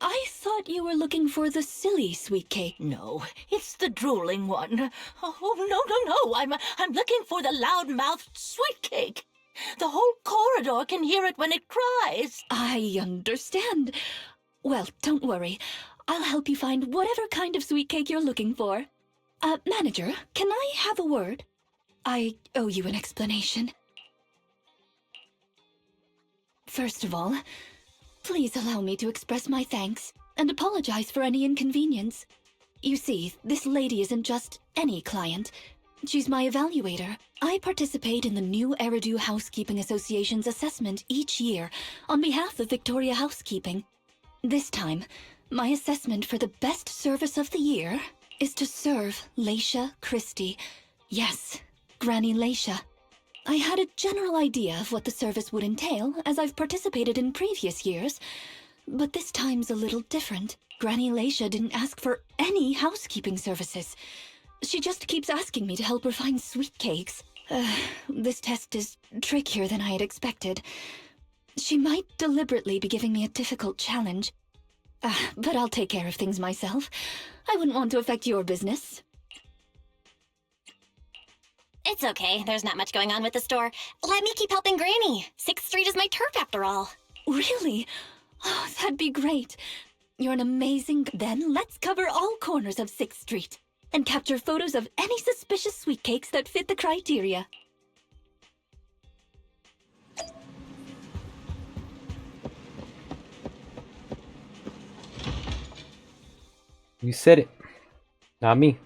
I thought you were looking for the silly sweet cake. No, it's the drooling one. Oh, no. I'm looking for the loud-mouthed sweet cake. The whole corridor can hear it when it cries. I understand. Well, don't worry. I'll help you find whatever kind of sweet cake you're looking for. Manager, can I have a word? I owe you an explanation. First of all, please allow me to express my thanks and apologize for any inconvenience. You see, this lady isn't just any client. She's my evaluator. I participate in the new Eridu Housekeeping Association's assessment each year on behalf of Victoria Housekeeping. This time, my assessment for the best service of the year is to serve Lacia Christie. Yes, Granny Lacia. I had a general idea of what the service would entail, as I've participated in previous years. But this time's a little different. Granny Lacia didn't ask for any housekeeping services. She just keeps asking me to help her find sweet cakes. This test is trickier than I had expected. She might deliberately be giving me a difficult challenge. But I'll take care of things myself. I wouldn't want to affect your business. It's okay. There's not much going on with the store. Let me keep helping Granny. 6th Street is my turf after all. Really? Oh, that'd be great. You're an amazing... Then let's cover all corners of 6th Street and capture photos of any suspicious sweet cakes that fit the criteria. You said it. Not me.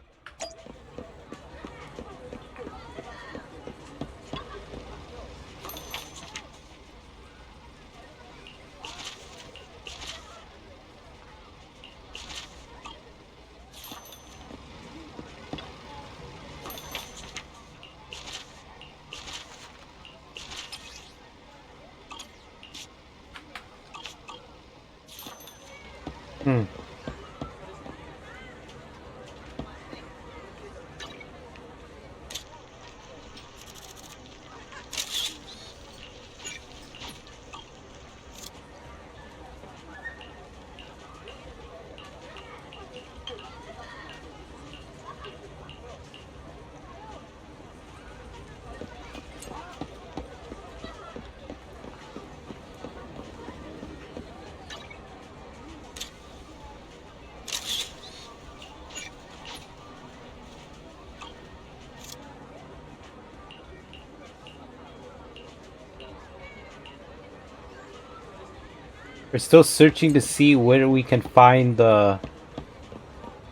We're still searching to see where we can find the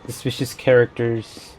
suspicious characters.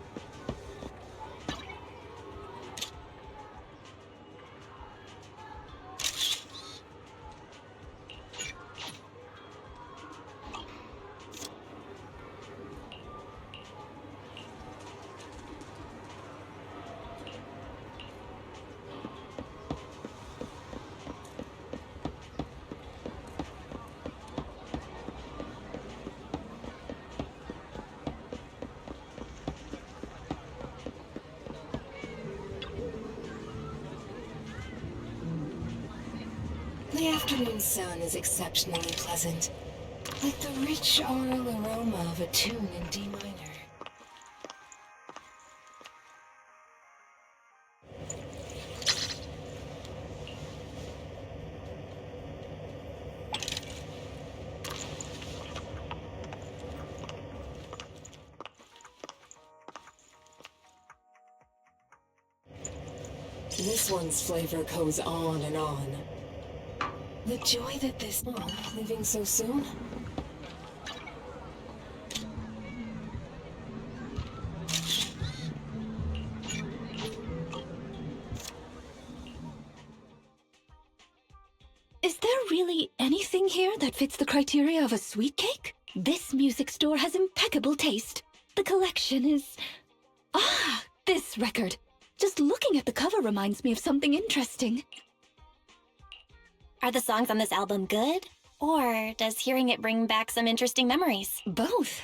The afternoon sun is exceptionally pleasant, like the rich oral aroma of a tune in D minor. This one's flavor goes on and on. The joy that this... leaving so soon? Is there really anything here that fits the criteria of a sweet cake? This music store has impeccable taste. The collection is... Ah, this record. Just looking at the cover reminds me of something interesting. Are the songs on this album good? Or does hearing it bring back some interesting memories? Both.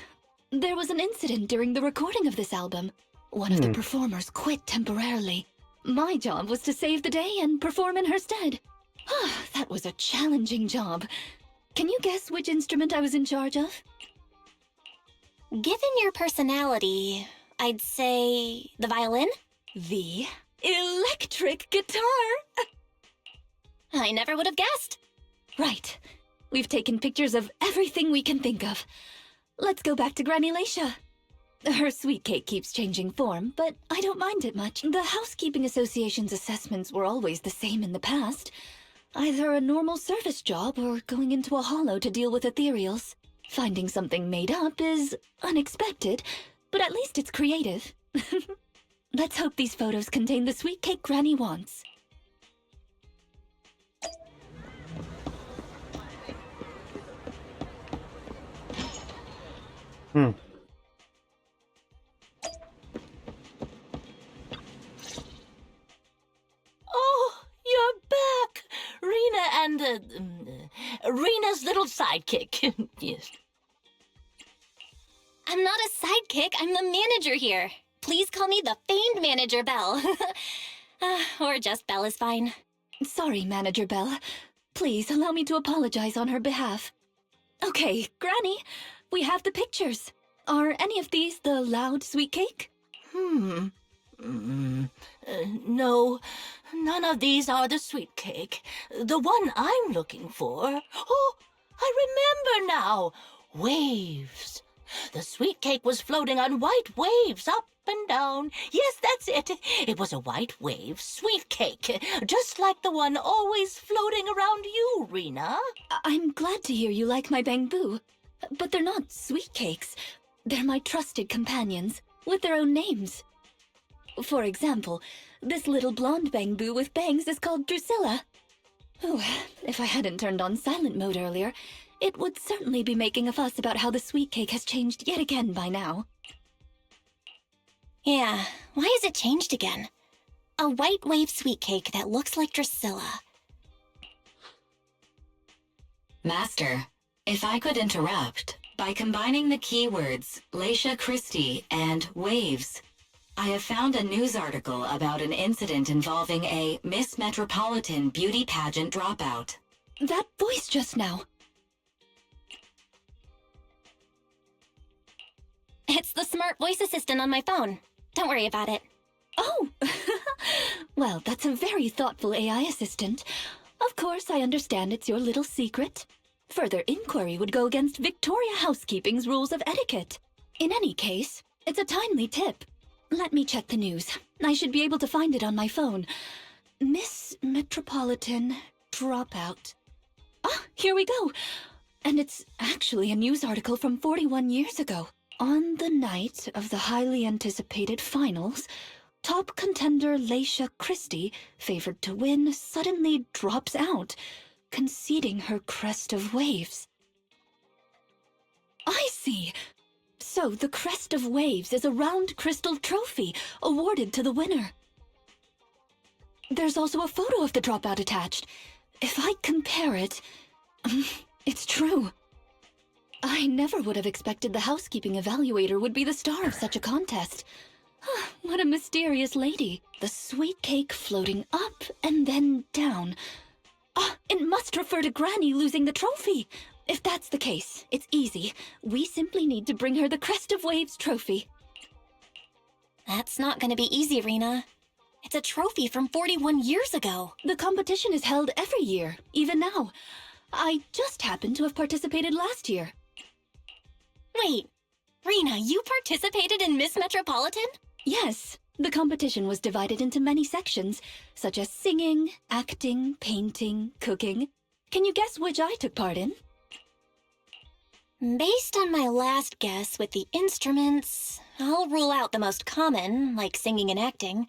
There was an incident during the recording of this album. One of the performers quit temporarily. My job was to save the day and perform in her stead. That was a challenging job. Can you guess which instrument I was in charge of? Given your personality, I'd say the violin? The electric guitar! I never would have guessed. Right. We've taken pictures of everything we can think of. Let's go back to Granny Laisha. Her sweet cake keeps changing form, but I don't mind it much. The Housekeeping Association's assessments were always the same in the past. Either a normal service job or going into a hollow to deal with ethereals. Finding something made up is unexpected, but at least it's creative. Let's hope these photos contain the sweet cake Granny wants. Oh, you're back! Rena and, Rena's little sidekick. Yes. I'm not a sidekick, I'm the manager here. Please call me the famed Manager Belle. Or just Belle is fine. Sorry, Manager Belle. Please allow me to apologize on her behalf. Okay, Granny, we have the pictures. Are any of these the loud sweet cake? No, none of these are the sweet cake. The one I'm looking for... Oh, I remember now! Waves. The sweet cake was floating on white waves up and down. Yes, that's it. It was a white wave sweet cake, just like the one always floating around you, Rena. I'm glad to hear you like my bamboo, but they're not sweet cakes. They're my trusted companions, with their own names. For example, this little blonde bamboo with bangs is called Drusilla. Ooh, if I hadn't turned on silent mode earlier, it would certainly be making a fuss about how the sweet cake has changed yet again by now. Yeah, why has it changed again? A white wave sweet cake that looks like Drusilla. Master, if I could interrupt, by combining the keywords Laisha Christie and waves, I have found a news article about an incident involving a Miss Metropolitan beauty pageant dropout. That voice just now. It's the smart voice assistant on my phone. Don't worry about it. Oh! Well, that's a very thoughtful AI assistant. Of course, I understand it's your little secret. Further inquiry would go against Victoria Housekeeping's rules of etiquette. In any case, it's a timely tip. Let me check the news. I should be able to find it on my phone. Miss Metropolitan dropout. Ah, here we go. And it's actually a news article from 41 years ago. On the night of the highly anticipated finals, top contender Laisha Christie, favored to win, suddenly drops out, conceding her crest of waves. I see. So the crest of waves is a round crystal trophy awarded to the winner. There's also a photo of the dropout attached. If I compare it, it's true. I never would have expected the housekeeping evaluator would be the star of such a contest. What a mysterious lady. The sweet cake floating up and then down. It must refer to Granny losing the trophy. If that's the case, it's easy. We simply need to bring her the Crest of Waves trophy. That's not gonna be easy, Rena. It's a trophy from 41 years ago. The competition is held every year, even now. I just happened to have participated last year. Wait, Rena, you participated in Miss Metropolitan? Yes. The competition was divided into many sections, such as singing, acting, painting, cooking. Can you guess which I took part in? Based on my last guess with the instruments, I'll rule out the most common, like singing and acting.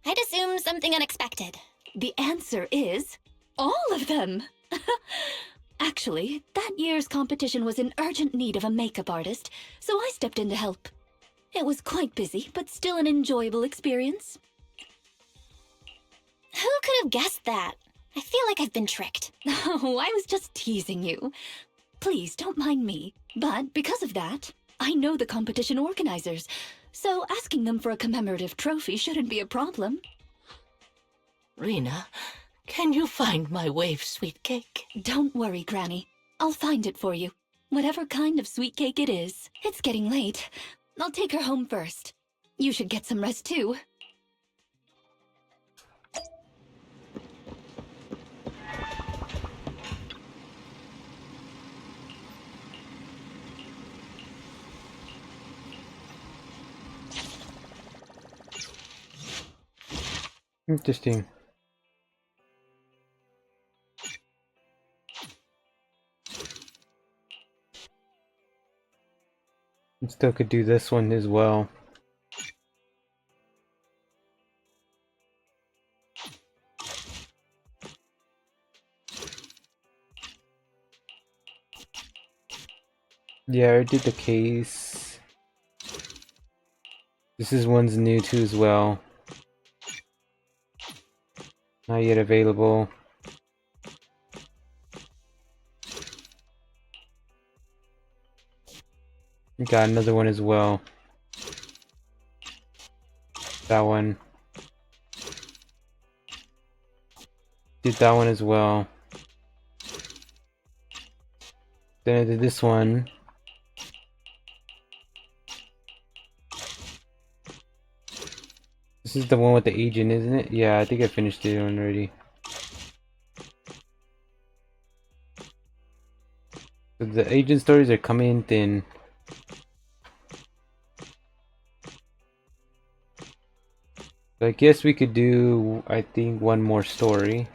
I'd assume something unexpected. The answer is all of them. Actually, that year's competition was in urgent need of a makeup artist, so I stepped in to help. It was quite busy, but still an enjoyable experience. Who could have guessed that? I feel like I've been tricked. Oh, I was just teasing you. Please, don't mind me. But because of that, I know the competition organizers, so asking them for a commemorative trophy shouldn't be a problem. Rena, can you find my wave sweet cake? Don't worry, Granny. I'll find it for you. Whatever kind of sweet cake it is. It's getting late. I'll take her home first. You should get some rest too. Interesting. Still could do this one as well. Yeah, I did the case. This is one's new too as well. Not yet available. Got another one as well. That one. Did that one as well. Then I did this one. This is the one with the agent, isn't it? Yeah, I think I finished it already. So the agent stories are coming in thin. So I guess we could do, I think, one more story.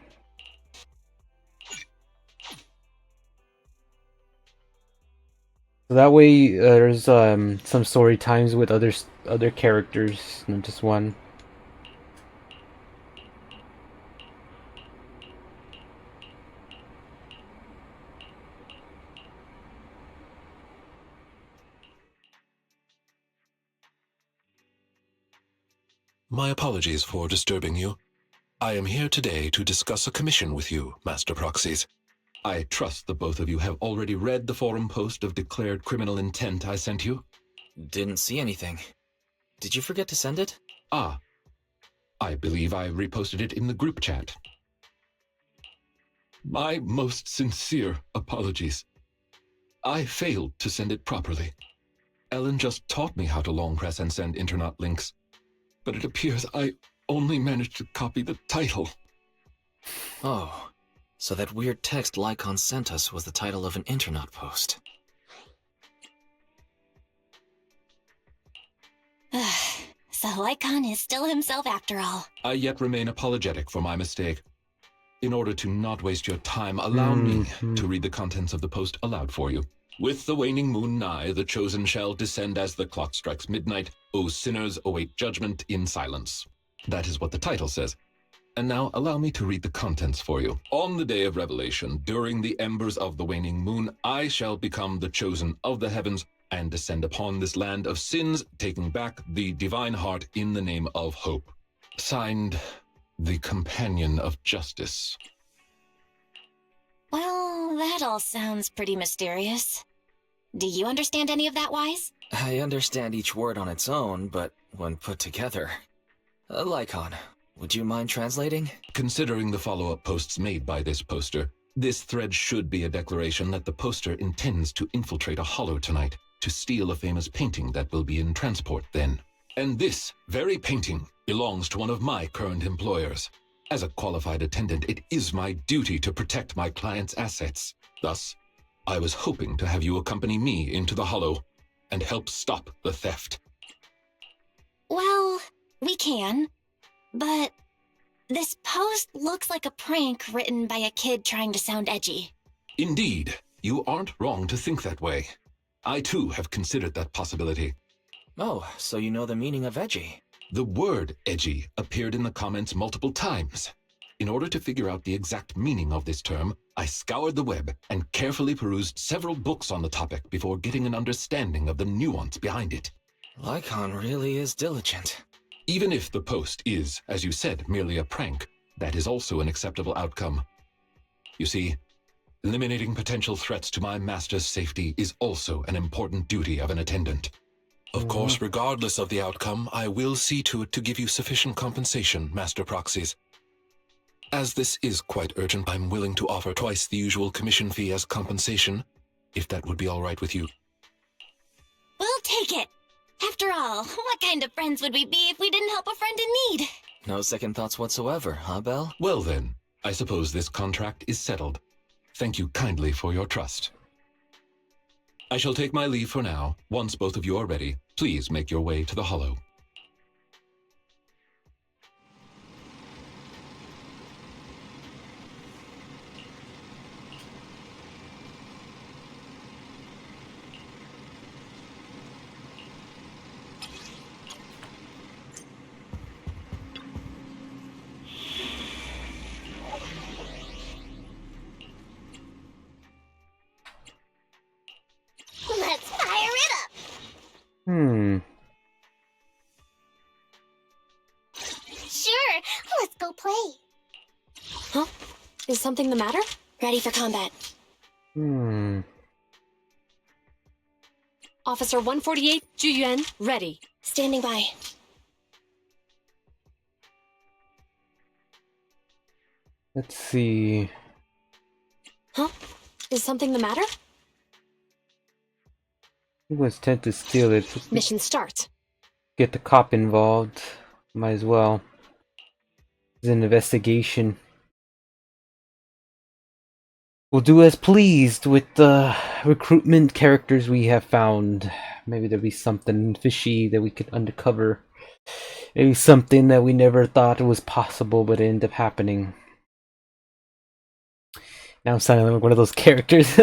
So that way, there's some story times with other characters, not just one. My apologies for disturbing you. I am here today to discuss a commission with you, Master Proxies. I trust the both of you have already read the forum post of declared criminal intent I sent you. Didn't see anything. Did you forget to send it? Ah, I believe I reposted it in the group chat. My most sincere apologies. I failed to send it properly. Ellen just taught me how to long press and send internet links, but it appears I only managed to copy the title. Oh, so that weird text Lycon sent us was the title of an internet post. So Lycon is still himself after all. I yet remain apologetic for my mistake. In order to not waste your time, allow me to read the contents of the post aloud for you. With the waning moon nigh, the chosen shall descend as the clock strikes midnight. O sinners, await judgment in silence. That is what the title says. And now allow me to read the contents for you. On the day of revelation, during the embers of the waning moon, I shall become the chosen of the heavens and descend upon this land of sins, taking back the divine heart in the name of hope. Signed, the Companion of Justice. Well, that all sounds pretty mysterious. Do you understand any of that, Wise? I understand each word on its own, but when put together... Lycon, Would you mind translating? Considering the follow-up posts made by this poster, this thread should be a declaration that the poster intends to infiltrate a hollow tonight to steal a famous painting that will be in transport then. And this very painting belongs to one of my current employers. As a qualified attendant, it is my duty to protect my client's assets. Thus, I was hoping to have you accompany me into the hollow and help stop the theft. Well, we can, but this post looks like a prank written by a kid trying to sound edgy. Indeed, you aren't wrong to think that way. I too have considered that possibility. Oh, so you know the meaning of edgy? The word edgy appeared in the comments multiple times. In order to figure out the exact meaning of this term, I scoured the web and carefully perused several books on the topic before getting an understanding of the nuance behind it. Lycon really is diligent. Even if the post is, as you said, merely a prank, that is also an acceptable outcome. You see, eliminating potential threats to my master's safety is also an important duty of an attendant. Of course, regardless of the outcome, I will see to it to give you sufficient compensation, Master Proxies. As this is quite urgent, I'm willing to offer twice the usual commission fee as compensation, if that would be all right with you. We'll take it. After all, what kind of friends would we be if we didn't help a friend in need? No second thoughts whatsoever, huh, Belle? Well then, I suppose this contract is settled. Thank you kindly for your trust. I shall take my leave for now. Once both of you are ready, please make your way to the hollow. Let's fire it up! Sure, let's go play. Huh? Is something the matter? Ready for combat. Officer 148, Juyuan, ready. Standing by. Let's see. Huh? Is something the matter? He was tend to steal it. Mission start. Get the cop involved. Might as well. It's an investigation. We'll do as pleased with the recruitment characters we have found. Maybe there'll be something fishy that we could uncover. Maybe something that we never thought was possible, but it ended up happening. Now I'm sounding like one of those characters.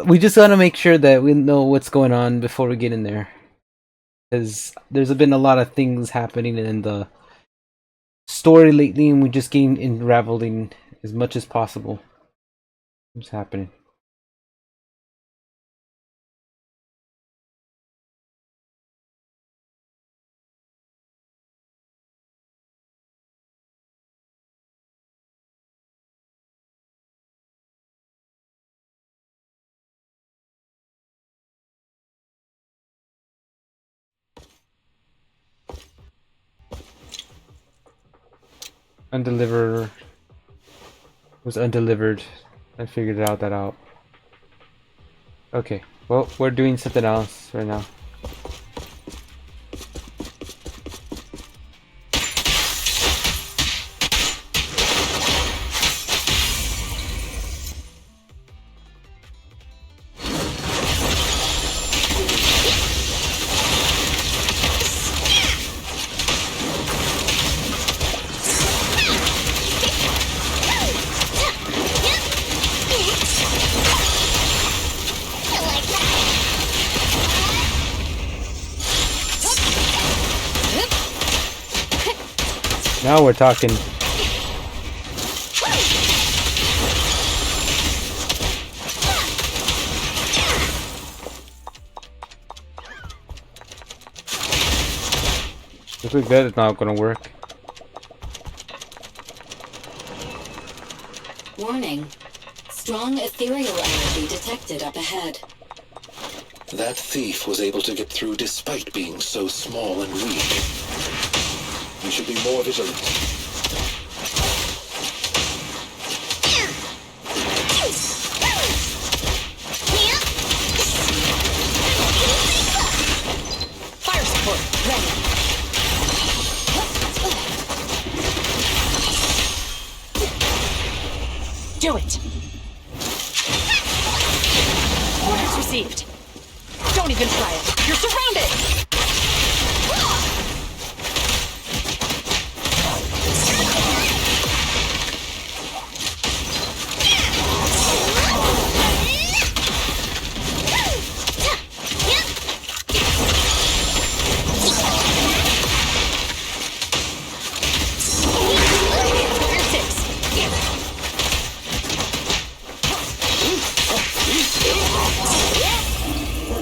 We just gotta make sure that we know what's going on before we get in there. Because there's been a lot of things happening in the story lately, and we're just getting unraveling as much as possible. What's happening? Undeliver was undelivered. I figured that out. Okay, well, we're doing something else right now. Now we're talking. Looks like that is not gonna work. Warning. Strong ethereal energy detected up ahead. That thief was able to get through despite being so small and weak. We should be more vigilant. Fire support, ready. Do it. Orders received. Don't even try it. You're surrounded.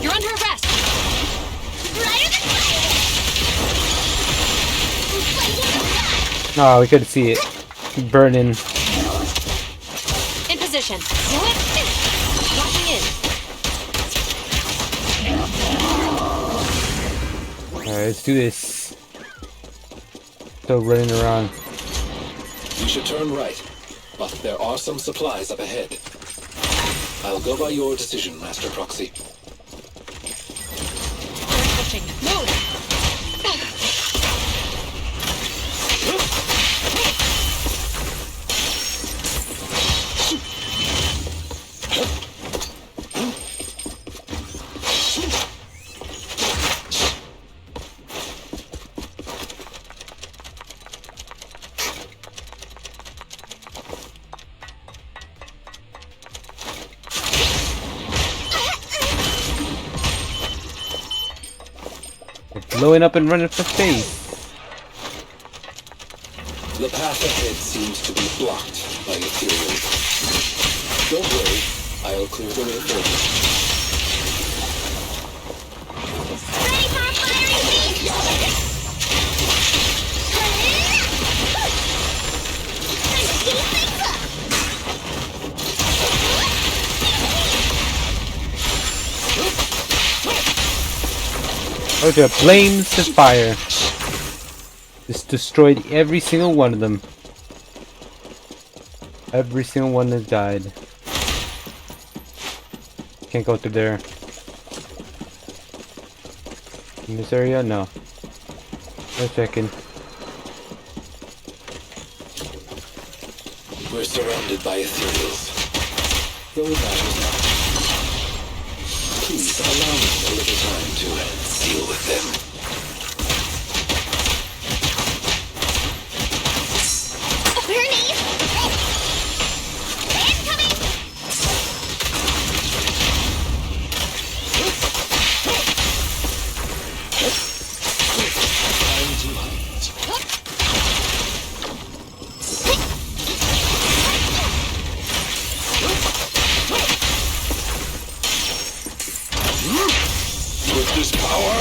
You're under arrest. Oh, we couldn't see it. Burning. In position. Do it. Locking in. Alright, let's do this. Still running around. We should turn right, but there are some supplies up ahead. I'll go by your decision, Master Proxy. Pushing. Move. Blowing up and running for space. The path ahead seems to be blocked by ethereal. Don't worry, I'll clear the way for you. Ready for a firing beast! Oh, the flames of fire. Just destroyed every single one of them. Every single one has died. Can't go through there. In this area? No. No checking. We're surrounded by ethereals. Though it matters not. Please allow me a little time to deal with them. Grenade! Incoming! Time to hunt. With this power,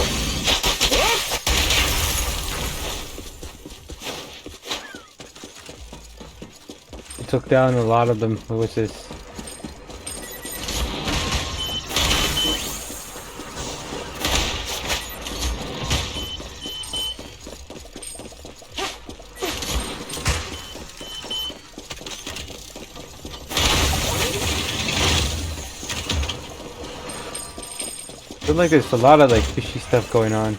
It took down a lot of them. What was this? I feel like there's a lot of like fishy stuff going on.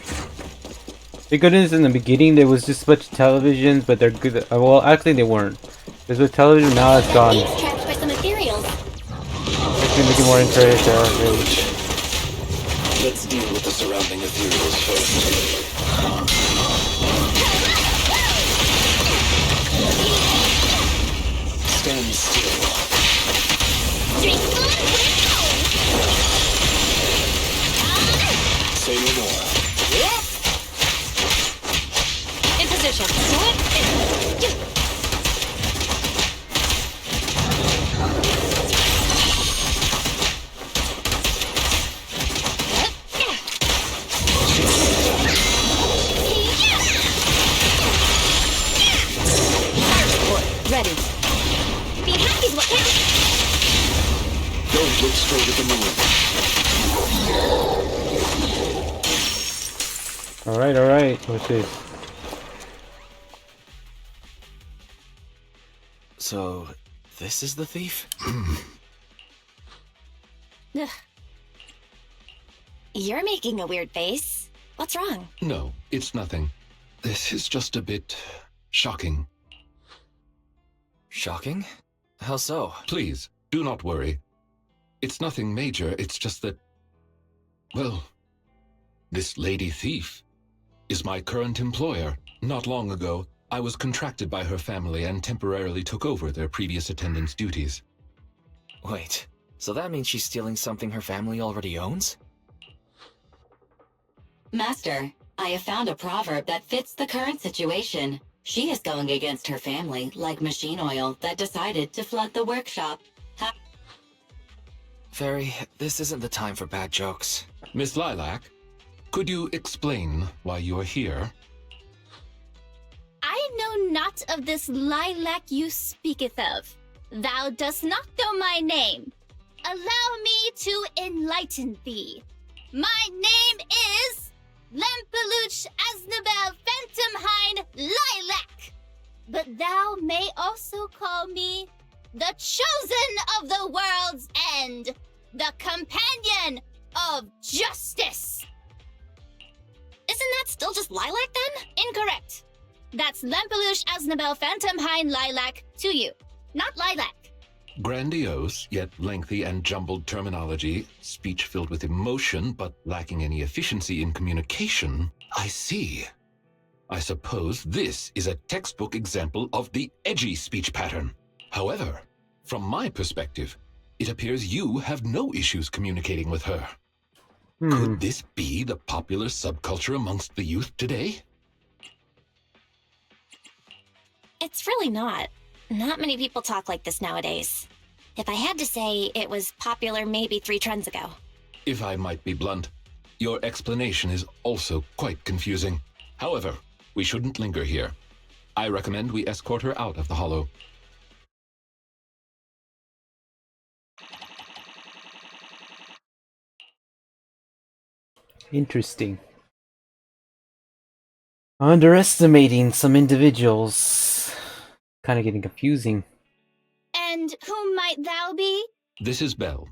The good news in the beginning there was just a bunch of televisions, but they're good. Well, actually they weren't. There's a television now it's gone. He's trapped by some ethereals. It's been looking more interesting. let's deal with the surrounding ethereals first. Stand still. Say no more. In position. Ready. Being happy is what counts. Don't look straight at the moon. Alright, what's this? So, this is the thief? Ugh. You're making a weird face. What's wrong? No, it's nothing. This is just a bit shocking. Shocking? How so? Please, do not worry. It's nothing major, it's just that... Well, this lady thief is my current employer. Not long ago, I was contracted by her family and temporarily took over their previous attendant's duties. Wait, so that means she's stealing something her family already owns? Master, I have found a proverb that fits the current situation. She is going against her family, like machine oil that decided to flood the workshop. Fairy, this isn't the time for bad jokes. Miss Lilac, could you explain why you are here? I know not of this lilac you speaketh of. Thou dost not know my name. Allow me to enlighten thee. My name is Lempeluch Aznabel Phantomhine Lilac. But thou may also call me the Chosen of the World's End, the Companion of Justice. Isn't that still just Lilac then? Incorrect. That's Lempeluch Aznabel Phantomhine Lilac to you, not Lilac. Grandiose, yet lengthy and jumbled terminology, speech filled with emotion but lacking any efficiency in communication. I see. I suppose this is a textbook example of the edgy speech pattern. However, from my perspective, it appears you have no issues communicating with her. Could this be the popular subculture amongst the youth today? It's really not. Not many people talk like this nowadays. If I had to say, it was popular maybe 3 trends ago. If I might be blunt, your explanation is also quite confusing. However, we shouldn't linger here. I recommend we escort her out of the hollow. Interesting. Underestimating some individuals. Kind of getting confusing. And whom might thou be? This is Belle,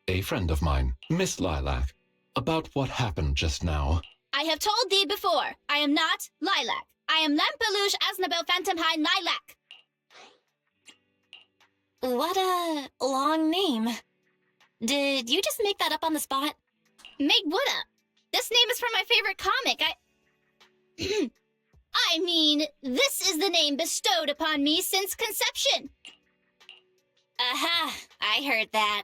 a friend of mine. Miss Lilac, about what happened just now. I have told thee before, I am not Lilac. I am Lempeluch Aznabel Phantomhine Lilac. What a long name. Did you just make that up on the spot? Made what up? This name is from my favorite comic. I mean, this is the name bestowed upon me since conception. Aha, I heard that.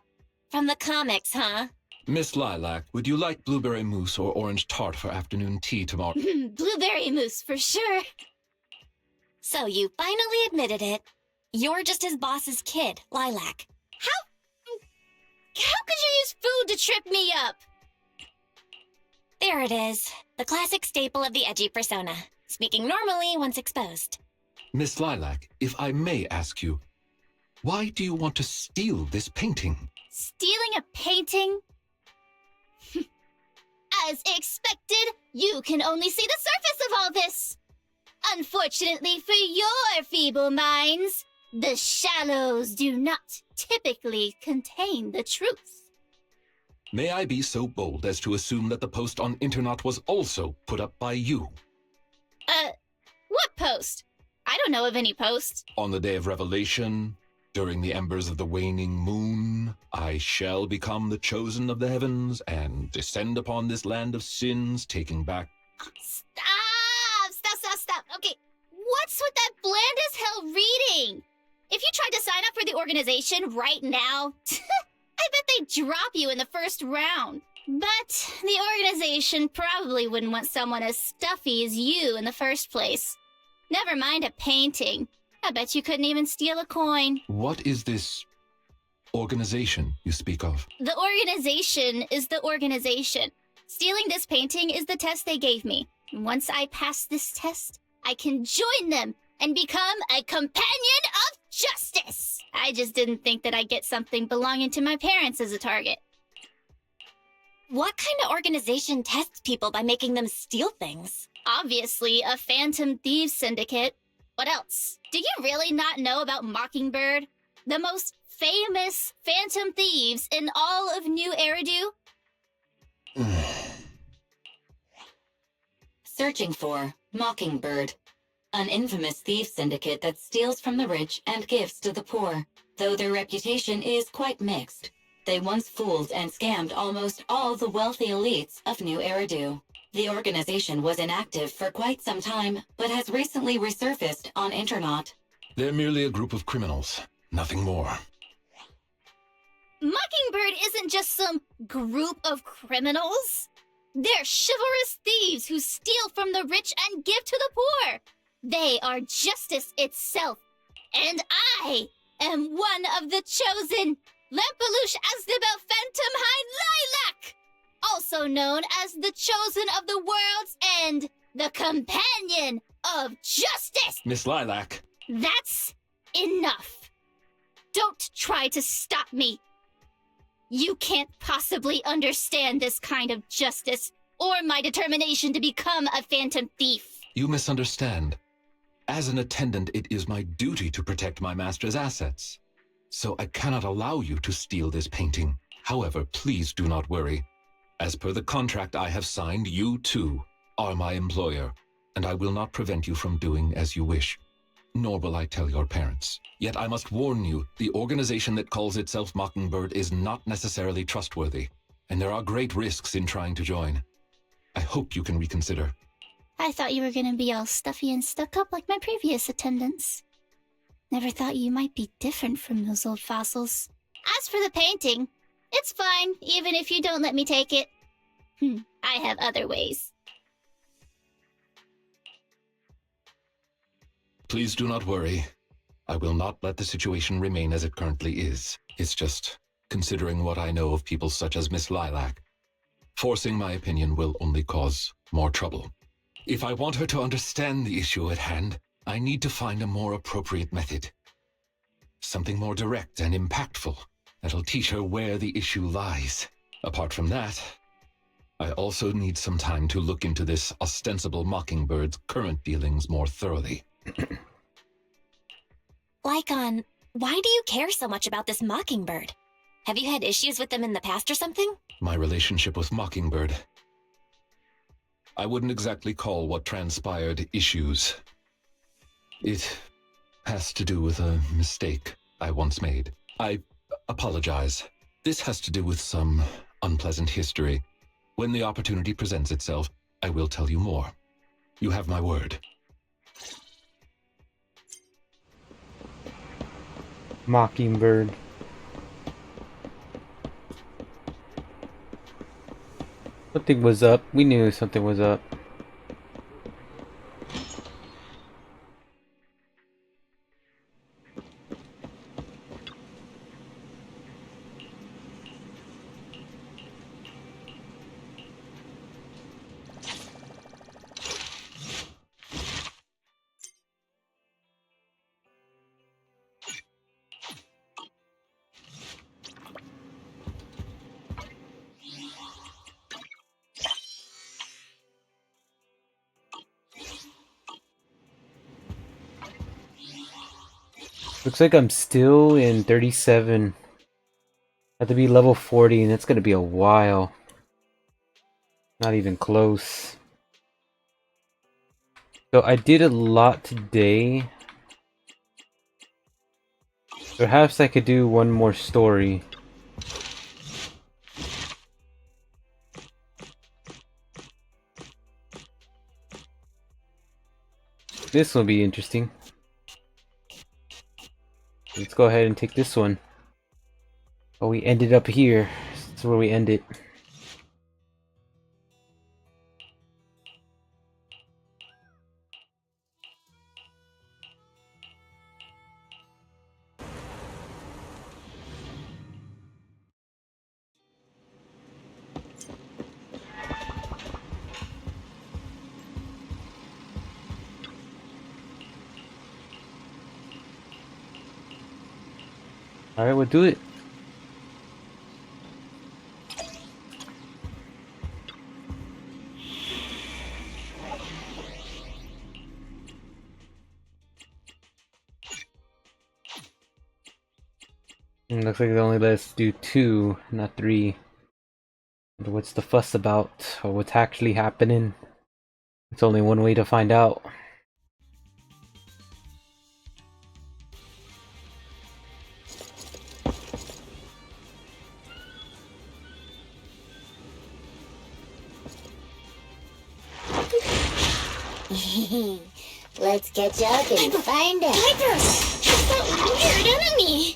From the comics, huh? Miss Lilac, would you like blueberry mousse or orange tart for afternoon tea tomorrow? Blueberry mousse, for sure. So you finally admitted it. You're just his boss's kid, Lilac. How could you use food to trip me up? There it is. The classic staple of the edgy persona. Speaking normally once exposed. Miss Lilac, if I may ask you, why do you want to steal this painting? Stealing a painting? As expected, you can only see the surface of all this. Unfortunately for your feeble minds, the shallows do not typically contain the truth. May I be so bold as to assume that the post on Internet was also put up by you? What post? I don't know of any post. On the day of revelation, during the embers of the waning moon, I shall become the chosen of the heavens and descend upon this land of sins, taking back... Stop. Okay, what's with that bland as hell reading? If you tried to sign up for the organization right now, I bet they'd drop you in the first round. But the organization probably wouldn't want someone as stuffy as you in the first place. Never mind a painting. I bet you couldn't even steal a coin. What is this organization you speak of? The organization is the organization. Stealing this painting is the test they gave me. Once I pass this test, I can join them and become a companion of justice. I just didn't think that I'd get something belonging to my parents as a target. What kind of organization tests people by making them steal things? Obviously, a phantom thieves syndicate. What else? Do you really not know about Mockingbird? The most famous phantom thieves in all of New Eridu? Searching for Mockingbird, an infamous thief syndicate that steals from the rich and gives to the poor. Though their reputation is quite mixed, they once fooled and scammed almost all the wealthy elites of New Eridu. The organization was inactive for quite some time, but has recently resurfaced on Internaut. They're merely a group of criminals, nothing more. Mockingbird isn't just some group of criminals. They're chivalrous thieves who steal from the rich and give to the poor. They are justice itself. And I am one of the chosen. Lampeluche Asdebel Phantom Hind Lilac! Also known as the Chosen of the World's End, the Companion of Justice! Miss Lilac. That's enough. Don't try to stop me. You can't possibly understand this kind of justice or my determination to become a phantom thief. You misunderstand. As an attendant, it is my duty to protect my master's assets. So I cannot allow you to steal this painting. However, please do not worry. As per the contract I have signed, you too are my employer, and I will not prevent you from doing as you wish. Nor will I tell your parents. Yet I must warn you, the organization that calls itself Mockingbird is not necessarily trustworthy, and there are great risks in trying to join. I hope you can reconsider. I thought you were gonna be all stuffy and stuck up like my previous attendants. Never thought you might be different from those old fossils. As for the painting, it's fine, even if you don't let me take it. I have other ways. Please do not worry. I will not let the situation remain as it currently is. It's just, considering what I know of people such as Miss Lilac, forcing my opinion will only cause more trouble. If I want her to understand the issue at hand, I need to find a more appropriate method. Something more direct and impactful that'll teach her where the issue lies. Apart from that, I also need some time to look into this ostensible Mockingbird's current dealings more thoroughly. Lycon, why do you care so much about this Mockingbird? Have you had issues with them in the past or something? My relationship with Mockingbird. I wouldn't exactly call what transpired issues. It has to do with a mistake I once made. I apologize. This has to do with some unpleasant history. When the opportunity presents itself, I will tell you more. You have my word. Mockingbird. Something was up. We knew something was up. Looks like I'm still in 37. I have to be level 40, and that's gonna be a while. Not even close. So I did a lot today. Perhaps I could do one more story. This will be interesting. Let's go ahead and take this one. Oh, we ended up here. That's where we ended. Alright, we'll do it. Looks like they only let us do 2, not 3. But what's the fuss about? Or what's actually happening? It's only one way to find out. Let's catch up and find out. Piper! It's that weird enemy!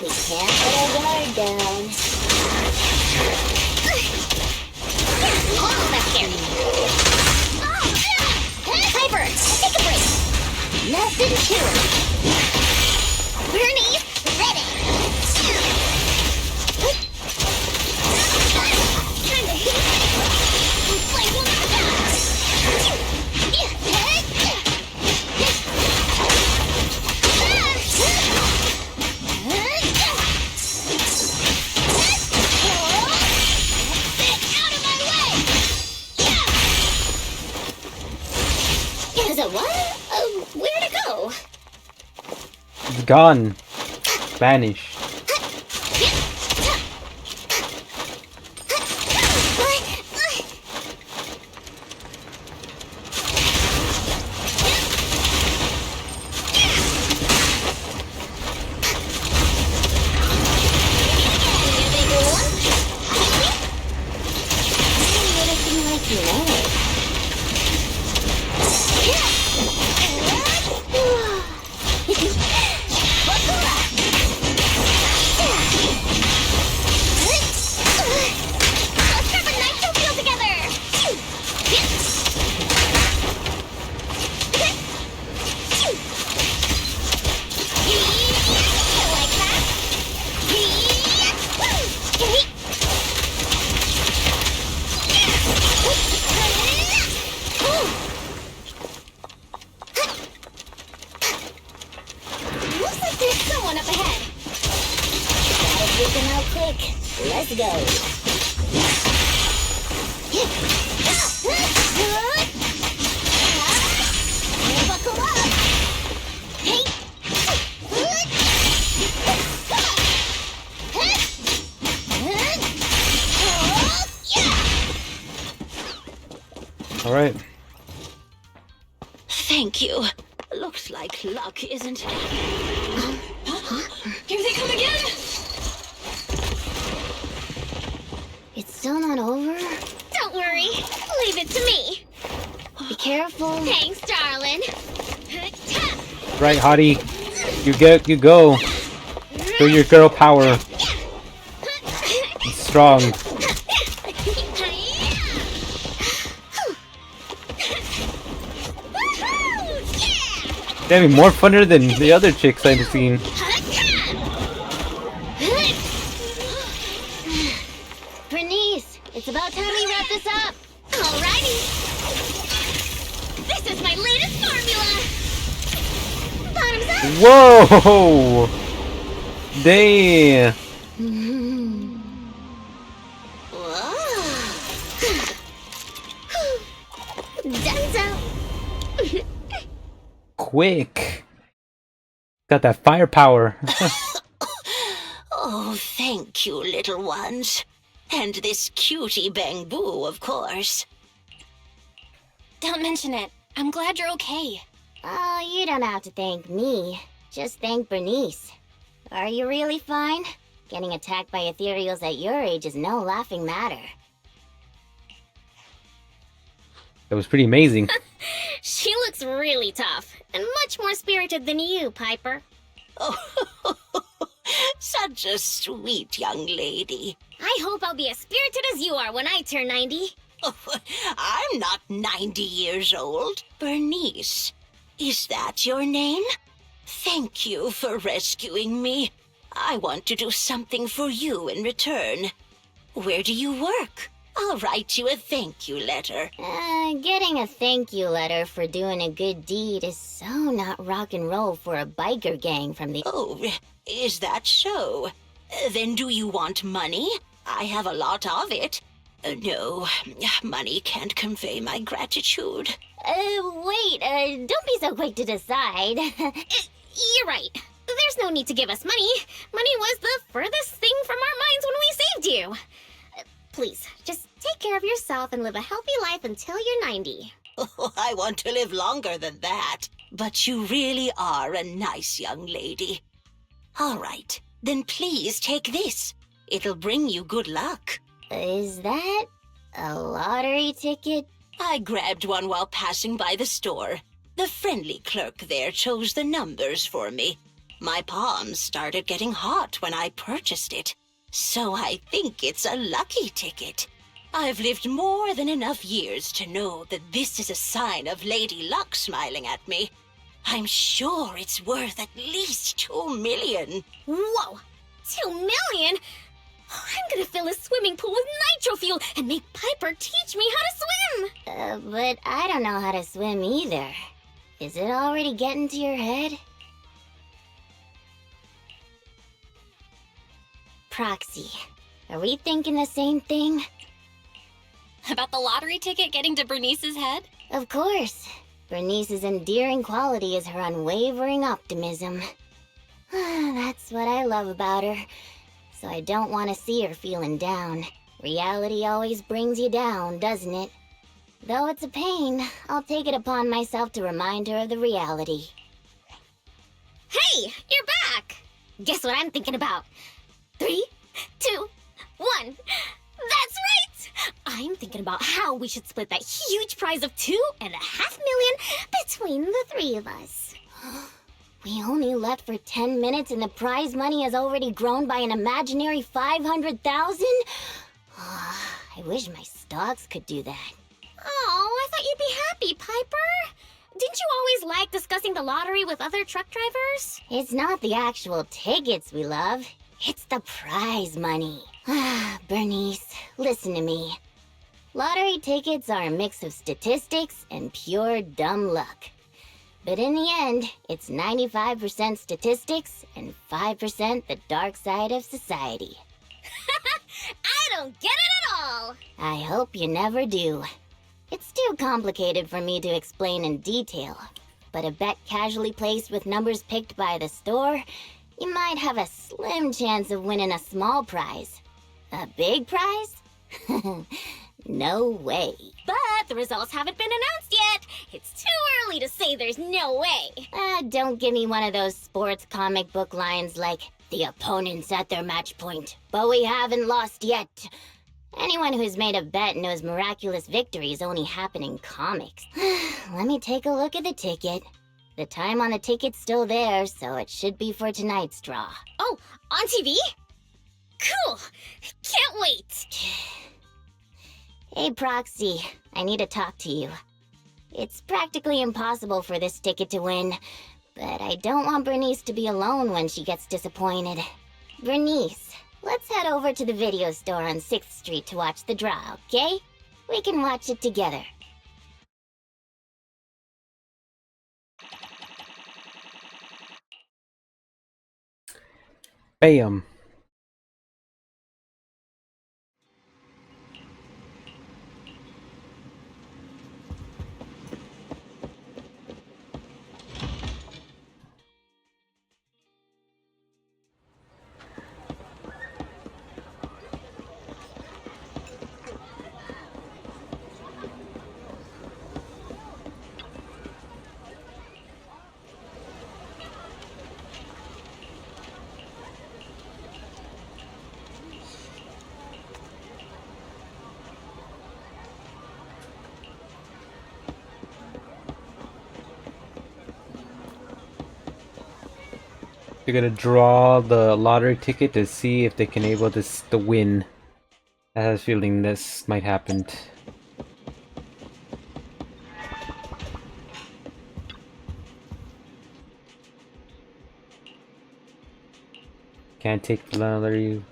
We can't put our guard down. Hold back here! Piper, take a break! Nothing to it. Bernie, ready! Kinda hit. Like one more time. Is it what? Where'd it go? It's gone. Vanished. Let's go. Buckle up! Hey! Alright. Thank you. Looks like luck, isn't it? Here they come again! It's still not over? Don't worry. Leave it to me. Be careful. Thanks, darling. Right, hottie. You go. Show your girl power. It's strong. Damn, more funner than the other chicks I've seen. Bernice, it's about time we wrap this up. Alrighty. This is my latest formula. Bottoms up. Whoa! Damn. Dunzo. Quick. Got that firepower. Oh, thank you, little ones. And this cutie Bangbu, of course. Don't mention it. I'm glad you're okay. Oh, you don't have to thank me. Just thank Bernice. Are you really fine? Getting attacked by ethereals at your age is no laughing matter. That was pretty amazing. She looks really tough, and much more spirited than you, Piper. Oh, such a sweet young lady. I hope I'll be as spirited as you are when I turn 90. Oh, I'm not 90 years old. Bernice, is that your name? Thank you for rescuing me. I want to do something for you in return. Where do you work? I'll write you a thank you letter. Getting a thank you letter for doing a good deed is so not rock and roll for a biker gang from the... Oh, is that so? Then do you want money? I have a lot of it. No, money can't convey my gratitude. Wait, don't be so quick to decide. You're right. There's no need to give us money. Money was the furthest thing from our minds when we saved you. Please, just take care of yourself and live a healthy life until you're 90. Oh, I want to live longer than that. But you really are a nice young lady. All right, then please take this. It'll bring you good luck. Is that a lottery ticket? I grabbed one while passing by the store. The friendly clerk there chose the numbers for me. My palms started getting hot when I purchased it. So I think it's a lucky ticket. I've lived more than enough years to know that this is a sign of Lady Luck smiling at me. I'm sure it's worth at least 2 million. Whoa! 2 million? I'm gonna fill a swimming pool with nitro fuel and make Piper teach me how to swim! But I don't know how to swim either. Is it already getting to your head? Proxy, are we thinking the same thing? About the lottery ticket getting to Bernice's head? Of course. Bernice's endearing quality is her unwavering optimism. That's what I love about her. So I don't want to see her feeling down. Reality always brings you down, doesn't it? Though it's a pain, I'll take it upon myself to remind her of the reality. Hey, you're back! Guess what I'm thinking about? 3, 2, 1. That's right! I'm thinking about how we should split that huge prize of 2.5 million between the 3 of us. We only left for 10 minutes and the prize money has already grown by an imaginary 500,000? I wish my stocks could do that. Oh, I thought you'd be happy, Piper. Didn't you always like discussing the lottery with other truck drivers? It's not the actual tickets we love. It's the prize money. Bernice, listen to me. Lottery tickets are a mix of statistics and pure dumb luck. But in the end, it's 95% statistics and 5% the dark side of society. I don't get it at all! I hope you never do. It's too complicated for me to explain in detail, but a bet casually placed with numbers picked by the store, you might have a slim chance of winning a small prize. A big prize? No way. But the results haven't been announced yet. It's too early to say there's no way. Don't give me one of those sports comic book lines like, the opponent's at their match point, but we haven't lost yet. Anyone who's made a bet knows miraculous victories only happen in comics. Let me take a look at the ticket. The time on the ticket's still there, so it should be for tonight's draw. Oh, on TV? Cool! Can't wait! Hey, Proxy, I need to talk to you. It's practically impossible for this ticket to win, but I don't want Bernice to be alone when she gets disappointed. Bernice, let's head over to the video store on 6th Street to watch the draw, okay? We can watch it together. Bam. They're gonna draw the lottery ticket to see if they can able to win. I have a feeling this might happen. Can't take the lottery.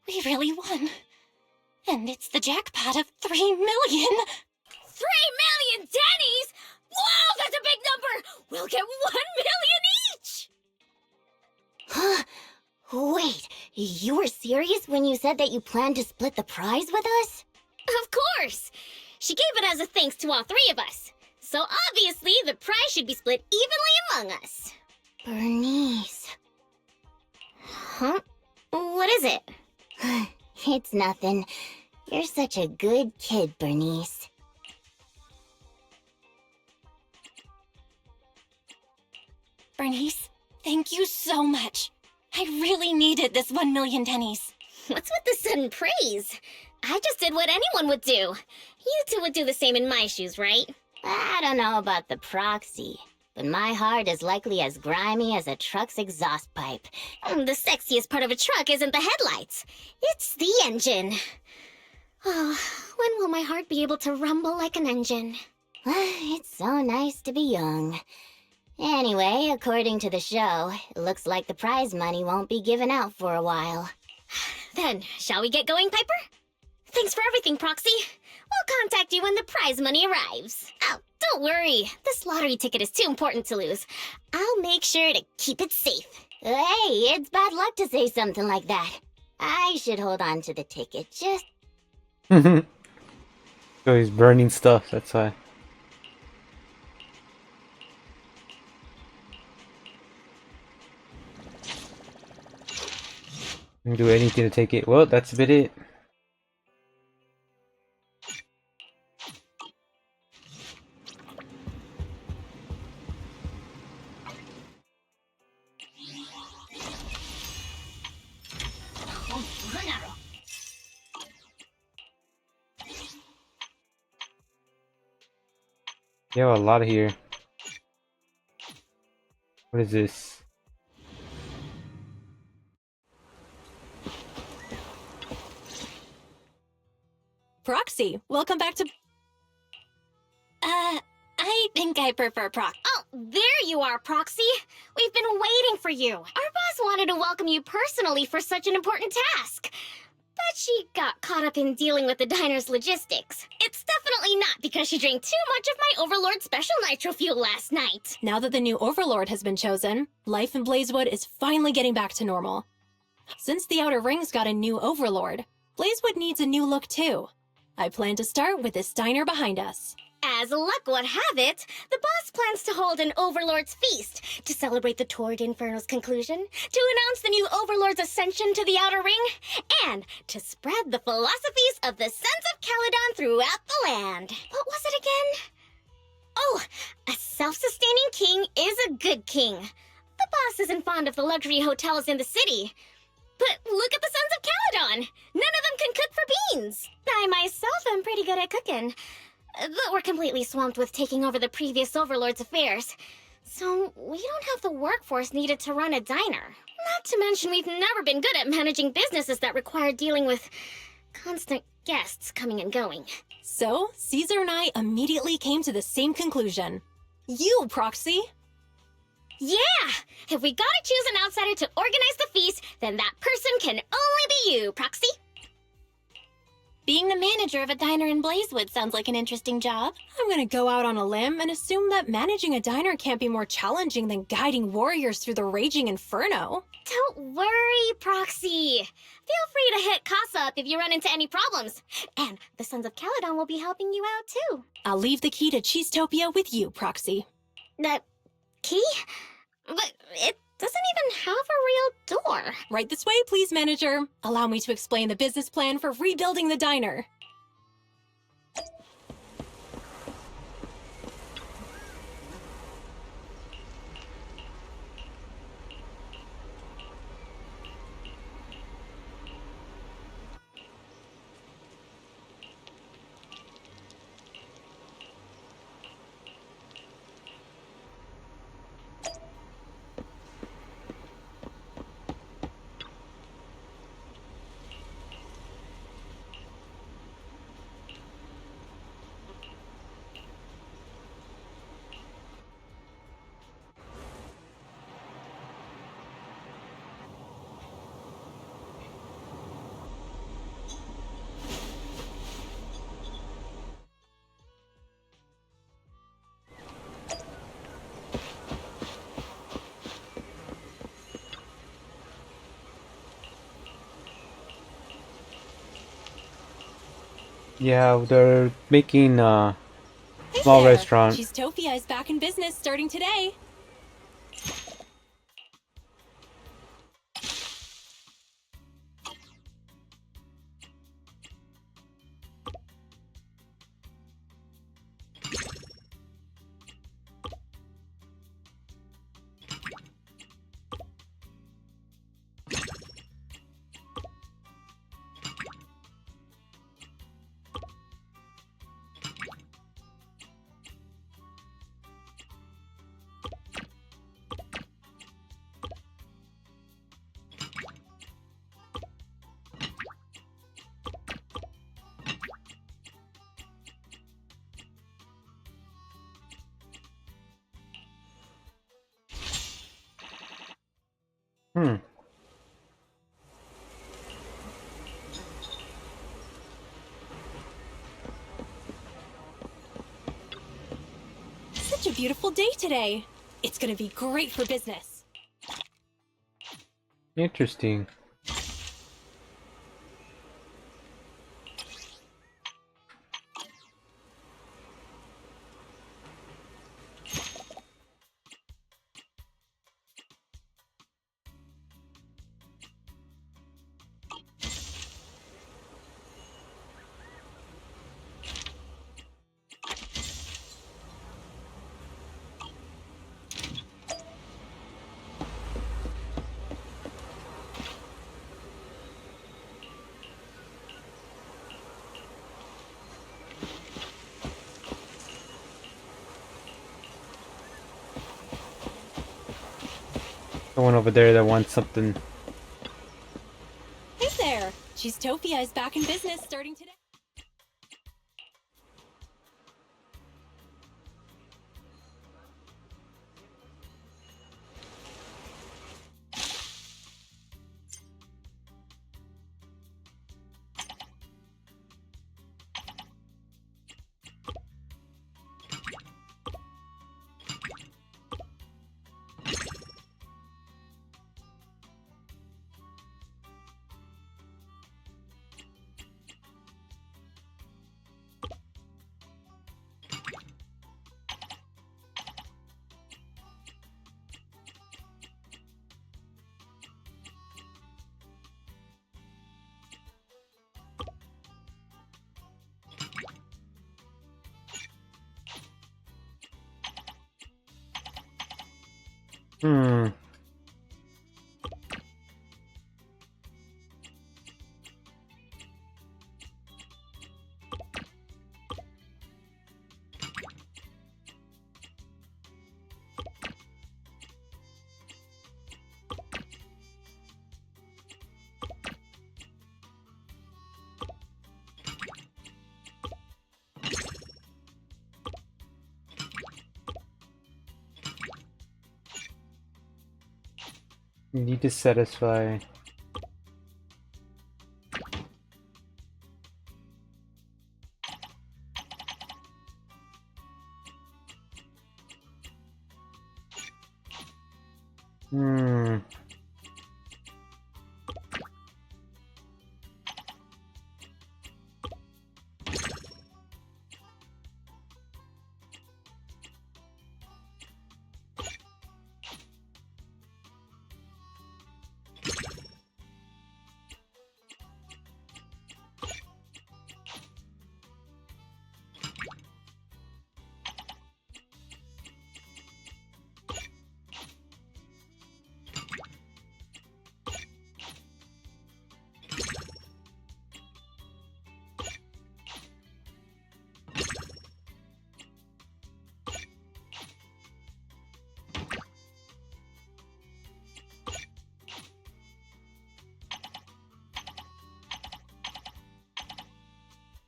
We really won. And it's the jackpot of 3 million. 3 million pennies? Whoa, that's a big number! We'll get 1 million each! Wait, you were serious when you said that you planned to split the prize with us? Of course! She gave it as a thanks to all 3 of us. So obviously, the prize should be split evenly among us. Bernice. Huh? What is it? It's nothing. You're such a good kid, Bernice. Bernice, thank you so much. I really needed this 1 million pennies. What's with the sudden praise? I just did what anyone would do. You two would do the same in my shoes, right? I don't know about the proxy, but my heart is likely as grimy as a truck's exhaust pipe. The sexiest part of a truck isn't the headlights. It's the engine. Oh, when will my heart be able to rumble like an engine? It's so nice to be young. Anyway, according to the show, it looks like the prize money won't be given out for a while. Then, shall we get going, Piper? Thanks for everything, Proxy. We'll contact you when the prize money arrives. Oh, don't worry. This lottery ticket is too important to lose. I'll make sure to keep it safe. Hey, it's bad luck to say something like that. I should hold on to the ticket, just... So he's burning stuff, that's why. Do anything to take it. Well, that's a bit it. You have a lot here. What is this? Proxy, welcome back to... I think I prefer Prox. Oh, there you are, Proxy. We've been waiting for you. Our boss wanted to welcome you personally for such an important task. But she got caught up in dealing with the diner's logistics. It's definitely not because she drank too much of my Overlord Special Nitro Fuel last night. Now that the new Overlord has been chosen, life in Blazewood is finally getting back to normal. Since the Outer Ring's got a new Overlord, Blazewood needs a new look too. I plan to start with this diner behind us. As luck would have it, the boss plans to hold an Overlord's Feast to celebrate the Torrid Inferno's conclusion, to announce the new Overlord's ascension to the Outer Ring, and to spread the philosophies of the Sons of Calydon throughout the land. What was it again? Oh, a self-sustaining king is a good king. The boss isn't fond of the luxury hotels in the city. But look at the Sons of Calydon! None of them can cook for beans! I myself am pretty good at cooking. But we're completely swamped with taking over the previous Overlord's affairs. So we don't have the workforce needed to run a diner. Not to mention we've never been good at managing businesses that require dealing with constant guests coming and going. So, Caesar and I immediately came to the same conclusion. You, Proxy! Yeah! If we gotta choose an outsider to organize the feast, then that person can only be you, Proxy. Being the manager of a diner in Blazewood sounds like an interesting job. I'm gonna go out on a limb and assume that managing a diner can't be more challenging than guiding warriors through the raging inferno. Don't worry, Proxy. Feel free to hit Casa up if you run into any problems. And the Sons of Calydon will be helping you out too. I'll leave the key to Cheesetopia with you, Proxy. The key? But it doesn't even have a real door. Right this way, please, manager. Allow me to explain the business plan for rebuilding the diner. Yeah, they're making a Hey small there. restaurant. Cheesetopia is back in business starting today. Hmm. Such a beautiful day today. It's gonna be great for business. Interesting. Someone over there that wants something. Hey there. Cheesetopia is back in business starting today. Hmm. You need to satisfy. Hmm.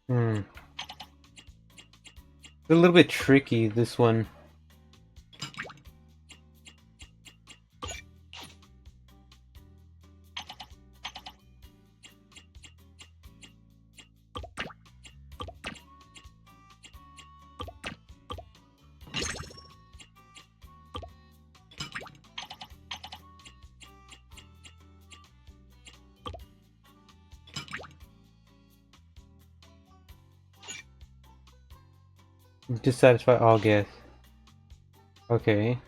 Hmm. It's a little bit tricky, this one. Dissatisfied all guests. Okay.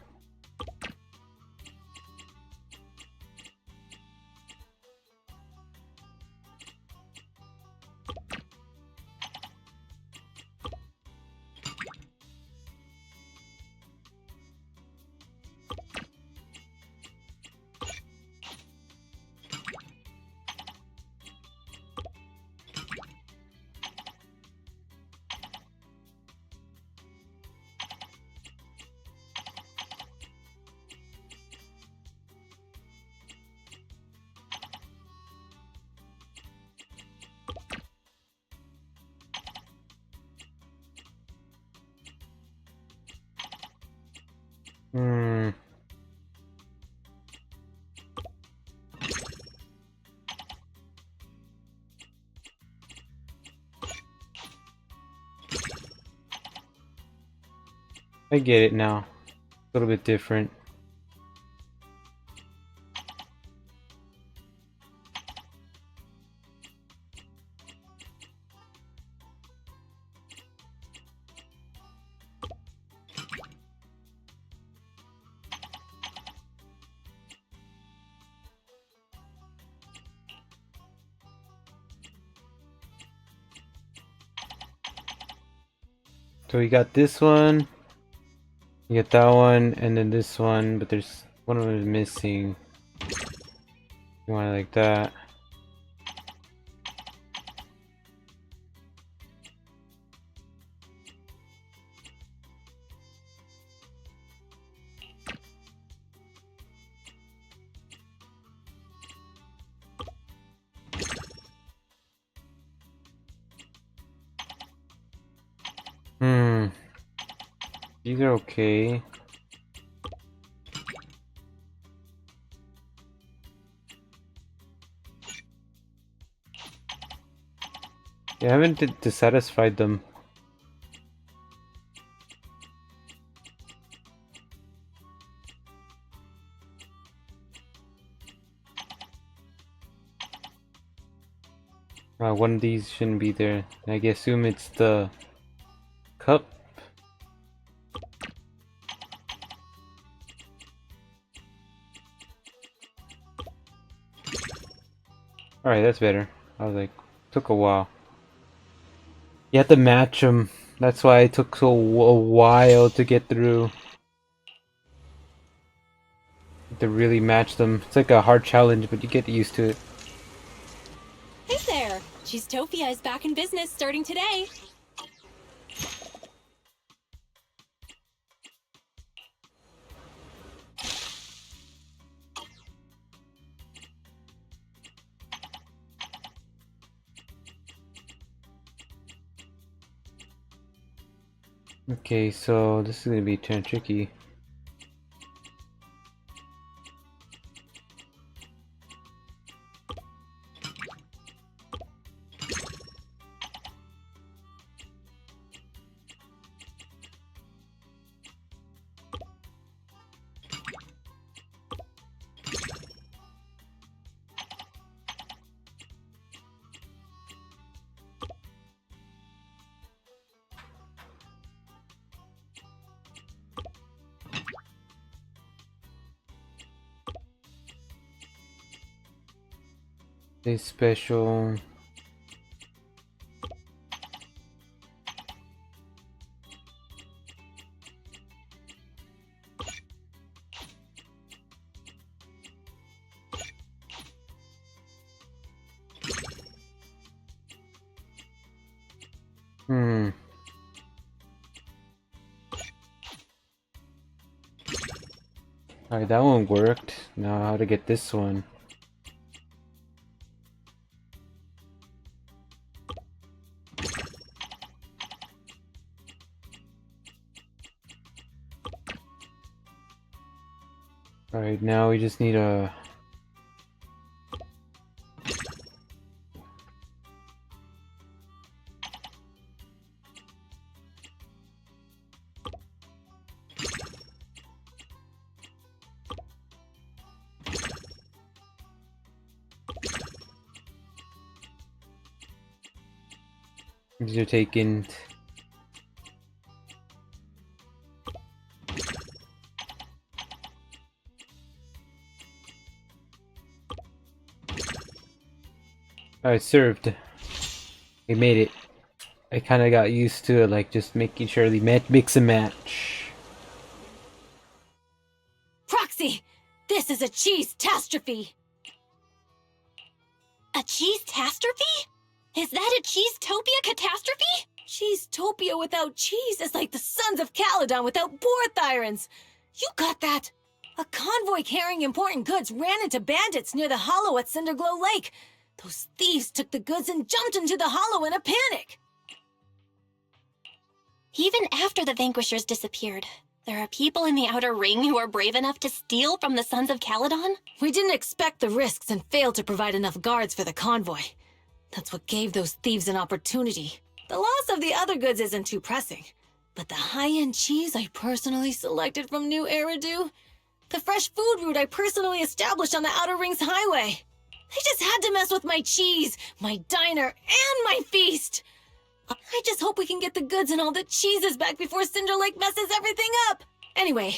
Hmm. I get it now. A little bit different. So we got this one, you got that one, and then this one, but there's one of them is missing. You want it like that. These are okay. Yeah, I haven't dissatisfied them. One of these shouldn't be there. I assume it's the cup. Alright, that's better. I was like, took a while. You have to match them. That's why it took so a while to get through. To really match them. It's like a hard challenge, but you get used to it. Hey there! Cheesetopia is back in business starting today. Okay, so this is gonna be kind of tricky. A special. Alright, that one worked. Now how to get this one. Alright, now we just need a... These are taken. Alright, served. We made it. I kind of got used to it, like just making sure the mix and match. Proxy! This is a cheese-tastrophe! A cheese-tastrophe? Is that a cheese-topia catastrophe? Cheese-topia without cheese is like the Sons of Calydon without borthyrans! You got that? A convoy carrying important goods ran into bandits near the hollow at Cinderglow Lake. Those thieves took the goods and jumped into the hollow in a panic. Even after the Vanquishers disappeared, there are people in the Outer Ring who are brave enough to steal from the Sons of Calydon? We didn't expect the risks and failed to provide enough guards for the convoy. That's what gave those thieves an opportunity. The loss of the other goods isn't too pressing. But the high-end cheese I personally selected from New Eridu, the fresh food route I personally established on the Outer Ring's highway. They just had to mess with my cheese, my diner, and my feast. I just hope we can get the goods and all the cheeses back before Cinder Lake messes everything up. Anyway,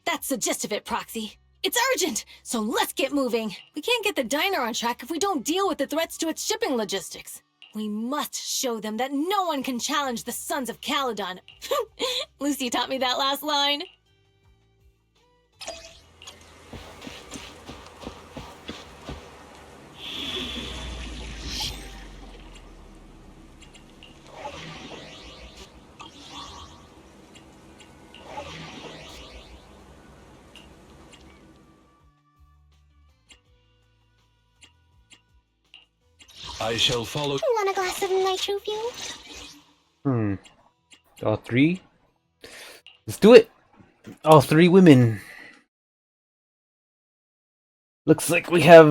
that's the gist of it, Proxy. It's urgent, so let's get moving. We can't get the diner on track if we don't deal with the threats to its shipping logistics. We must show them that no one can challenge the Sons of Calydon. Lucy taught me that last line. I shall follow. Want a glass of nitro fuel? All three? Let's do it! All three women. Looks like we have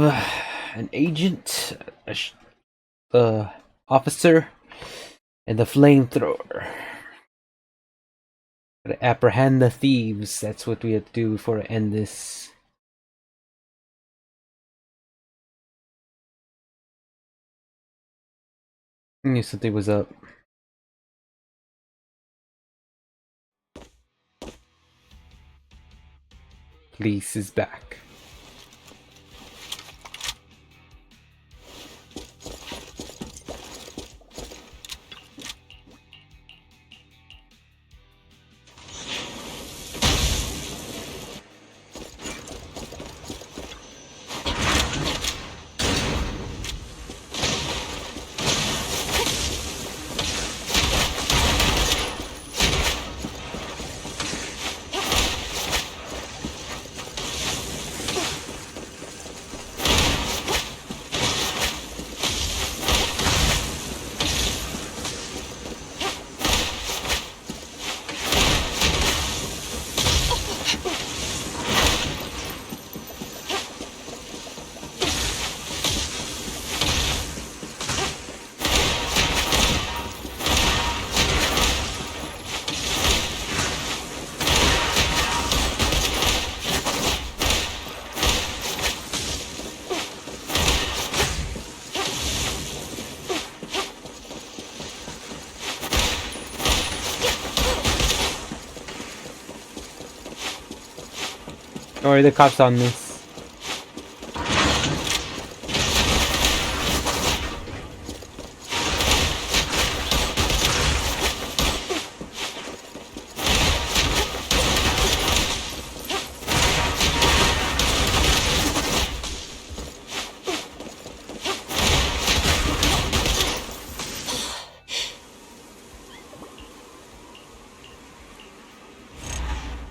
an agent, a officer, and a flamethrower. Gotta apprehend the thieves. That's what we have to do before I end this. I knew something was up. Police is back. Don't worry, the cops on this.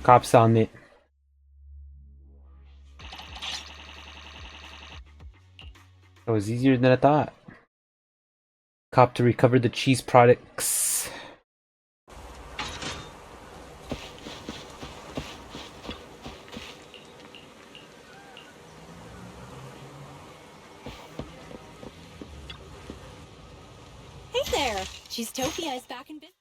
Cops on it. That was easier than I thought. Cop to recover the cheese products. Hey there! Cheesetopia is back in business.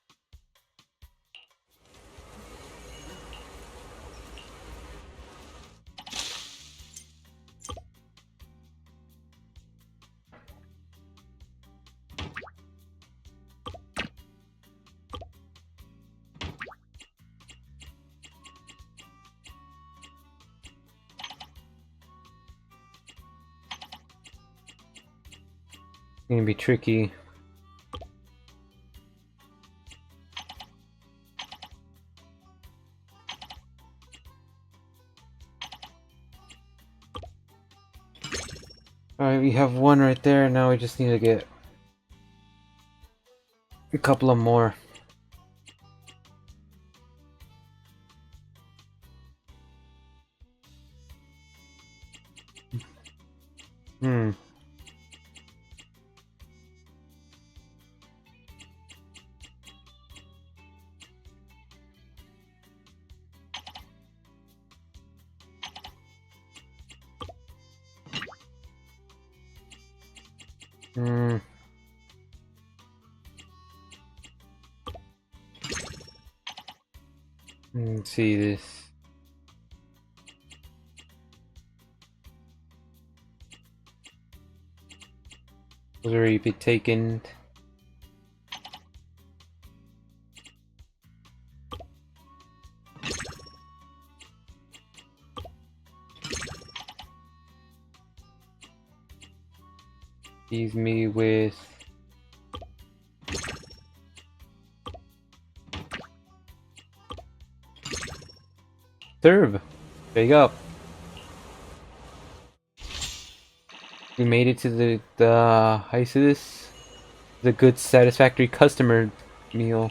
gonna be tricky. Alright, we have one right there. Now we just need to get a couple of more. Hmm. Hmm. Let's see this. Was already been taken. Leaves me with serve. There you go. We made it to the how you say this? The good satisfactory customer meal.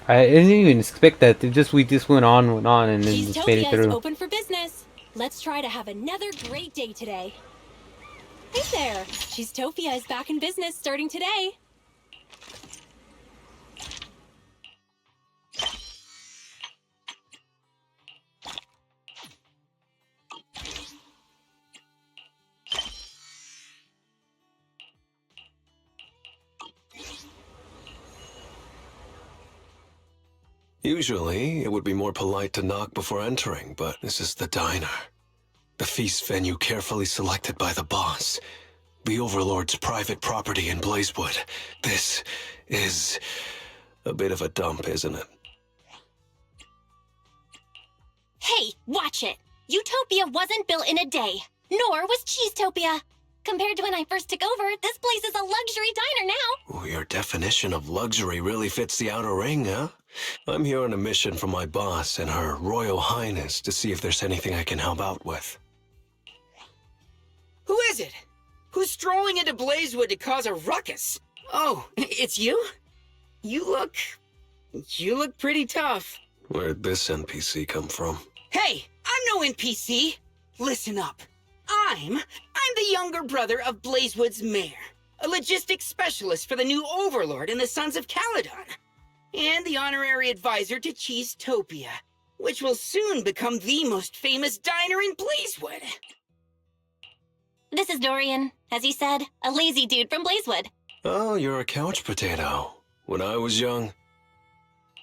I didn't even expect that. We just went on and then just made it Cheesetopia's through. open for business. Let's try to have another great day today. Hey there! Cheesetopia is back in business starting today. Usually, it would be more polite to knock before entering, but this is the diner. The feast venue carefully selected by the boss. The Overlord's private property in Blazewood. This is a bit of a dump, isn't it? Hey, watch it! Utopia wasn't built in a day, nor was Cheesetopia. Compared to when I first took over, this place is a luxury diner now. Ooh, your definition of luxury really fits the outer ring, huh? I'm here on a mission from my boss and her Royal Highness to see if there's anything I can help out with. Who is it? Who's strolling into Blazewood to cause a ruckus? Oh, it's you? You look pretty tough. Where'd this NPC come from? Hey, I'm no NPC. Listen up. I'm the younger brother of Blazewood's mayor, a logistics specialist for the new Overlord in the Sons of Calydon, and the honorary advisor to Cheesetopia, which will soon become the most famous diner in Blazewood. This is Dorian, as you said, a lazy dude from Blazewood. Oh, you're a couch potato. When I was young...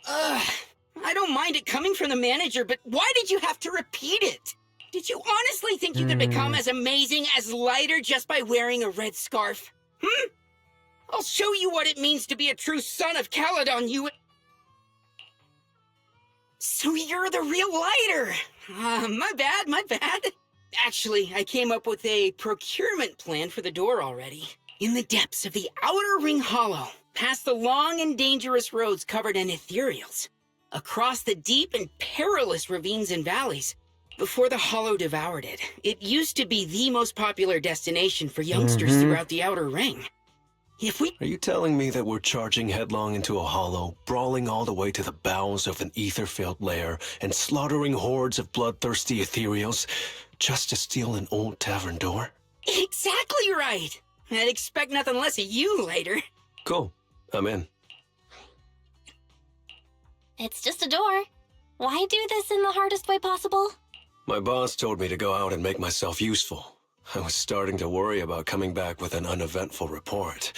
I don't mind it coming from the manager, but why did you have to repeat it? Did you honestly think you could become as amazing as Lighter just by wearing a red scarf? I'll show you what it means to be a true son of Calydon, you... So you're the real Lighter! My bad. Actually, I came up with a procurement plan for the door already. In the depths of the Outer Ring Hollow, past the long and dangerous roads covered in ethereals, across the deep and perilous ravines and valleys, before the Hollow devoured it, it used to be the most popular destination for youngsters throughout the Outer Ring. Are you telling me that we're charging headlong into a hollow, brawling all the way to the bowels of an ether-filled lair, and slaughtering hordes of bloodthirsty ethereals just to steal an old tavern door? Exactly right! I'd expect nothing less of you later. Cool. I'm in. It's just a door. Why do this in the hardest way possible? My boss told me to go out and make myself useful. I was starting to worry about coming back with an uneventful report.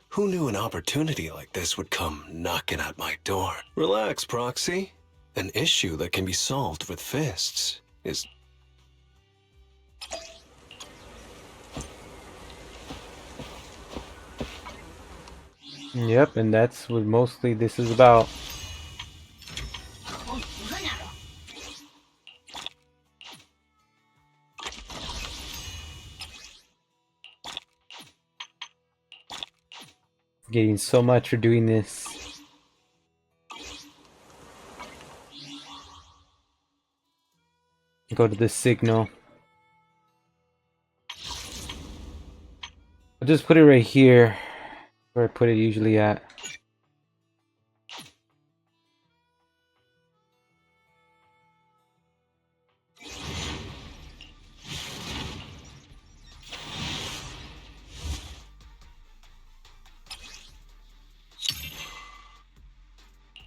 Who knew an opportunity like this would come knocking at my door? Relax, Proxy. An issue that can be solved with fists is... Yep, and that's what mostly this is about. Getting so much for doing this. Go to the signal. I'll just put it right here, where I put it usually at.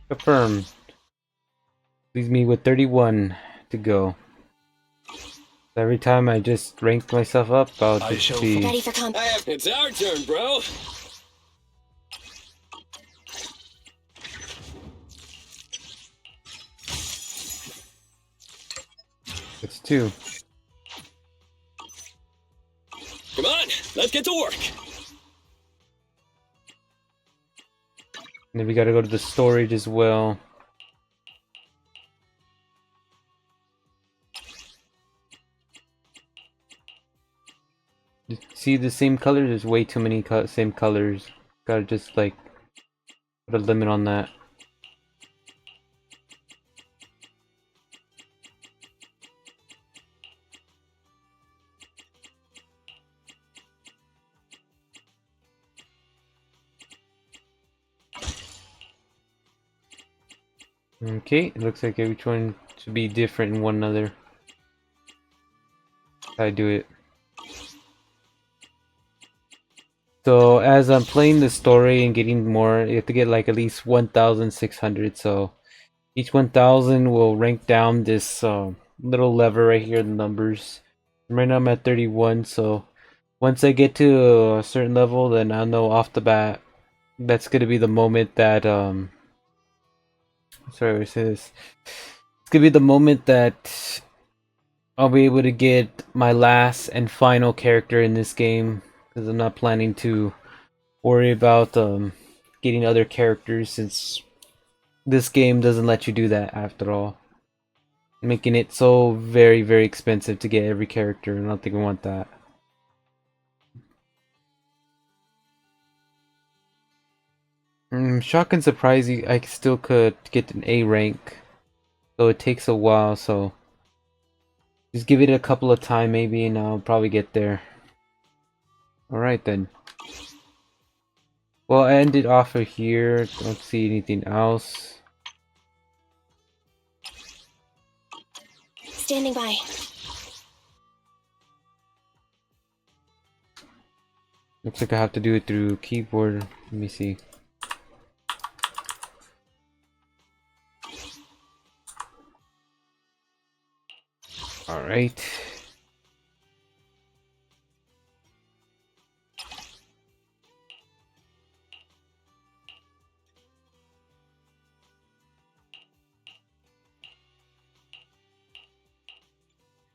Confirmed. Leaves me with 31 to go. Every time I just rank myself up, I'll just be... Ready for comp. It's our turn, bro. It's 2. Come on, let's get to work. And then we gotta go to the storage as well. See the same colors? There's way too many same colors. Gotta just like put a limit on that. Okay, it looks like each one should be different in one another. I do it. So as I'm playing the story and getting more, you have to get like at least 1,600. So each 1,000 will rank down this little lever right here, the numbers. Right now I'm at 31. So once I get to a certain level, then I'll know off the bat that's gonna be the moment that sorry, I say this. It's gonna be the moment that I'll be able to get my last and final character in this game. Because I'm not planning to worry about getting other characters, since this game doesn't let you do that after all. Making it so very, very expensive to get every character. I don't think I want that. Shock and surprise, I still could get an A rank. So it takes a while, so just give it a couple of time maybe and I'll probably get there. Alright then. Well, I ended off of here. Don't see anything else. Standing by. Looks like I have to do it through keyboard. Let me see. Alright.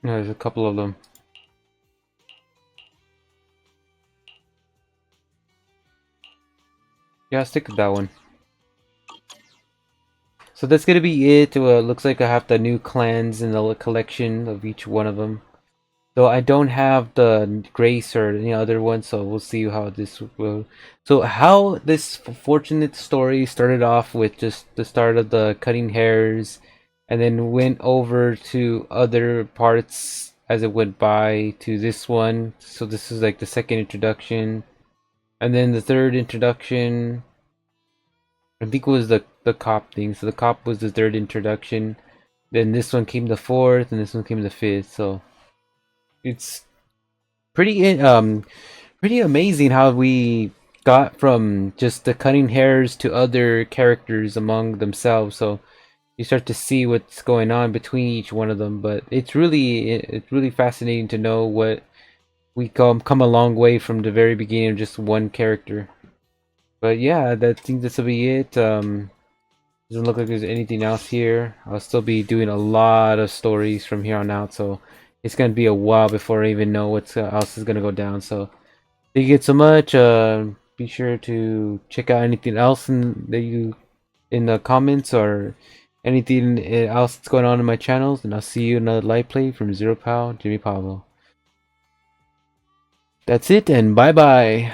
No, there's a couple of them. Yeah, I'll stick with that one. So that's gonna be it. Looks like I have the new clans in the collection of each one of them. Though I don't have the Grace or any other one, so we'll see how this will. So how this fortunate story started off with just the start of the cutting hairs, and then went over to other parts as it went by to this one. So this is like the second introduction, and then the third introduction. I think it was the cop thing. So the cop was the third introduction. Then this one came the fourth, and this one came the fifth. So it's pretty amazing how we got from just the cutting hairs to other characters among themselves. So you start to see what's going on between each one of them. But it's really fascinating to know what we come a long way from the very beginning of just one character. But yeah, I think this will be it. Doesn't look like there's anything else here. I'll still be doing a lot of stories from here on out, so it's gonna be a while before I even know what else is gonna go down. So thank you so much. Be sure to check out anything else in the comments, or anything else that's going on in my channels, and I'll see you in another live play from Zero Pow Jimmy Pablo. That's it, and bye bye.